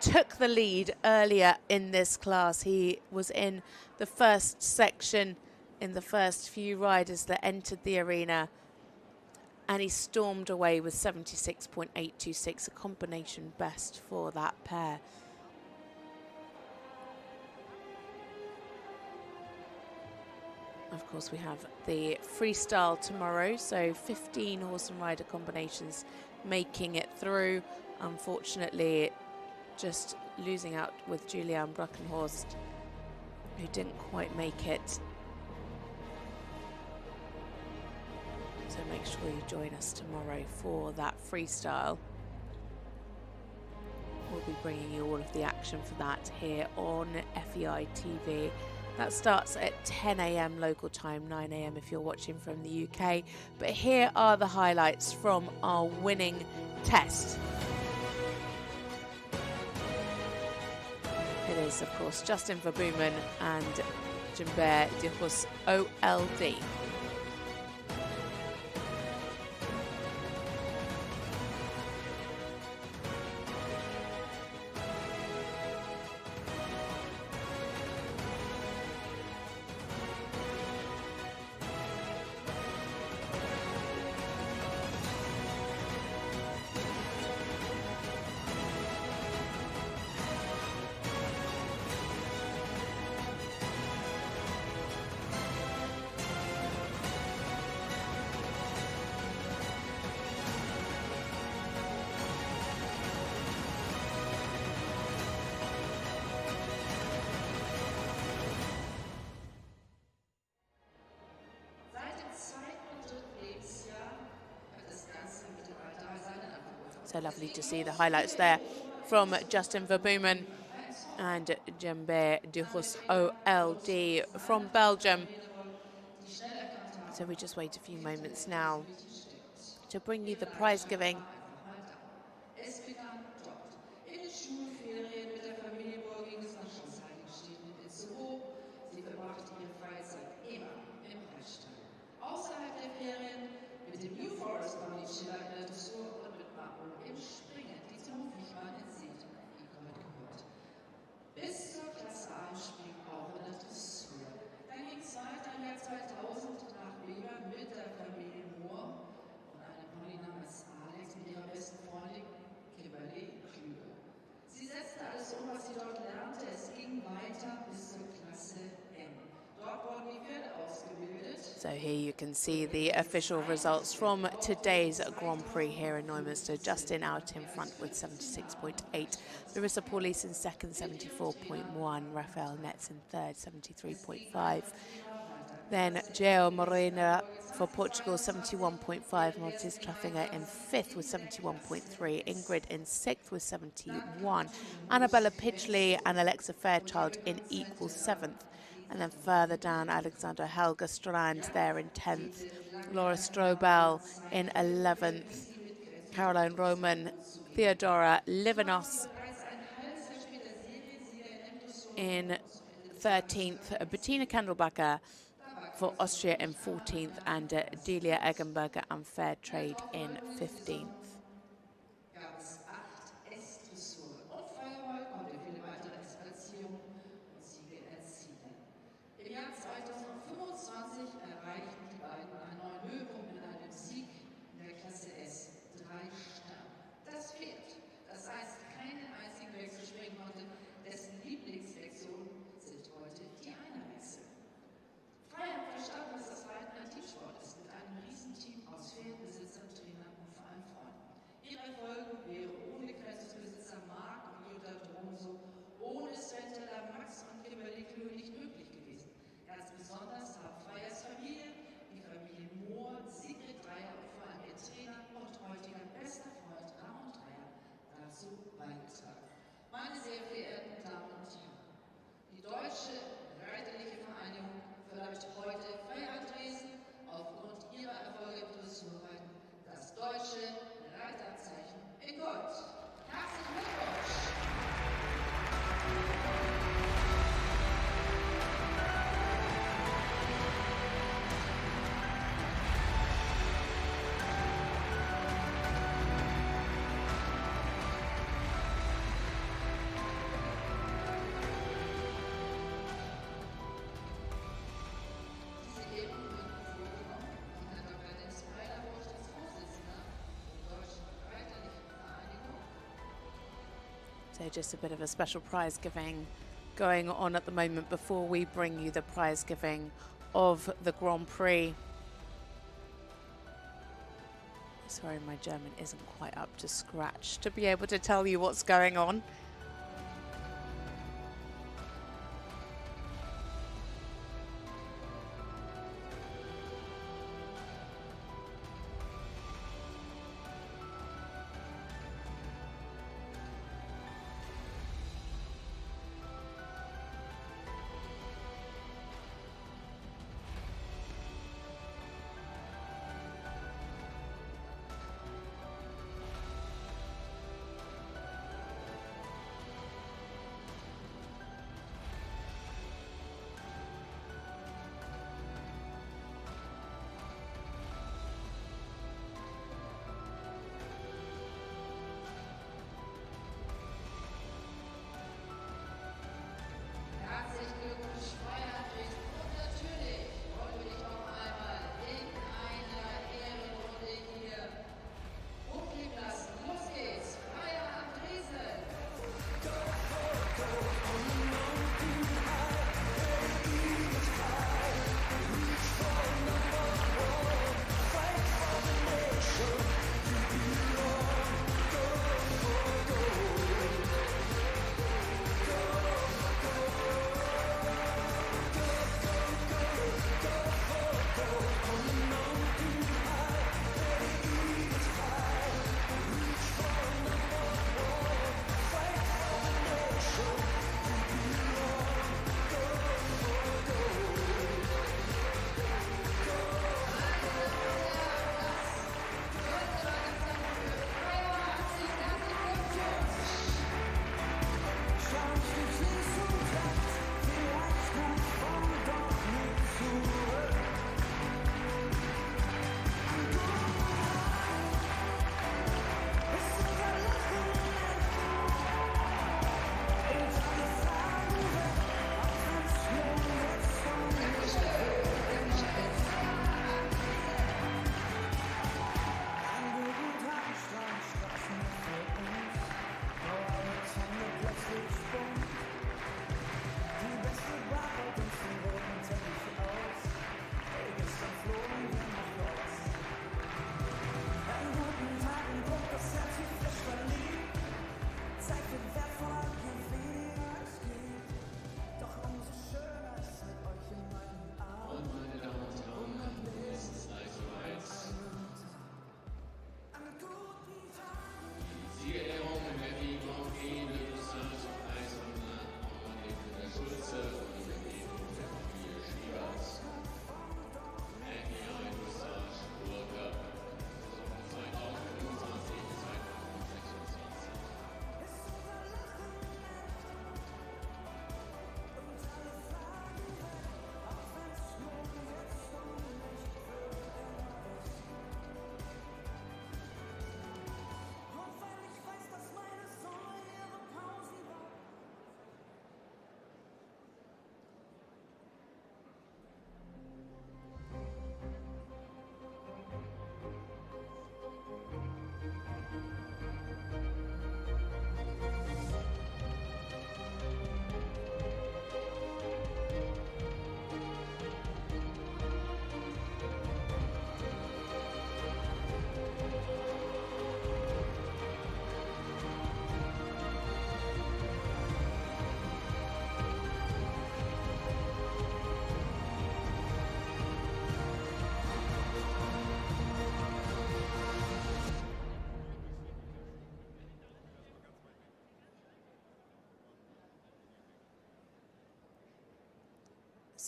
S1: took the lead earlier in this class. He was in the first section in the first few riders that entered the arena, and he stormed away with 76.826, a combination best for that pair. Of course, we have the freestyle tomorrow, so 15 horse and rider combinations making it through. Unfortunately, just losing out with Julian Brackenhorst, who didn't quite make it. So make sure you join us tomorrow for that freestyle. We'll be bringing you all of the action for that here on FEI TV. That starts at 10 a.m. local time, 9 a.m. if you're watching from the UK. But here are the highlights from our winning test. It is, of course, Justin Verboemen and GER de Hus OLD. So lovely to see the highlights there from Justin Verboemen and GER de Hus OLD from Belgium. So we just wait a few moments now to bring you the prize giving. So here you can see the official results from today's Grand Prix here in Neumünster. Justin out in front with 76.8. Larissa Paulis in second, 74.1. Rafael Netz in third, 73.5. Then Geo Morena for Portugal, 71.5. Mortis Traffinger in fifth with 71.3. Ingrid in sixth with 71. Annabella Pidgley and Alexa Fairchild in equal seventh. And then further down, Alexandra Helga Strand there in 10th. Laura Strobel in 11th. Caroline Roman, Theodora Livanos in 13th. Bettina Kandelbacher for Austria in 14th. And Delia Eggenberger and Fairtrade in 15th. just a bit of a special prize giving going on at the moment before we bring you the prize giving of the Grand Prix. Sorry, my German isn't quite up to scratch to be able to tell you what's going on.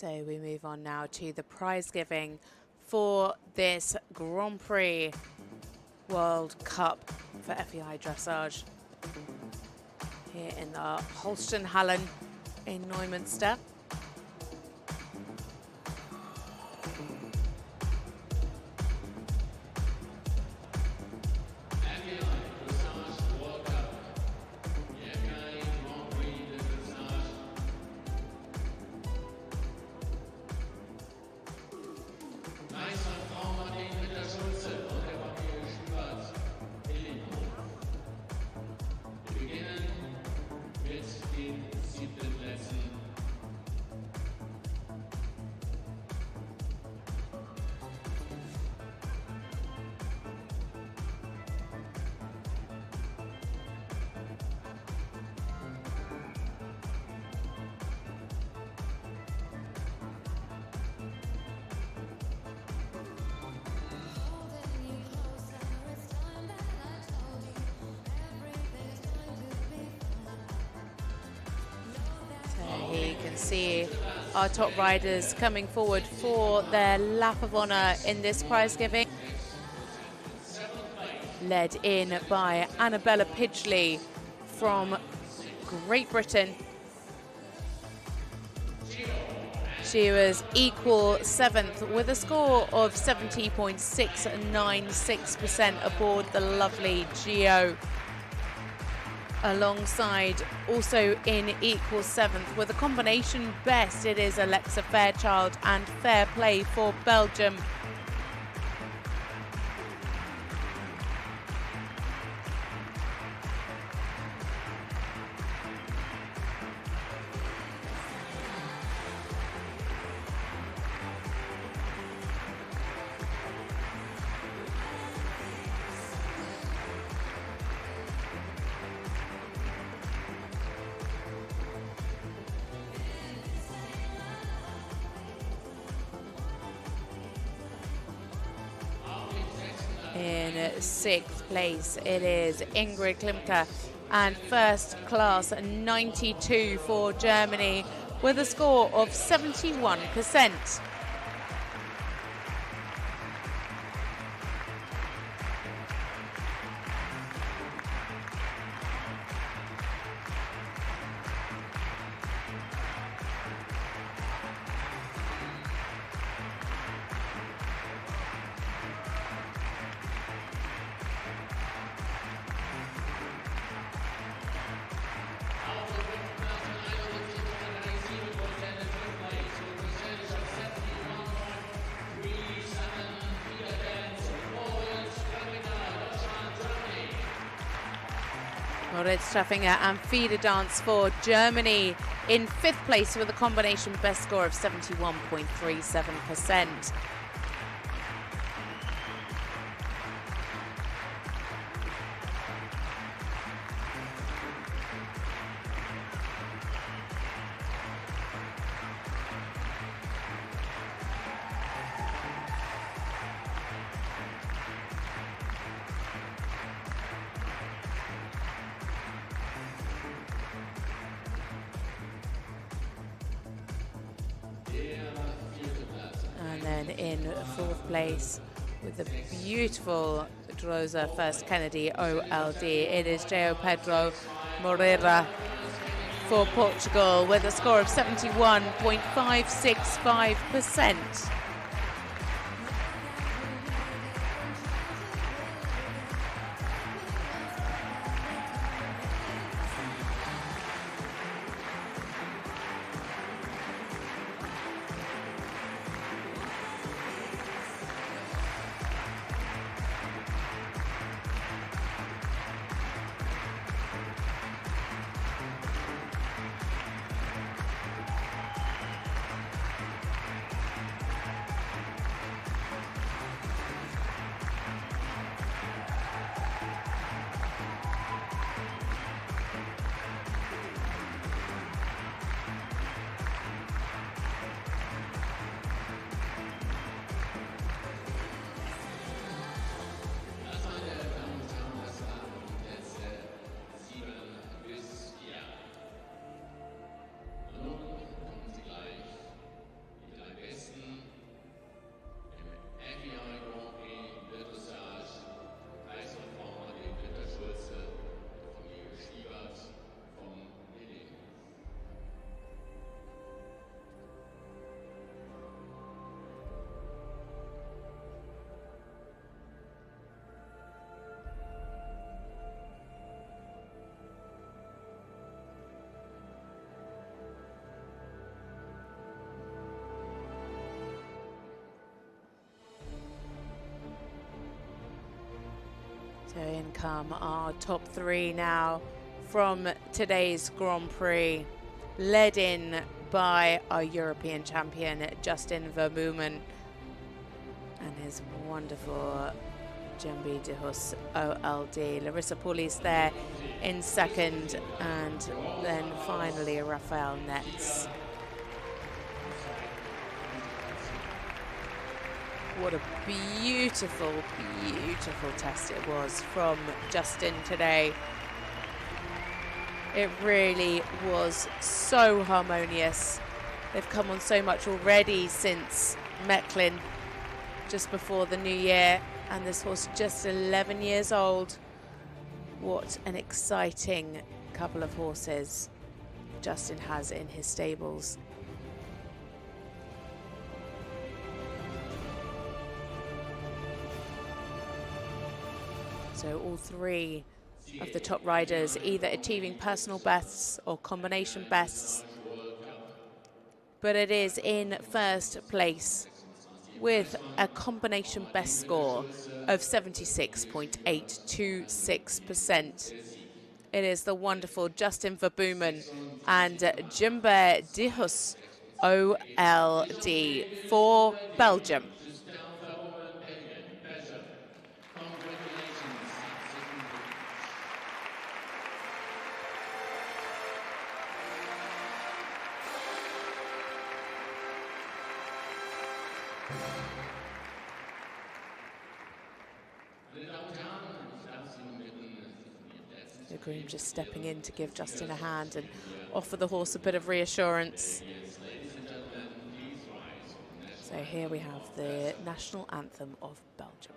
S1: So we move on now to the prize giving for this Grand Prix World Cup for FEI Dressage here in the Holstenhallen in Neumünster. see our top riders coming forward for their lap of honour in this prize giving. Led in by Annabella Pidgley from Great Britain. She was equal 7th with a score of 70.696% aboard the lovely Geo. Alongside, also in equal 7th with a combination best, it is Alexa Fairchild and Fair Play for Belgium. In 6th place, it is Ingrid Klimke, and first class 92 for Germany with a score of 71%. Moritz Traffinger and Feeder Dance for Germany in 5th place with a combination best score of 71.37%. In 4th place with the beautiful Drosa First Kennedy OLD, it is João Pedro Moreira for Portugal with a score of 71.565%. So in come our top 3 now from today's Grand Prix, led in by our European champion Justin Vermeulen and his wonderful Jumbi de Hus OLD. Larissa Paulis there in 2nd, and then finally Rafael Netz. What a beautiful, beautiful test it was from Justin today. It really was so harmonious. They've come on so much already since Mechlin, just before the new year, and this horse just 11 years old. What an exciting couple of horses Justin has in his stables. So all three of the top riders either achieving personal bests or combination bests. But it is in first place with a combination best score of 76.826%. It is the wonderful Justin Verboemen and Jumbe Dihus OLD for Belgium. The groom just stepping in to give Justin a hand and offer the horse a bit of reassurance. So here we have the national anthem of Belgium.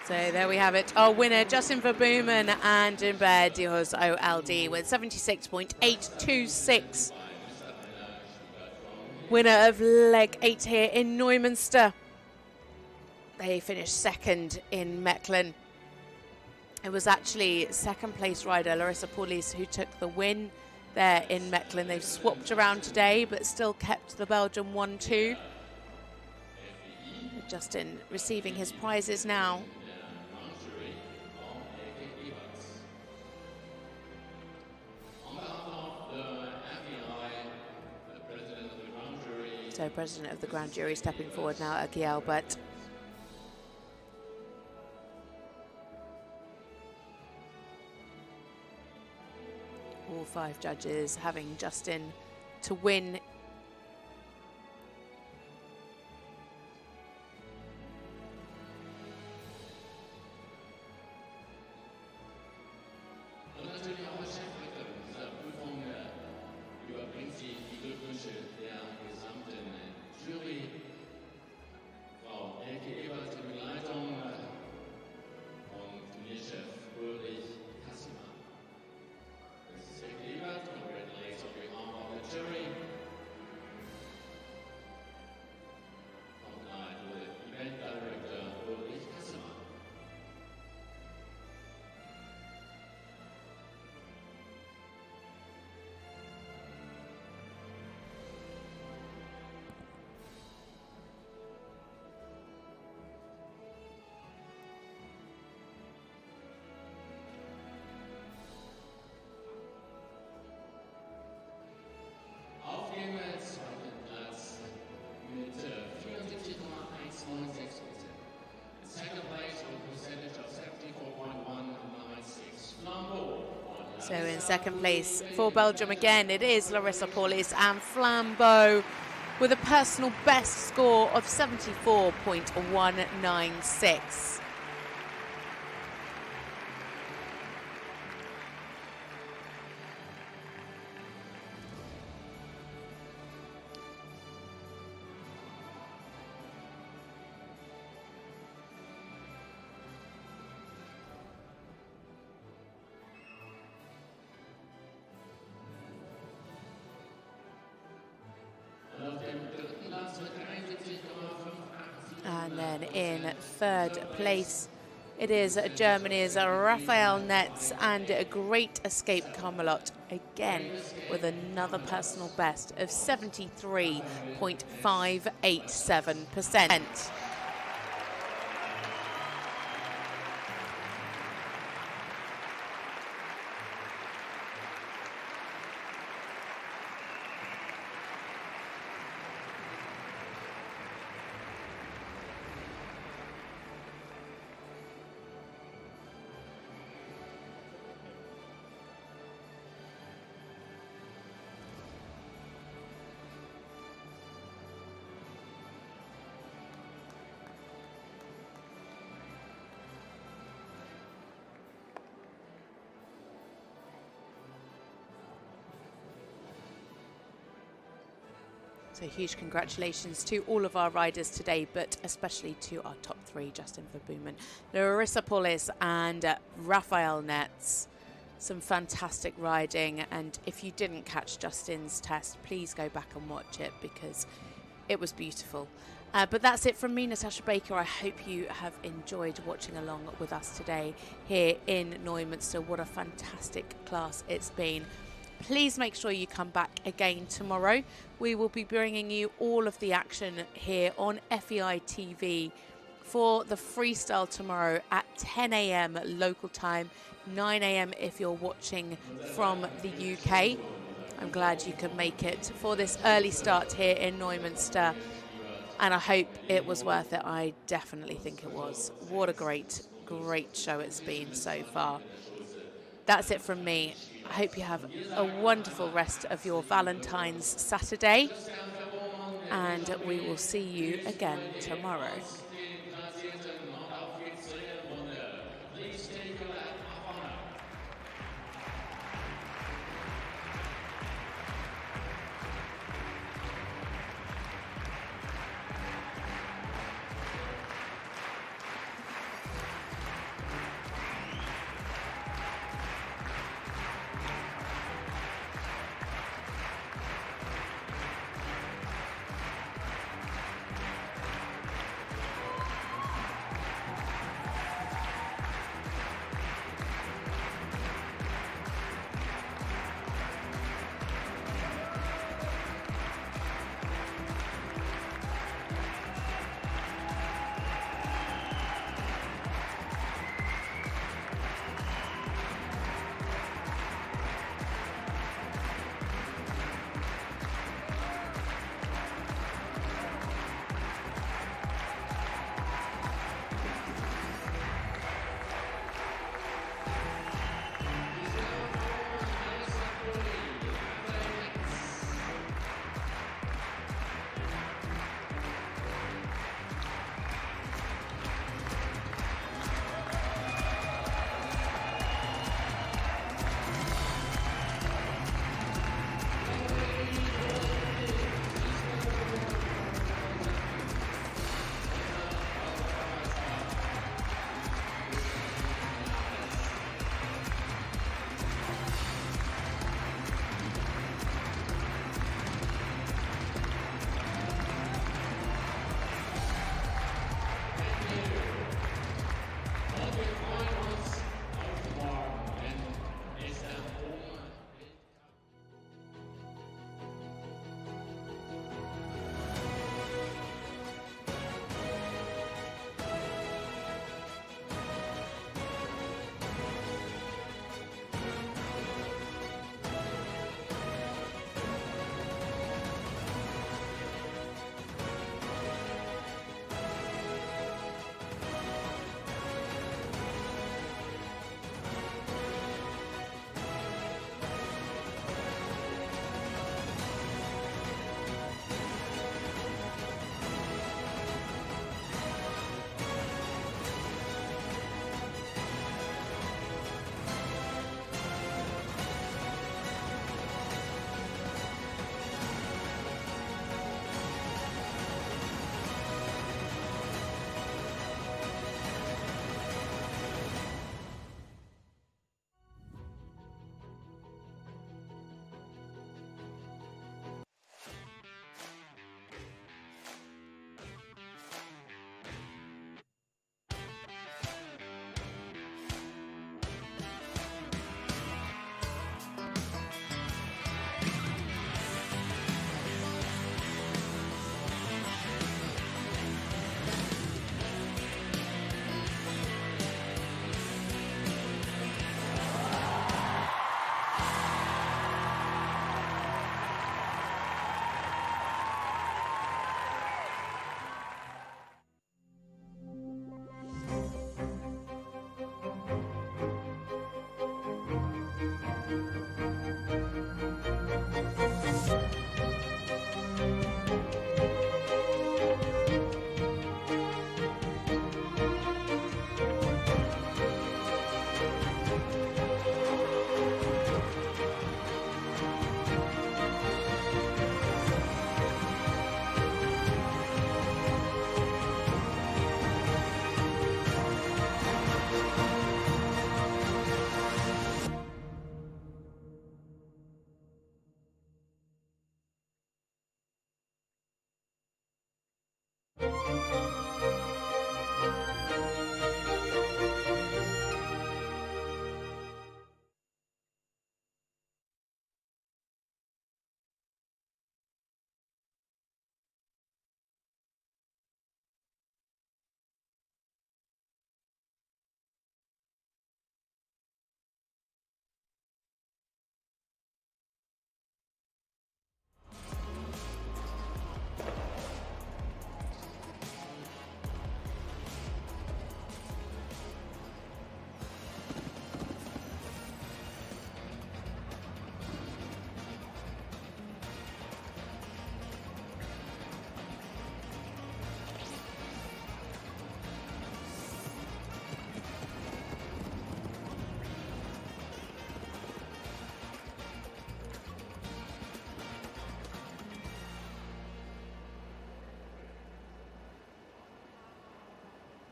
S1: So there we have it. Our winner, Justin Verboemen and Jumbe Dihus OLD with 76.826. Winner of leg 8 here in Neumünster. They finished second in Mechlin. It was actually second place rider Larissa Paulis who took the win there in Mechlin. They've swapped around today but still kept the Belgian 1-2. Justin receiving his prizes now. So president of the grand jury stepping forward now at GER, but all 5 judges having Justin to win. So in second place for Belgium again, it is Larissa Paulis and Flambeau with a personal best score of 74.196. And then in third place, it is Germany's Raphael Netz, and a Great Escape Camelot, again with another personal best of 73.587%. So huge congratulations to all of our riders today, but especially to our top three, Justin Verboemen, Larissa Paulis and Raphael Netz. Some fantastic riding, and if you didn't catch Justin's test, please go back and watch it because it was beautiful. But that's it from me, Natasha Baker. I hope you have enjoyed watching along with us today here in Neumünster. What a fantastic class it's been. Please make sure you come back again tomorrow. We will be bringing you all of the action here on FEI TV for the freestyle tomorrow at 10 a.m. local time, 9 a.m. if you're watching from the UK. I'm glad you could make it for this early start here in Neumünster, and I hope it was worth it. I definitely think it was. What a great show it's been so far. That's it from me. I hope you have a wonderful rest of your Valentine's Saturday, and we will see you again tomorrow.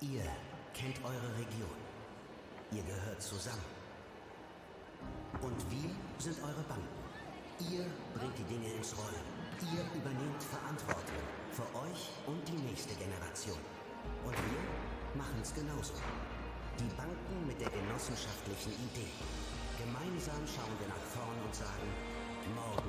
S4: Ihr kennt eure Region. Ihr gehört zusammen. Und wir sind eure Banken. Ihr bringt die Dinge ins Rollen. Ihr übernehmt Verantwortung für euch und die nächste Generation. Und wir machen es genauso. Die Banken mit der genossenschaftlichen Idee. Gemeinsam schauen wir nach vorn und sagen, morgen